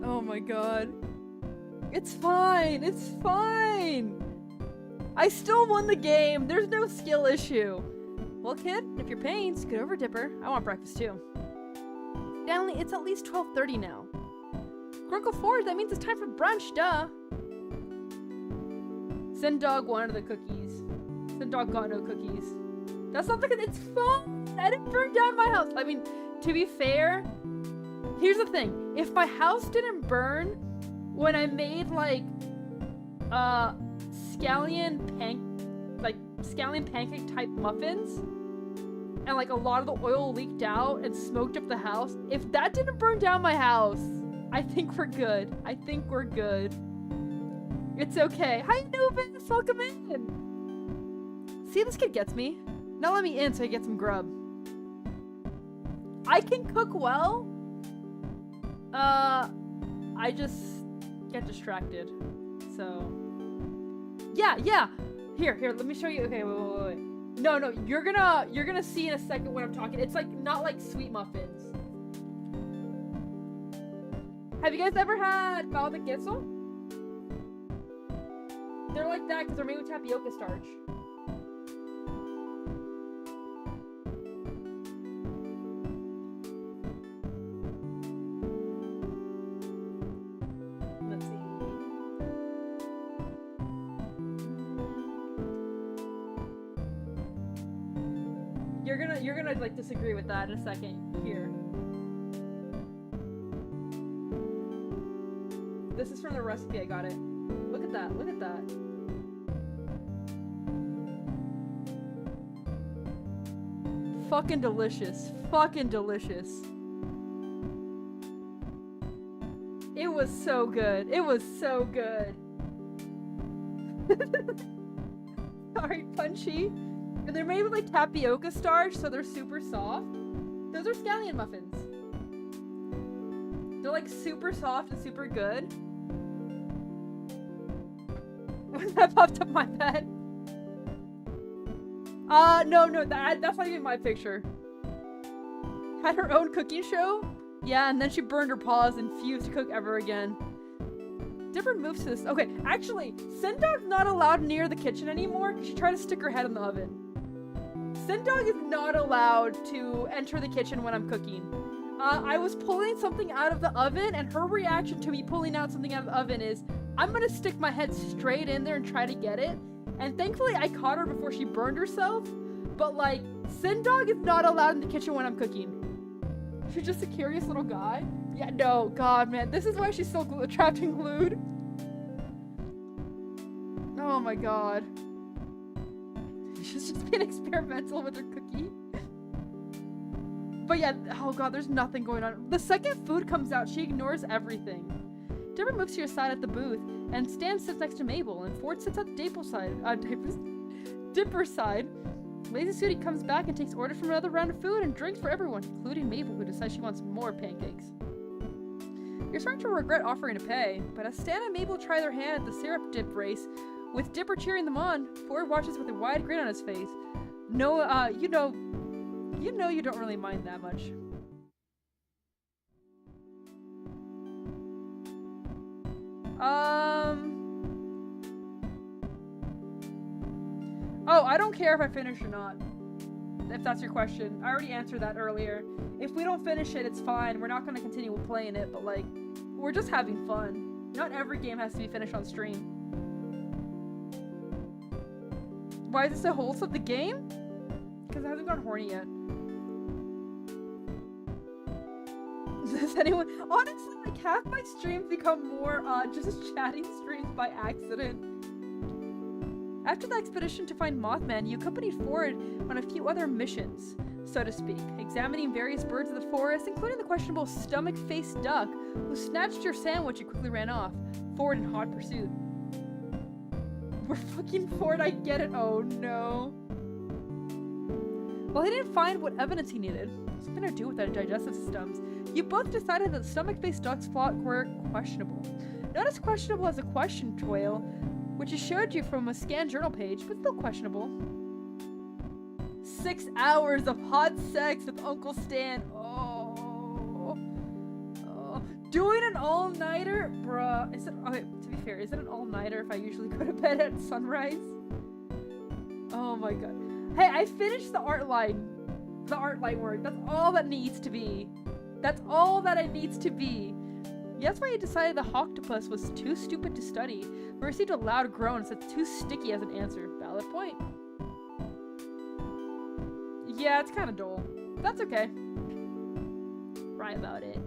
Oh my god. It's fine. I still won the game. There's no skill issue. Well, kid, if you're paying, scoot over, Dipper. I want breakfast too. Stanley, it's at least 12:30 now. Grunkle Ford, that means it's time for brunch, duh. Send Dog wanted the cookies. Send Dog got no cookies. That's not it's fun. I didn't burn down my house. I mean, to be fair, here's the thing. If my house didn't burn when I made like scallion pancake type muffins, and like a lot of the oil leaked out and smoked up the house, if that didn't burn down my house, I think we're good. I think we're good. It's okay. Hi, Nubis. Welcome in. See, this kid gets me. Now let me in so I get some grub. I can cook well. I just get distracted. So, yeah. Here, let me show you. Okay, wait. No, you're gonna see in a second when I'm talking. It's like not like sweet muffins. Have you guys ever had bao de queso? They're like that because they're made with tapioca starch. Let's see. You're gonna like disagree with that in a second. Here. This is from the recipe. I got it. Look at that. Look at that. Fucking delicious. Fucking delicious. It was so good. It was so good. Sorry, Punchy. And they're made with like tapioca starch, so they're super soft. Those are scallion muffins. They're like super soft and super good. That popped up my bed. No, that's not even my picture. Had her own cooking show? Yeah, and then she burned her paws and refused to cook ever again. Different moves to this. Okay, actually, Sendog's not allowed near the kitchen anymore because she tried to stick her head in the oven. Sendog is not allowed to enter the kitchen when I'm cooking. I was pulling something out of the oven, and her reaction to me pulling out something out of the oven is, I'm gonna stick my head straight in there and try to get it. And thankfully I caught her before she burned herself. But like, Sendog is not allowed in the kitchen when I'm cooking. She's just a curious little guy. Yeah, no, God, man. This is why she's still trapped and glued. Oh my God. She's just being experimental with her cookie. But yeah, oh God, there's nothing going on. The second food comes out, she ignores everything. Dipper moves to your side at the booth, and Stan sits next to Mabel, and Ford sits at the Dipper's side. Lazy Sooty comes back and takes orders from another round of food and drinks for everyone, including Mabel, who decides she wants more pancakes. You're starting to regret offering to pay, but as Stan and Mabel try their hand at the syrup dip race, with Dipper cheering them on, Ford watches with a wide grin on his face. No, you know you don't really mind that much. Oh, I don't care if I finish or not. If that's your question. I already answered that earlier. If we don't finish it, it's fine. We're not going to continue playing it, but like, we're just having fun. Not every game has to be finished on stream. Why is it so wholesome? The game? Because it hasn't gone horny yet. Does anyone... Honestly, like, half my streams become more, just chatting streams by accident. After the expedition to find Mothman, you accompanied Ford on a few other missions, so to speak, examining various birds of the forest, including the questionable stomach-faced duck, who snatched your sandwich and quickly ran off, Ford in hot pursuit. We're fucking Ford, I get it. Oh no. While he didn't find what evidence he needed, something to do with their digestive systems, you both decided that the stomach-faced duck's plot were questionable. Not as questionable as a question trail, which he showed you from a scanned journal page, but still questionable. 6 hours of hot sex with Uncle Stan. Oh. Doing an all-nighter? Bruh. Is it, okay, to be fair, is it an all-nighter if I usually go to bed at sunrise? Oh my God. Hey, I finished the art line. The art line work. That's all that needs to be. That's all that it needs to be. That's why he decided the Hoctopus was too stupid to study, but received a loud groan and said too sticky as an answer. Valid point. Yeah, it's kind of dull. That's okay. Cry about it.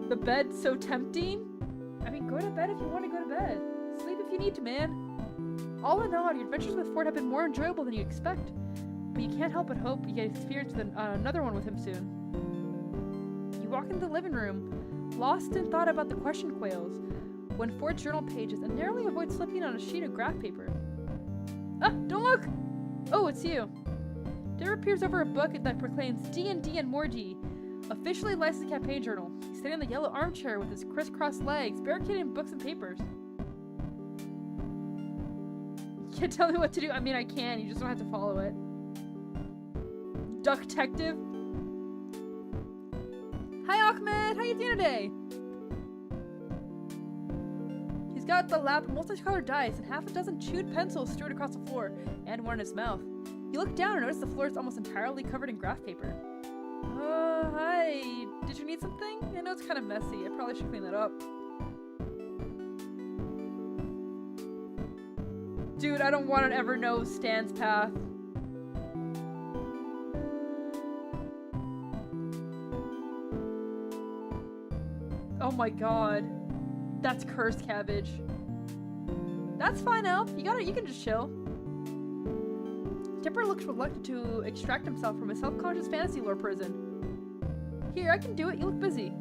The bed's so tempting. I mean, go to bed if you want to go to bed. Sleep if you need to, man. All in all, your adventures with Ford have been more enjoyable than you expect. But you can't help but hope you get experience with another one with him soon. You walk into the living room, lost in thought about the question quails, when Ford's journal pages and narrowly avoid slipping on a sheet of graph paper. Ah, don't look! Oh, it's you. Dipper appears over a book that proclaims D&D and more D, officially licensed campaign journal. He's sitting in the yellow armchair with his crisscrossed legs, barricaded in books and papers. You can't tell me what to do. I mean, I can. You just don't have to follow it. Duck Detective. Hi, Ahmed. How you doing today? He's got the lap of multicolored dice and half a dozen chewed pencils strewed across the floor, and one in his mouth. You look down and notice the floor is almost entirely covered in graph paper. Hi. Did you need something? I know it's kind of messy. I probably should clean that up. Dude, I don't want to ever know Stan's path. Oh my god. That's cursed cabbage. That's fine, Elf. You can just chill. Dipper looks reluctant to extract himself from his self-conscious fantasy lore prison. Here, I can do it. You look busy.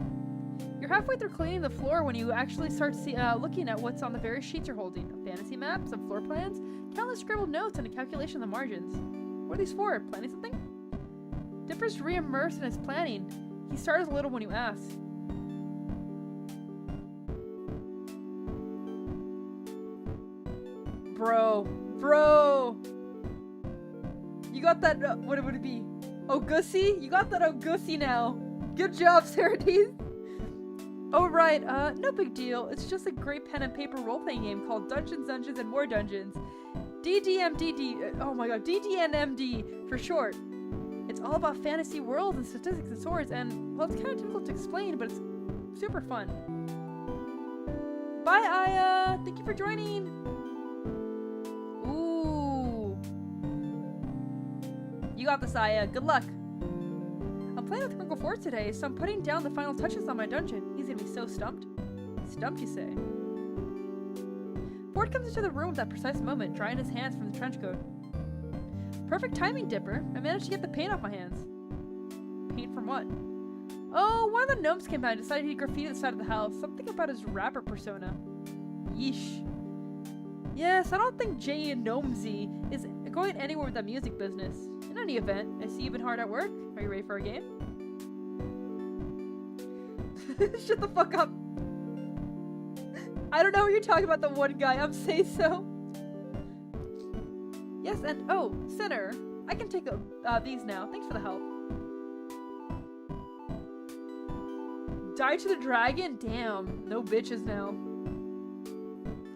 You're halfway through cleaning the floor when you actually start looking at what's on the various sheets you're holding. A fantasy map, some floor plans, countless scribbled notes, and a calculation on the margins. What are these for? Planning something? Dipper's re-immersed in his planning. He startles a little when you ask. Bro! You got that, what would it be? Ogussi? You got that Ogussi now. Good job, Sarades. Oh, right, no big deal. It's just a great pen and paper role-playing game called Dungeons, Dungeons, and More Dungeons. DDMDD, oh my god, DDNMD for short. It's all about fantasy worlds and statistics and swords, and, well, it's kind of difficult to explain, but it's super fun. Bye, Aya! Thank you for joining! Ooh. You got this, Aya. Good luck. I'm playing with Crinkle Ford today, so I'm putting down the final touches on my dungeon. He's gonna be so stumped. Stumped, you say? Ford comes into the room at that precise moment, drying his hands from the trench coat. Perfect timing, Dipper. I managed to get the paint off my hands. Paint from what? Oh, one of the gnomes came by and decided he'd graffiti the side of the house. Something about his rapper persona. Yeesh. Yes, I don't think J and Gnomesy is going anywhere with that music business. In any event, I see you've been hard at work. Are you ready for a game? Shut the fuck up. I don't know what you're talking about, the one guy. I'm say so. Yes, and oh, Sinner, I can take these now. Thanks for the help. Die to the dragon? Damn, no bitches now.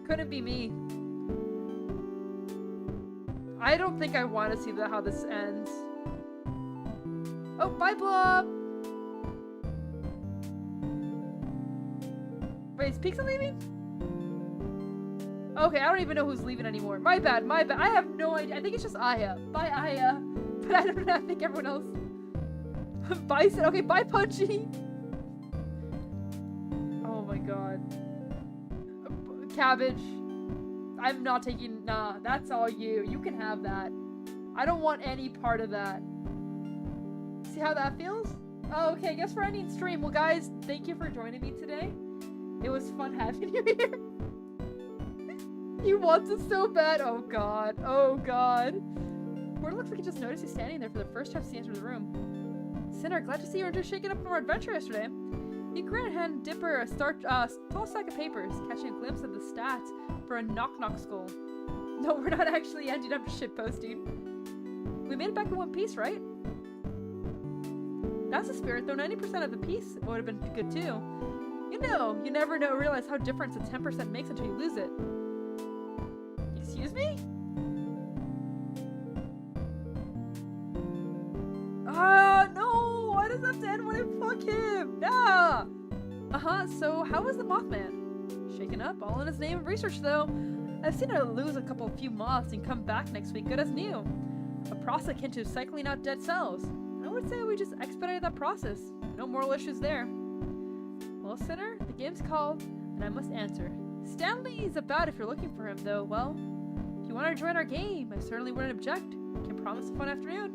Couldn't be me. I don't think I want to see how this ends. Oh, bye, Blob! Wait, is Pixel leaving? Okay, I don't even know who's leaving anymore. My bad, my bad. I have no idea. I think it's just Aya. Bye, Aya. But I don't know. I think everyone else. Bye, Sid. Okay, bye, Punchy. Oh my god. Cabbage. I'm not taking. Nah, that's all you. You can have that. I don't want any part of that. See how that feels? Oh, okay. I guess we're ending stream. Well, guys, thank you for joining me today. It was fun having you here. He wants it so bad. Oh god. Oh god. Ford looks like he just noticed he's standing there for the first time since he entered the room. Sinner, glad to see you were just shaken up from our adventure yesterday. He grinned and handed Dipper a tall stack of papers, catching a glimpse of the stats for a knock-knock skull. No, we're not actually ending up shitposting. We made it back in one piece, right? That's the spirit, though 90% of the piece would have been good too. You know, you never realize how different a 10% makes until you lose it. Excuse me? No! Why does that have to end when I fuck him? Nah! So how was the Mothman? Shaken up, all in his name of research though. I've seen her lose a few moths and come back next week good as new. A process akin to cycling out dead cells. I would say we just expedited that process. No moral issues there. Well, Sinner, the game's called, and I must answer. Stanley's about if you're looking for him, though. Well, if you want to join our game, I certainly wouldn't object. Can promise a fun afternoon.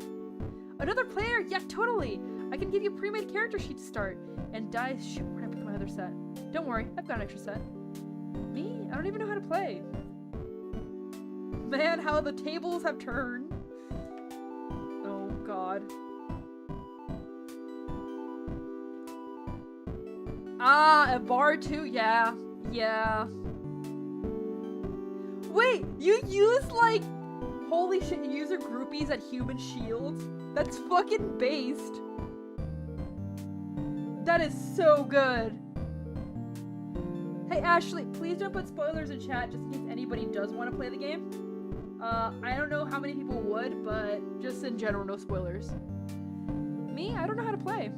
Another player? Yeah, totally. I can give you pre-made character sheet to start. And dice. Shoot, where did I put my other set? Don't worry, I've got an extra set. Me? I don't even know how to play. Man, how the tables have turned. Oh, God. Ah, a bar too? Yeah. Yeah. Wait, you use, like, holy shit, user groupies at Human Shield? That's fucking based. That is so good. Hey, Ashley, please don't put spoilers in chat just in case anybody does want to play the game. I don't know how many people would, but just in general, no spoilers. Me? I don't know how to play.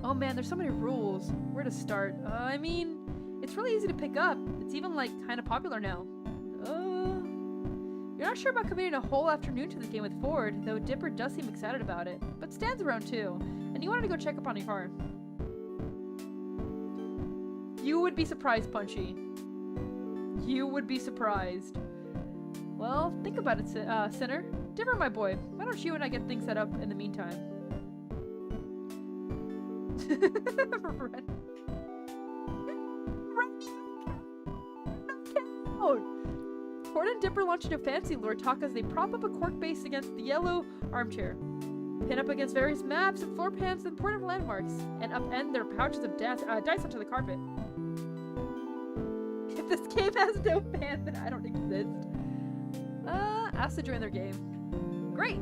Oh man, there's so many rules. Where to start? I mean, it's really easy to pick up. It's even, like, kind of popular now. You're not sure about committing a whole afternoon to the game with Ford, though Dipper does seem excited about it. But Stan's around too, and you wanted to go check up on your car. You would be surprised, Punchy. You would be surprised. Well, think about it, Sinner. Dipper, my boy, why don't you and I get things set up in the meantime? Ford and Dipper launch into fancy lore talk as they prop up a cork base against the yellow armchair, pin up against various maps and floor pans and important landmarks, and upend their pouches of dice onto the carpet. If this game has no fan, then I don't exist. Ask to join their game. Great!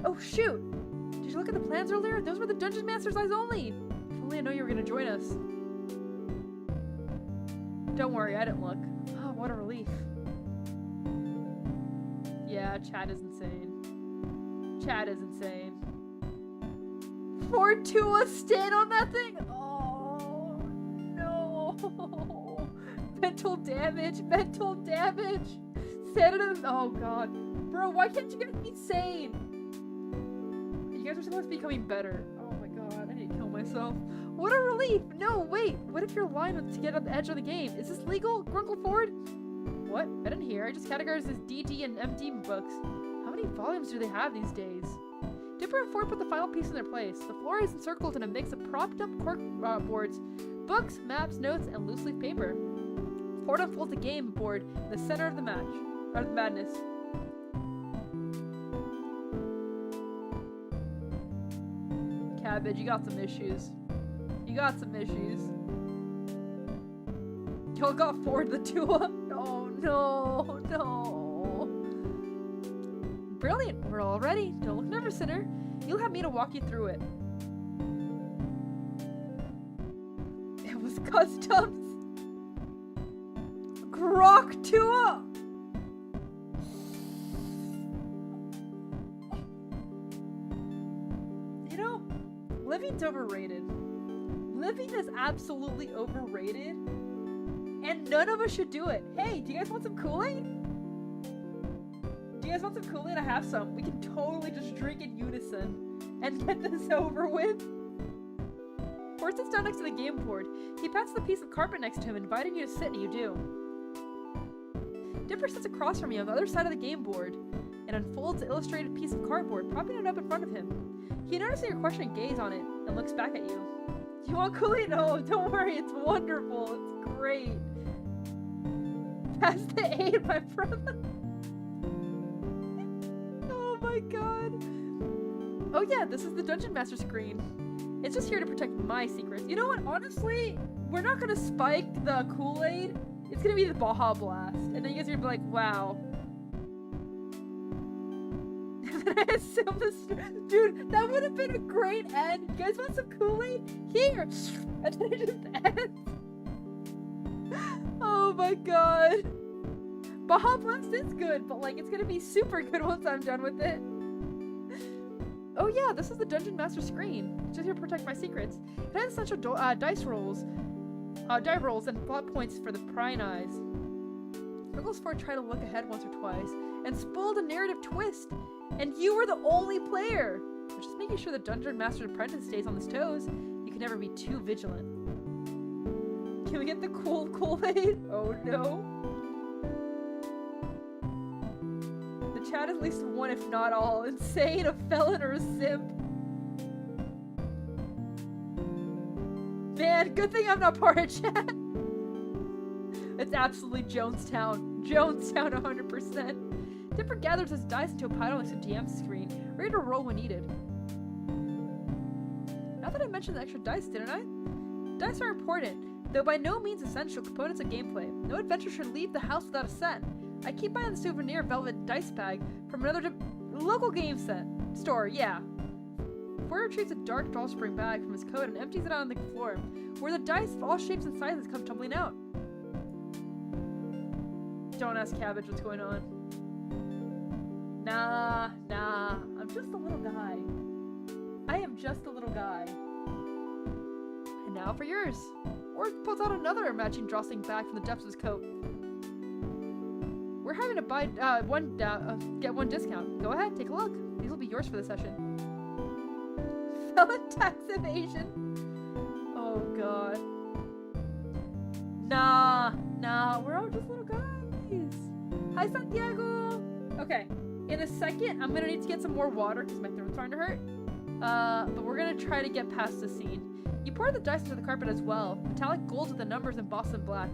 Oh shoot! Did you look at the plans earlier? Those were the Dungeon Master's eyes only! If only I know you were gonna join us. Don't worry, I didn't look. Oh, what a relief. Yeah, chat is insane. Chat is insane. 4-2 stand on that thing? Oh, no. Mental damage, mental damage. Sedative, oh god. Bro, why can't you get me sane? You guys are supposed to be becoming better. Oh my god, I need to kill myself. What a relief. No, wait. What if you're lying to get on the edge of the game? Is this legal, Grunkle Ford? What? I didn't hear. I just categorized as DD and MD books. How many volumes do they have these days? Dipper and Ford put the final piece in their place. The floor is encircled in a mix of propped up cork boards, books, maps, notes, and loose leaf paper. Ford unfolds the game board in the center of the match, or the madness. Cabbage, you got some issues. You got some issues. Y'all got Ford the Tua. Oh no, no. Brilliant, we're all ready. Don't look nervous, Sinner. You'll have me to walk you through it. It was customs. Grok Tua. You know, living's overrated. Living is absolutely overrated. And none of us should do it. Hey, do you guys want some Kool-Aid? Do you guys want some Kool-Aid? I have some. We can totally just drink in unison and get this over with. Ford sits down next to the game board. He pats the piece of carpet next to him, inviting you to sit, and you do. Dipper sits across from you on the other side of the game board and unfolds an illustrated piece of cardboard, propping it up in front of him. He notices your questioning gaze on it and looks back at you. Do you want Kool-Aid? No, don't worry. It's wonderful. It's great. Pass the aid, my brother. Oh my god. Oh yeah, this is the Dungeon Master screen. It's just here to protect my secrets. You know what? Honestly, we're not gonna spike the Kool-Aid. It's gonna be the Baja Blast. And then you guys are gonna be like, wow. And then I assume this... Dude, that would have been a great end. You guys want some Kool-Aid? Here! And then it just ends. Oh my god. Baja Blast is good, but like it's gonna be super good once I'm done with it. Oh yeah, this is the Dungeon Master screen. It's just here to protect my secrets. It has essential die rolls and plot points for the prying eyes. Sprinkles 4 tried to look ahead once or twice and spoiled a narrative twist. And you were the only player. But just making sure the Dungeon Master's apprentice stays on his toes. You can never be too vigilant. Can we get the cool Kool-Aid? Oh no. The chat is at least one, if not all. Insane, a felon, or a simp. Man, good thing I'm not part of chat. It's absolutely Jonestown. Jonestown 100%. Dipper gathers his dice into a pile next to DM's screen, ready to roll when needed. Now that I mentioned the extra dice, didn't I? Dice are important, though by no means essential components of gameplay. No adventurer should leave the house without a set. I keep buying the souvenir velvet dice bag from another local game store, yeah. Foyer retrieves a dark drawstring bag from his coat and empties it out on the floor, where the dice of all shapes and sizes come tumbling out. Don't ask Cabbage what's going on. Nah, I'm just a little guy. I am just a little guy. And now for yours. Or pulls out another matching drawstring bag from the depths of his coat. We're having to buy get one discount. Go ahead, take a look. These will be yours for the session. Felon tax evasion. Oh god. Nah, we're all just little guys. Hi Santiago. Okay, in a second I'm gonna need to get some more water because my throat's starting to hurt. But we're gonna try to get past the scene. You pour the dice into the carpet as well. Metallic gold with the numbers embossed in black.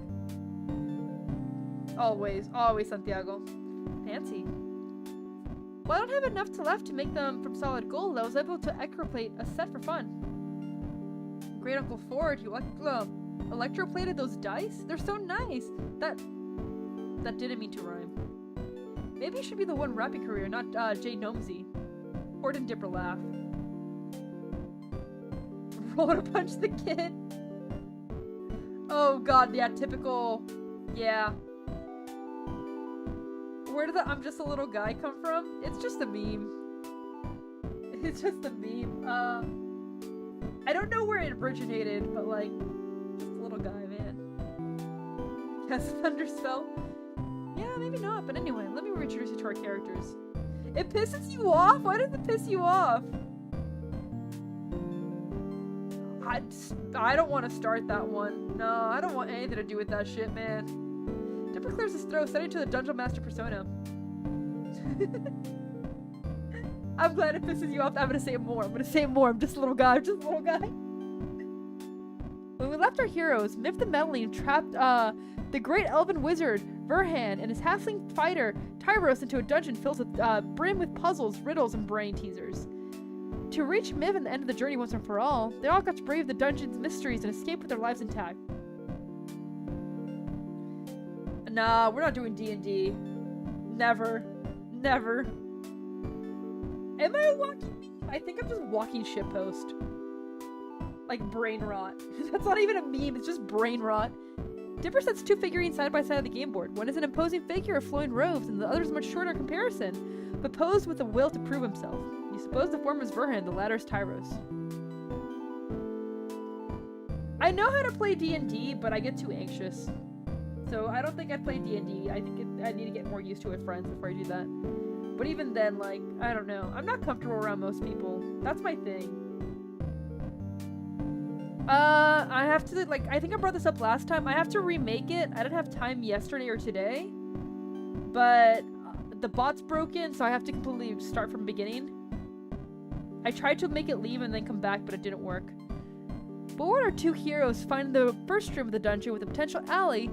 Always Santiago. Fancy. Well, I don't have enough left to make them from solid gold. I was able to electroplate a set for fun. Great Uncle Ford, you electroplated those dice? They're so nice. That didn't mean to rhyme. Maybe it should be the one rapping career, not Jay Gnomesy. Ford and Dipper laugh. Roll to punch the kid. Oh god, yeah, typical. Yeah. Where did the I'm just a little guy come from? It's just a meme. It's just a meme. I don't know where it originated, but like, just a little guy, man. Yes, Thunderspell. Yeah, maybe not, but anyway, let me reintroduce you to our characters. It pisses you off? Why does it piss you off? I don't want to start that one. No, I don't want anything to do with that shit, man. Dipper clears his throat, setting to the Dungeon Master persona. I'm glad it pisses you off. I'm gonna say it more. I'm just a little guy. When we left our heroes, Miff the Meddling trapped the great elven wizard, Verhan, and his halfling fighter, Tyros, into a dungeon filled with brim with puzzles, riddles, and brain teasers. To reach Miv and the end of the journey once and for all, they all got to brave the dungeon's mysteries and escape with their lives intact. Nah, we're not doing D&D. Never. Am I a walking meme? I think I'm just walking shitpost. Like brain rot. That's not even a meme, it's just brain rot. Dipper sets two figurines side by side of the game board. One is an imposing figure of flowing robes, and the other is much shorter in comparison, but posed with a will to prove himself. You suppose the former is Verhan, the latter is Tyros. I know how to play D&D, but I get too anxious. So I don't think I'd play D&D. I think I need to get more used to it with friends before I do that. But even then, like, I don't know. I'm not comfortable around most people. That's my thing. I have to, like, I think I brought this up last time. I have to remake it. I didn't have time yesterday or today. But the bot's broken, so I have to completely start from the beginning. I tried to make it leave and then come back, but it didn't work. But what our two heroes find in the first room of the dungeon with a potential ally,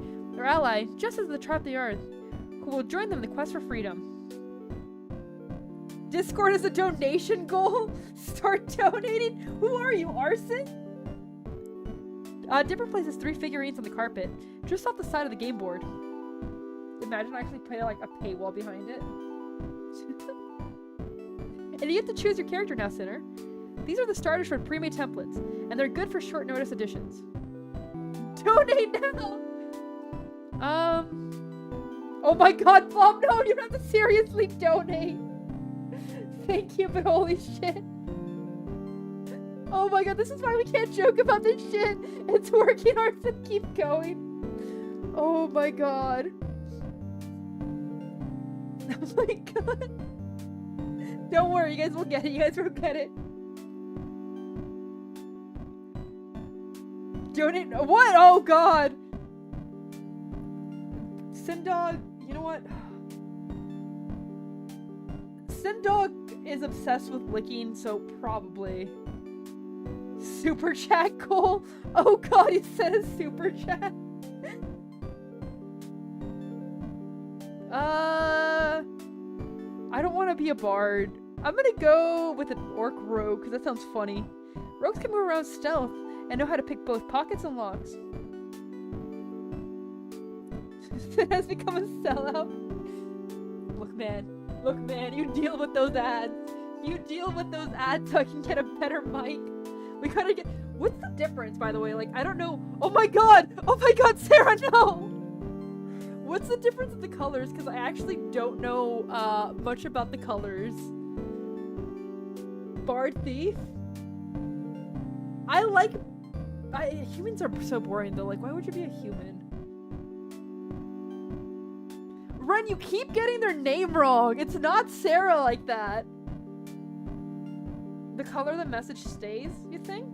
just as the trap they are, who will join them in the quest for freedom. Discord is a donation goal? Start donating? Who are you, Arson? Dipper places three figurines on the carpet, just off the side of the game board. Imagine actually putting like a paywall behind it. And you get to choose your character now, Sinner. These are the starters for pre-made templates, and they're good for short notice additions. Donate now! Oh my god, Bob, no, you don't have to seriously donate! Thank you, but holy shit. Oh my god, this is why we can't joke about this shit! It's working hard to keep going. Oh my god. Oh my god. Don't worry, you guys will get it. You guys will get it. Donate. What? Oh god. Sindog, you know what? Sindog is obsessed with licking, so probably. Super chat goal. Oh god, he said a super chat. I don't want to be a bard. I'm gonna go with an orc rogue, because that sounds funny. Rogues can move around stealth and know how to pick both pockets and locks. It has become a sellout. Look man, you deal with those ads. You deal with those ads so I can get a better mic. We gotta get. What's the difference, by the way? Like, I don't know. Oh my god, Sarah, no! What's the difference in the colors? Because I actually don't know much about the colors. Bard thief? Humans are so boring though. Like, why would you be a human? Ren, you keep getting their name wrong. It's not Sarah like that. The color of the message stays, you think?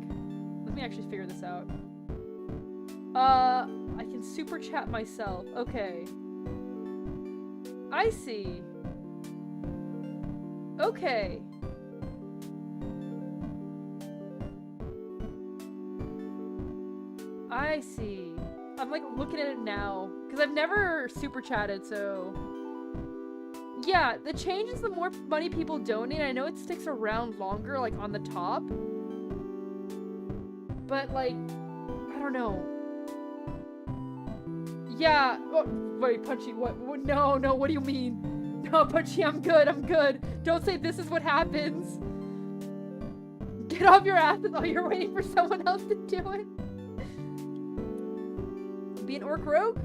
Let me actually figure this out. I can super chat myself. Okay. I see. Okay. I see. I'm like looking at it now because I've never super chatted, so yeah, the change is the more money people donate. I know it sticks around longer, like on the top, but like, I don't know. Yeah. Oh, wait, Punchy. What? No, no. What do you mean? No, Punchy. I'm good. I'm good. Don't say this is what happens. Get off your ass. Oh, you're waiting for someone else to do it. Be an orc rogue?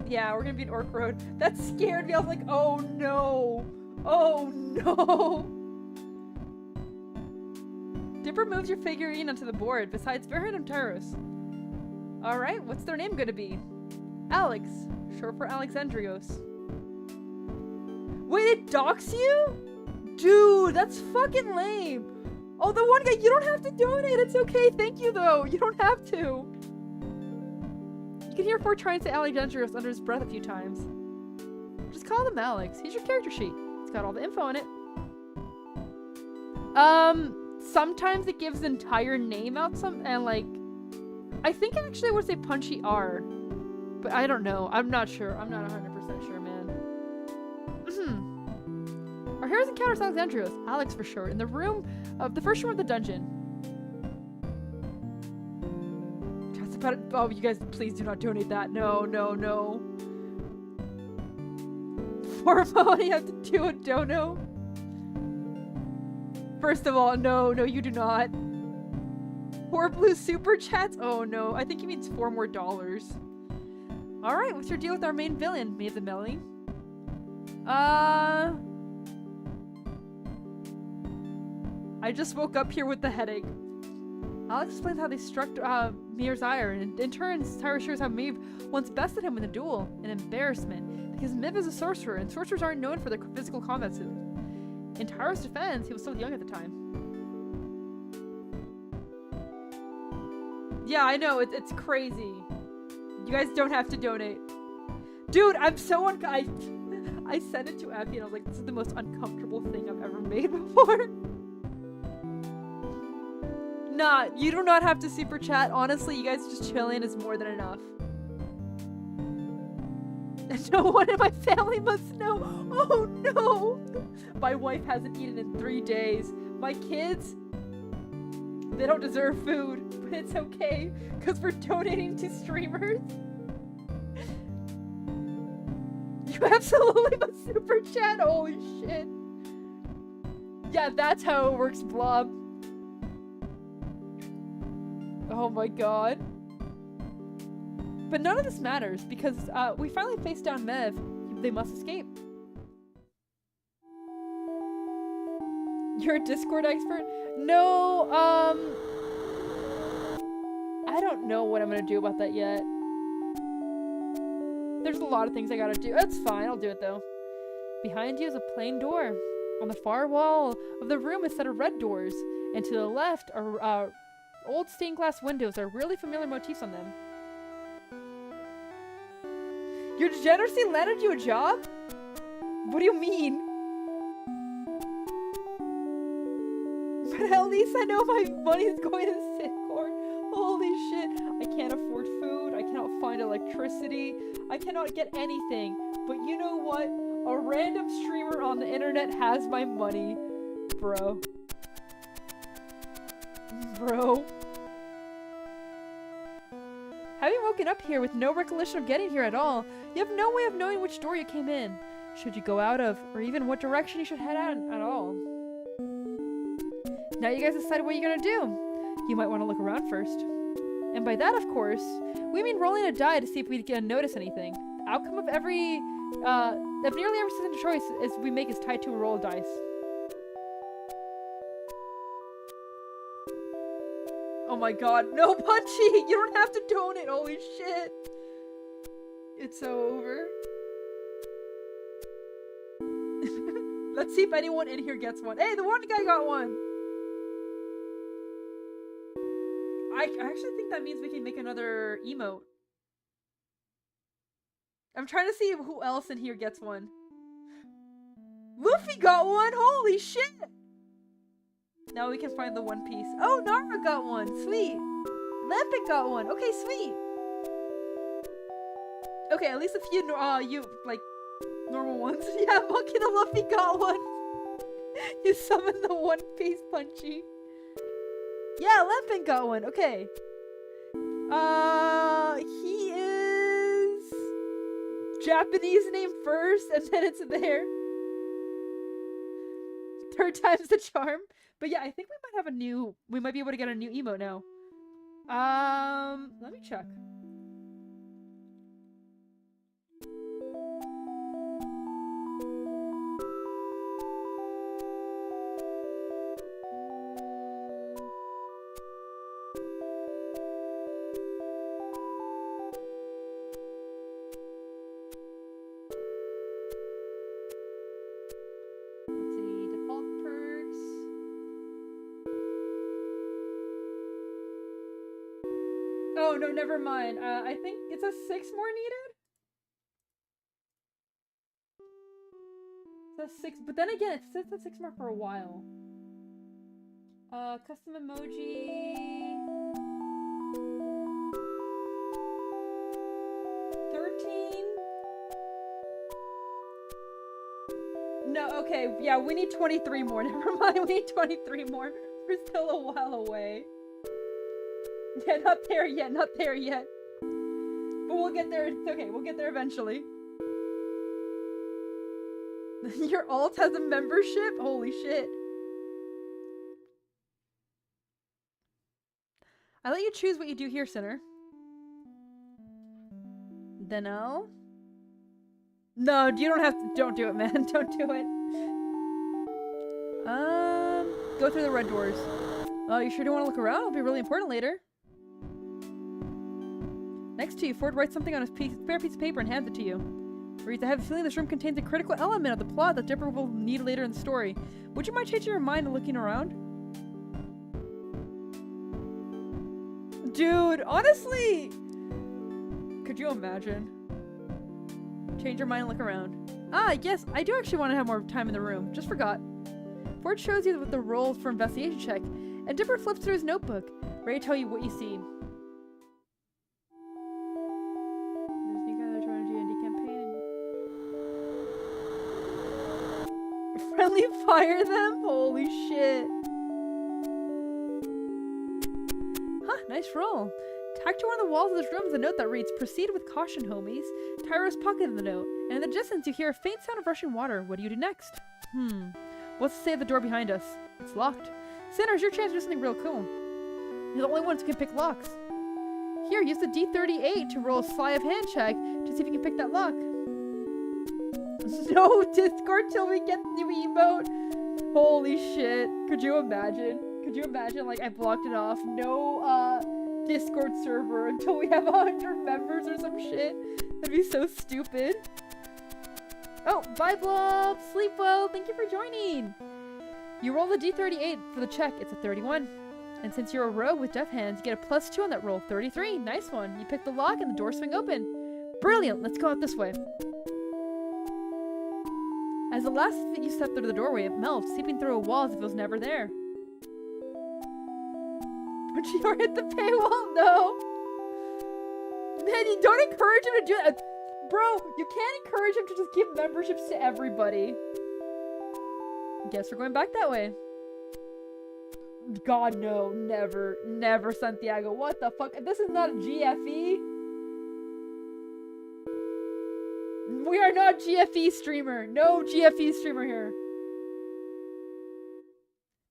Yeah, we're gonna be an orc rogue. That scared me. I was like, oh no. Oh no. Dipper moves your figurine onto the board besides Verhun and Tyros. Alright, what's their name gonna be? Alex, short for Alexandrios. Wait, it docks you? Dude, that's fucking lame. Oh, the one guy, you don't have to donate. It's okay. Thank you, though. You don't have to. You can hear Ford trying to say Alexandrios under his breath a few times. Just call him Alex. Here's your character sheet. It's got all the info in it. Sometimes it gives the entire name out and like, I think actually I would say Punchy R, but I don't know. I'm not sure. I'm not 100% sure, man. Our heroes encounters Alexandrios, Alex for short, in the first room of the dungeon. That's about it. Oh, you guys, please do not donate that. No, no, no. Formo, you have to do a dono. First of all, no, no, you do not. 4 blue super chats? Oh no, I think he means $4 more. Alright, what's your deal with our main villain, Maeve the Melly? I just woke up here with the headache. Alex explains how they struck Mir's ire, and in turn, Tyra shares how Maeve once bested him in a duel, an embarrassment, because Miv is a sorcerer, and sorcerers aren't known for their physical combat skills. In Tyra's defense, he was still young at the time. Yeah, I know, it's crazy. You guys don't have to donate. Dude, I'm so I sent it to Effie and I was like, this is the most uncomfortable thing I've ever made before. Nah, you do not have to super chat. Honestly, you guys just chilling is more than enough. And no one in my family must know. Oh no! My wife hasn't eaten in 3 days. My kids, they don't deserve food, but it's okay, because we're donating to streamers. You absolutely must super chat. Holy shit. Yeah, that's how it works, Blob. Oh my god. But none of this matters because we finally faced down Mev. They must escape. You're a Discord expert? No, I don't know what I'm gonna do about that yet. There's a lot of things I gotta do. That's fine, I'll do it though. Behind you is a plain door. On the far wall of the room is a set of red doors. And to the left are old stained glass windows. There are really familiar motifs on them. Your degeneracy landed you a job? What do you mean? But at least I know my money's going to Sitcore. Holy shit. I can't afford food. I cannot find electricity. I cannot get anything. But you know what? A random streamer on the internet has my money. Bro. Bro. Having woken up here with no recollection of getting here at all, you have no way of knowing which door you came in, should you go out of, or even what direction you should head out at all. Now you guys decided what you're gonna do. You might want to look around first. And by that, of course, we mean rolling a die to see if we can notice anything. The outcome of nearly every citizen choice we make is tied to a roll of dice. Oh my god, no, Punchy! You don't have to donate, holy shit! It's over. Let's see if anyone in here gets one. Hey, the one guy got one! I actually think that means we can make another emote. I'm trying to see who else in here gets one. Luffy got one! Holy shit! Now we can find the One Piece. Oh, Nara got one! Sweet! Lampik got one! Okay, sweet! Okay, at least a few, like, normal ones. Yeah, Monkey the Luffy got one! You summoned the One Piece, Punchy. Yeah, Lampik got one! Okay. He is... Japanese name first, and then it's there. Third time's the charm. But yeah, I think we might have we might be able to get a new emote now. Let me check. Oh, no, never mind. I think it says 6 more needed? It says 6, but then again, it says the 6 more for a while. Custom emoji... 13? No, okay, yeah, we need 23 more. Never mind, we need 23 more. We're still a while away. Yeah, not there yet, not there yet. But we'll get there, it's okay, we'll get there eventually. Your alt has a membership? Holy shit. I let you choose what you do here, Sinner. Dunno. No, you don't have to, don't do it, man, don't do it. Go through the red doors. Oh, you sure don't want to look around? It'll be really important later. Next to you, Ford writes something on a spare piece of paper and hands it to you. Reads, I have a feeling this room contains a critical element of the plot that Dipper will need later in the story. Would you mind changing your mind and looking around? Dude, honestly! Could you imagine? Change your mind and look around. Ah, yes, I do actually want to have more time in the room. Just forgot. Ford shows you the rolls for investigation check, and Dipper flips through his notebook, ready to tell you what you see. Friendly fire them? Holy shit. Huh, nice roll. Tacked to one of the walls of this room is a note that reads, Proceed with caution, homies. Tyro's pocketed the note, and in the distance you hear a faint sound of rushing water. What do you do next? What's to say of the door behind us? It's locked. Sinner, it's your chance to do something real cool. You're the only ones who can pick locks. Here, use the D38 to roll a sleight of hand check to see if you can pick that lock. No Discord till we get the new emote. Holy shit. Could you imagine? Could you imagine, like, I blocked it off. No, Discord server until we have 100 members or some shit. That'd be so stupid. Oh, bye Blob! Sleep well! Thank you for joining! You roll a d38 for the check. It's a 31. And since you're a rogue with death hands, you get a +2 on that roll. 33. Nice one. You pick the lock and the doors swing open. Brilliant! Let's go out this way. As the last you step through the doorway, it melts, seeping through a wall as if it was never there. But you hit the paywall? No! Man, you don't encourage him to do that. Bro, you can't encourage him to just give memberships to everybody. Guess we're going back that way. God, no. Never. Never, Santiago. What the fuck? This is not a GFE. We are not GFE streamer. No GFE streamer here.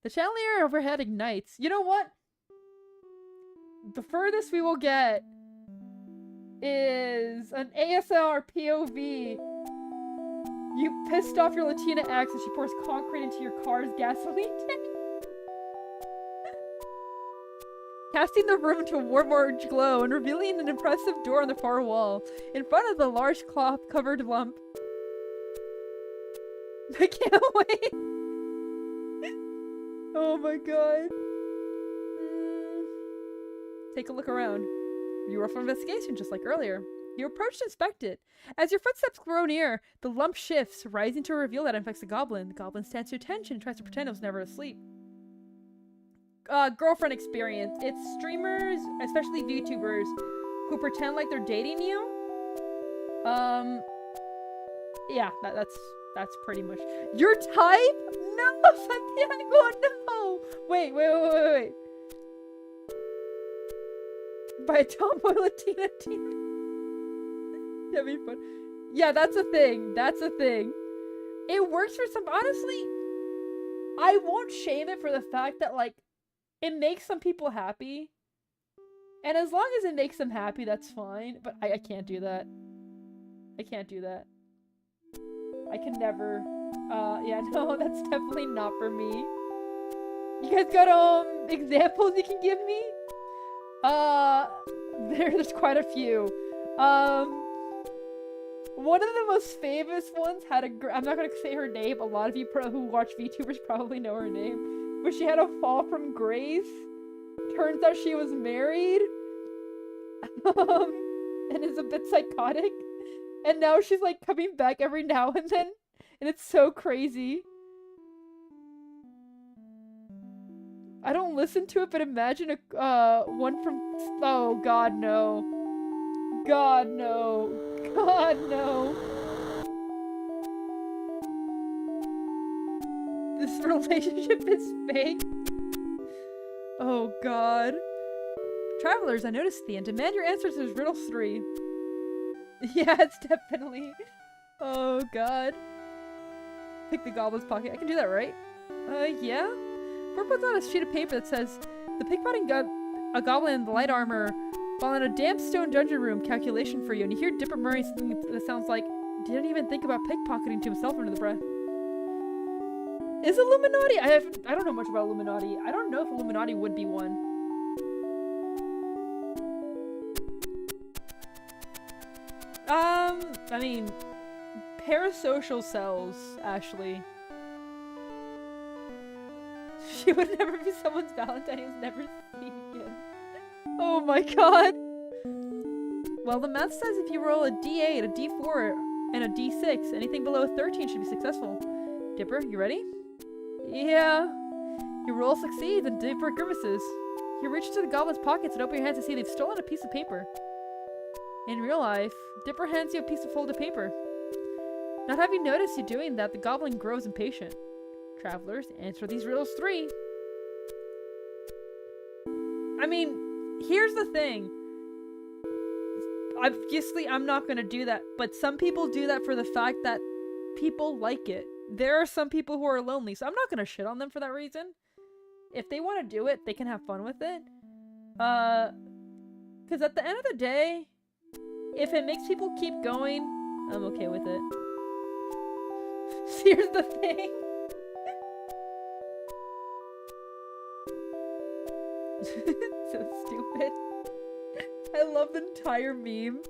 The chandelier overhead ignites. You know what? The furthest we will get is an ASMR POV. You pissed off your Latina ex and she pours concrete into your car's gasoline tank. Casting the room to a warm orange glow and revealing an impressive door on the far wall, in front of the large cloth-covered lump. I can't wait! Oh my god. Take a look around. You roll for investigation, just like earlier. You approach to inspect it. As your footsteps grow near, the lump shifts, rising to reveal that it infects the goblin. The goblin stands to attention and tries to pretend it was never asleep. Girlfriend experience. It's streamers, especially VTubers, who pretend like they're dating you. Yeah, that's pretty much. Your type? No, Santiago, no! Wait. By a tomboy Latina teen. That'd be fun. Yeah, that's a thing. That's a thing. It works for some. Honestly, I won't shame it for the fact that, like, it makes some people happy. And as long as it makes them happy, that's fine. But I can't do that. I can't do that. I can never. Yeah, no, that's definitely not for me. You guys got, examples you can give me? There's quite a few. One of the most famous ones had I'm not gonna say her name. A lot of you who watch VTubers probably know her name. But she had a fall from grace. Turns out she was married. And is a bit psychotic. And now she's like coming back every now and then. And it's so crazy. I don't listen to it, but imagine a one from. Oh God, no! God, no! God, no! This relationship is fake. Oh God! Travelers, I noticed thee and demand your answers to riddle 3. Yeah, it's definitely. Oh God! Pick the goblin's pocket. I can do that, right? Yeah. Whoever puts on a sheet of paper that says, the pickpocketing a goblin in the light armor while in a damp stone dungeon room calculation for you. And you hear Dipper Murray something that sounds like, didn't even think about pickpocketing to himself under the breath. Is Illuminati? I don't know much about Illuminati. I don't know if Illuminati would be one. I mean, parasocial cells, Ashley. She would never be someone's Valentine he was never seen again. Oh my God. Well, the math says if you roll a D8, a D4, and a D6, anything below a 13 should be successful. Dipper, you ready? Yeah. Your roll succeeds and Dipper grimaces. You reach into the goblin's pockets and open your hands to see they've stolen a piece of paper. In real life, Dipper hands you a piece of folded paper. Not having noticed you doing that, the goblin grows impatient. Travelers, answer these riddles 3. I mean, here's the thing. Obviously, I'm not gonna do that, but some people do that for the fact that people like it. There are some people who are lonely, so I'm not gonna shit on them for that reason. If they want to do it, they can have fun with it. Because at the end of the day, if it makes people keep going, I'm okay with it. Here's the thing. So stupid. I love the entire meme.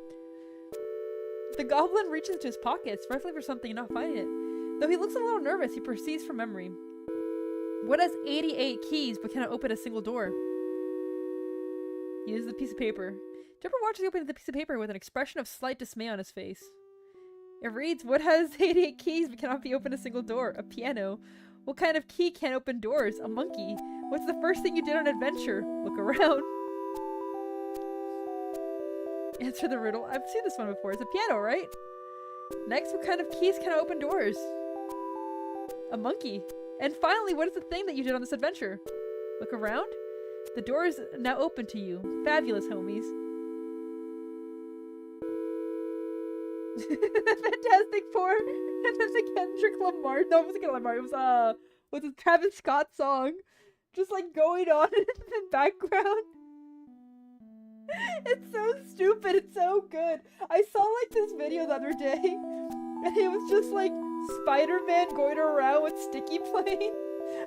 The goblin reaches into his pockets, rifling for something and not finding it. Though he looks a little nervous, he proceeds from memory. What has 88 keys but cannot open a single door? He uses the piece of paper. Dipper watches you open the piece of paper with an expression of slight dismay on his face. It reads, what has 88 keys but cannot be opened a single door? A piano. What kind of key can't open doors? A monkey. What's the first thing you did on an adventure? Look around. Answer the riddle. I've seen this one before. It's a piano, right? Next, what kind of keys can open doors? A monkey. And finally, what is the thing that you did on this adventure? Look around. The door is now open to you. Fabulous, homies. Fantastic Four. And then the Kendrick Lamar. No, it wasn't Kendrick Lamar. It was what's the Travis Scott song? Just like going on in the background. It's so stupid. It's so good. I saw like this video the other day, and it was just like Spider-Man going around with Sticky playing.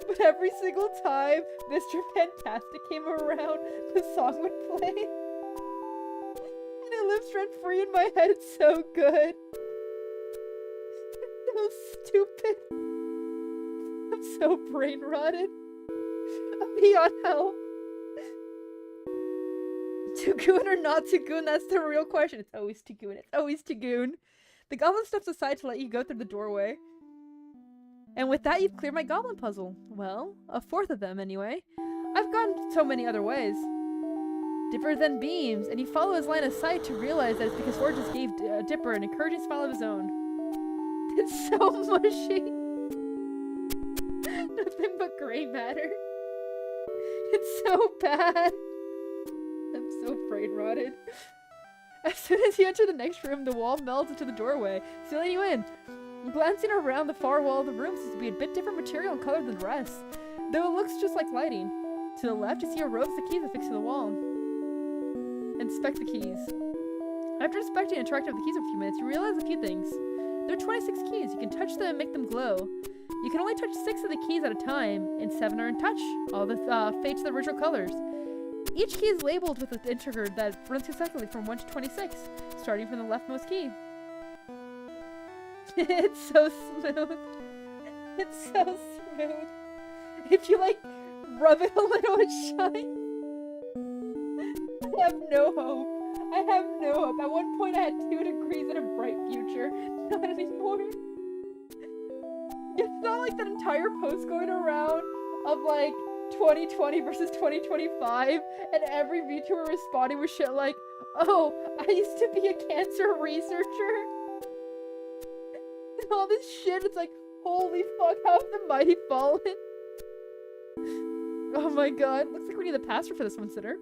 But every single time Mr. Fantastic came around, the song would play. And it lives rent free in my head. It's so good. It's so stupid. I'm so brain rotted. I'm beyond help. Tagoon or not Tagoon? That's the real question. It's always Tagoon. It's always Tagoon. The goblin steps aside to let you go through the doorway. And with that, you've cleared my goblin puzzle. Well, a fourth of them, anyway. I've gone so many other ways. Dipper then beams, and you follow his line of sight to realize that it's because Ford just gave Dipper an encouraging smile of his own. It's so mushy. Nothing but gray matter. It's so bad. I'm so brain rotted. As soon as you enter the next room, the wall melds into the doorway, sealing you in. Glancing around, the far wall of the room seems to be a bit different material and color than the rest, though it looks just like lighting. To the left, you see a row of the keys affixed to the wall. Inspect the keys. After inspecting and interacting with the keys for a few minutes, you realize a few things. There are 26 keys. You can touch them and make them glow. You can only touch 6 of the keys at a time, and 7 are in touch. All the fade to the original colors. Each key is labeled with an integer that runs consecutively from 1 to 26, starting from the leftmost key. It's so smooth. It's so smooth. If you like rub it a little, it shines. I have no hope. I have no hope. At one point I had 2 degrees and a bright future. Not anymore. It's not like that entire post going around of like 2020 versus 2025 and every VTuber responding with shit like, oh, I used to be a cancer researcher. And all this shit, it's like, holy fuck, how have the mighty fallen? Oh my god, looks like we need the password for this one, Sitter.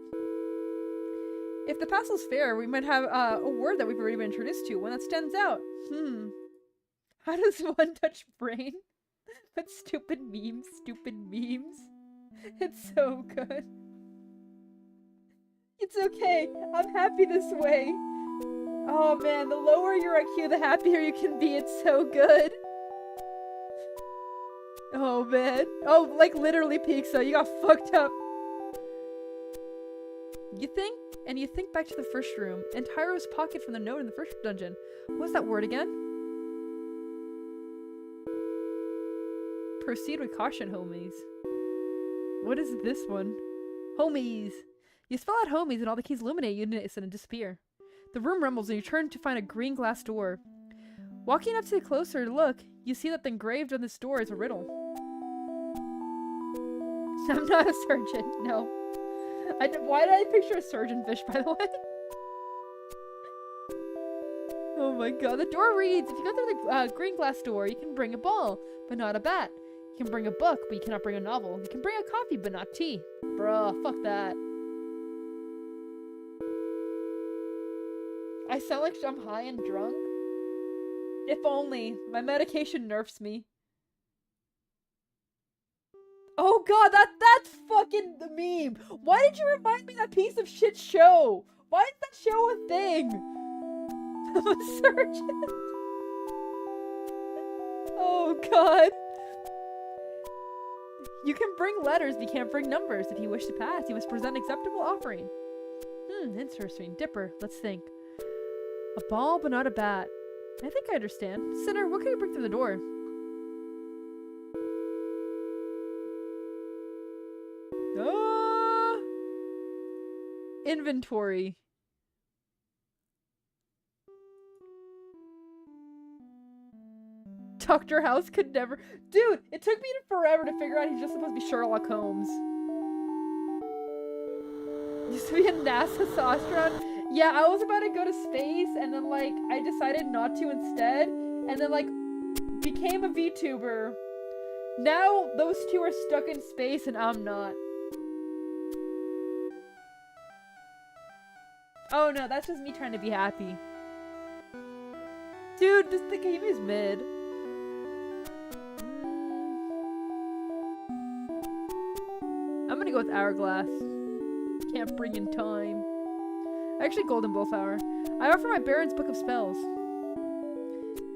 If the puzzle's fair, we might have a word that we've already been introduced to, one that stands out. How does one touch brain? But stupid memes, stupid memes. It's so good. It's okay, I'm happy this way. Oh man, the lower your IQ, the happier you can be. It's so good. Oh man. Oh, like literally Pizza, you got fucked up. You think back to the first room, and Tyro's pocket from the note in the first dungeon. What's that word again? Proceed with caution, homies. What is this one? Homies. You spell out homies and all the keys illuminate you and disappear. The room rumbles and you turn to find a green glass door. Walking up to a closer look, you see that the engraved on this door is a riddle. I'm not a surgeon, no. Why did I picture a surgeon fish, by the way? Oh my god, the door reads, if you go through the green glass door, you can bring a ball, but not a bat. You can bring a book, but you cannot bring a novel. You can bring a coffee, but not tea. Bruh, fuck that. I sound like I'm high and drunk. If only. My medication nerfs me. Oh god, that's fucking the meme. Why did you remind me of that piece of shit show? Why is that show a thing? I'm a surgeon. Oh god. You can bring letters, but you can't bring numbers. If you wish to pass, you must present an acceptable offering. Interesting. Dipper, let's think. A ball, but not a bat. I think I understand. Sinner, what can you bring through the door? Ah! Inventory. Dr. House could never— Dude, it took me forever to figure out he's just supposed to be Sherlock Holmes. Used to be a NASA astronaut. Yeah, I was about to go to space, and then, like, I decided not to instead, and then, like, became a VTuber. Now, those two are stuck in space, and I'm not. Oh no, that's just me trying to be happy. Dude, the game is mid. I'm gonna go with Hourglass. Can't bring in time. Actually, Golden Bullflower. I offer my Baron's Book of Spells.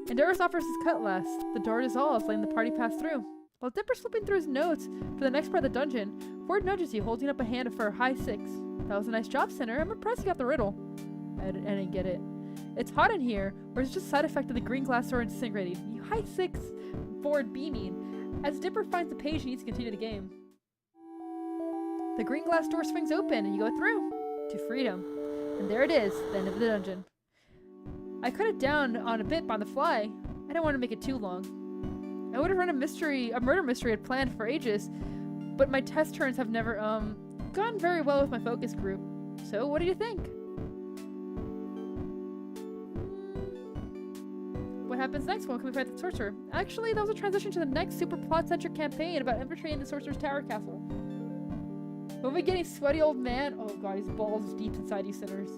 Enderos offers his cutlass. The door dissolves, letting the party pass through. While Dipper's flipping through his notes for the next part of the dungeon, Ford nudges you, holding up a hand for a high 6. That was a nice job, Sinner. I'm impressed you got the riddle. I didn't get it. It's hot in here, or it's just a side effect of the green glass door disintegrating. You high 6, Ford beaming. As Dipper finds the page, he needs to continue the game. The green glass door swings open, and you go through to freedom. And there it is, the end of the dungeon. I cut it down on a bit on the fly. I didn't want to make it too long. I would have run a murder mystery I'd planned for ages, but my test turns have never, gone very well with my focus group. So, what do you think? What happens next? When can we fight the sorcerer? Actually, that was a transition to the next super plot-centric campaign about infiltrating the sorcerer's tower castle. When we getting sweaty old man? Oh god, his balls deep inside you sinners.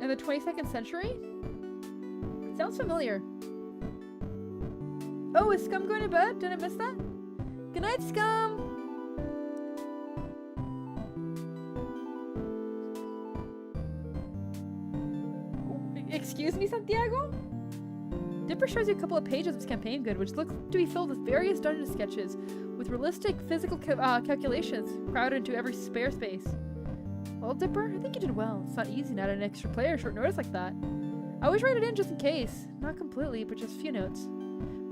In the 22nd century? It sounds familiar. Oh, is Scum going to bed? Did I miss that? Good night, Scum! Excuse me, Santiago? Dipper shows you a couple of pages of his campaign guide, which looks to be filled with various dungeon sketches, with realistic physical calculations crowded into every spare space. Well, Dipper, I think you did well. It's not easy not an extra player short notice like that. I always write it in just in case. Not completely, but just a few notes.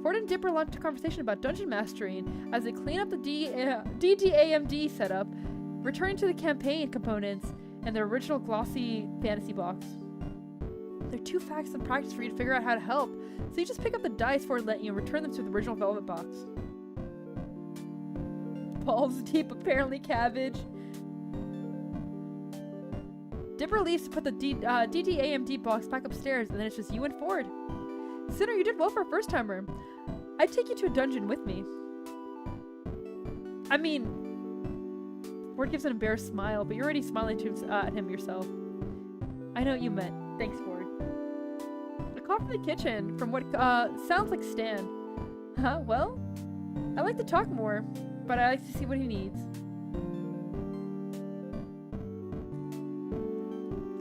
Ford and Dipper launched a conversation about dungeon mastering as they clean up the DDAMD setup, returning to the campaign components and their original glossy fantasy box. There are 2 facts in practice for you to figure out how to help, so you just pick up the dice Ford lent you and return them to the original velvet box. Balls deep, apparently cabbage. Dipper leaves to put the DDAMD box back upstairs, and then it's just you and Ford. Sinner, you did well for a first-timer. I'd take you to a dungeon with me. I mean, Ford gives an embarrassed smile, but you're already smiling at him yourself. I know what you meant. Thanks, Ford. A call from the kitchen from what sounds like Stan. Huh? Well, I like to talk more, but I like to see what he needs.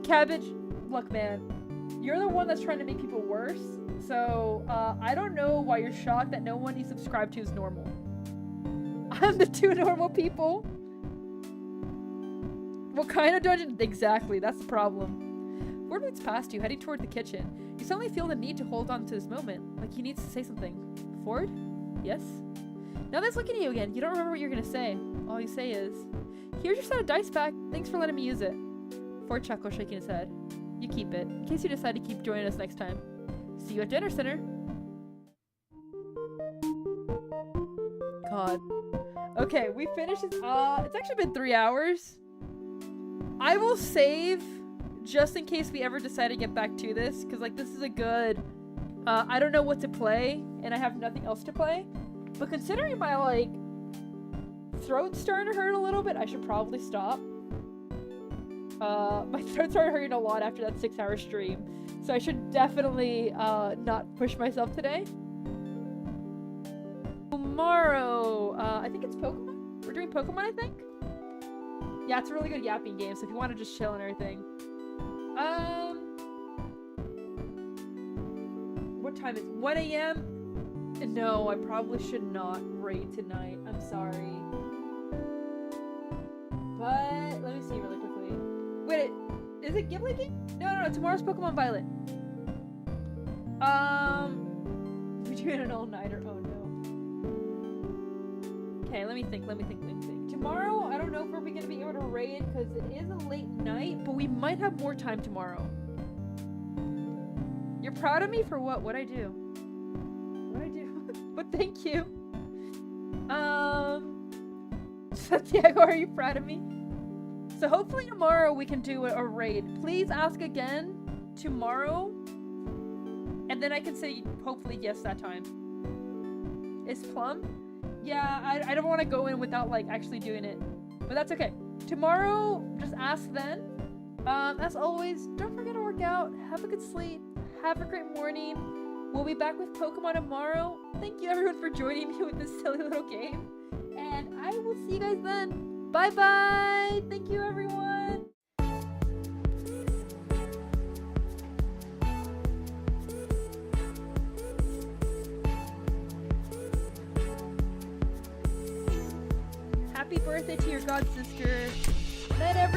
Cabbage, look, man, you're the one that's trying to make people worse, so I don't know why you're shocked that no one you subscribe to is normal. I'm the 2 normal people. What kind of dungeon? Exactly, that's the problem. Ford moves past you, heading toward the kitchen. You suddenly feel the need to hold on to this moment, like he needs to say something. Ford? Yes? Now that's looking at you again. You don't remember what you're gonna say. All you say is, here's your set of dice back. Thanks for letting me use it. Ford chuckles, shaking his head. You keep it, in case you decide to keep joining us next time. See you at dinner, Sinner. God. Okay, we finished this. It's actually been 3 hours. I will save just in case we ever decide to get back to this, because like this is a good I don't know what to play and I have nothing else to play, but considering my like throat's starting to hurt a little bit, I should probably stop. My throat started hurting a lot after that 6-hour stream, so I should definitely not push myself today. Tomorrow I think it's Pokemon. We're doing Pokemon, I think. Yeah, it's a really good yapping game, so if you want to just chill and everything. What time is it? 1 a.m.? No, I probably should not raid tonight. I'm sorry. But, let me see really quickly. Wait, Is it Ghibli game? No, tomorrow's Pokemon Violet. We're doing an all-nighter. Oh no. Okay, let me think. Tomorrow, I don't know if we're gonna be able to raid because it is a late night, but we might have more time tomorrow. You're proud of me for what? What'd I do? But thank you. Santiago, are you proud of me? So hopefully tomorrow we can do a raid. Please ask again tomorrow, and then I can say hopefully yes that time. Is Plum? Yeah, I don't want to go in without like actually doing it, but that's okay. Tomorrow, just ask then. As always, don't forget to work out. Have a good sleep. Have a great morning. We'll be back with Pokemon tomorrow. Thank you everyone for joining me with this silly little game, and I will see you guys then. Bye bye. Thank you everyone. Happy birthday to your god sister. Let everyone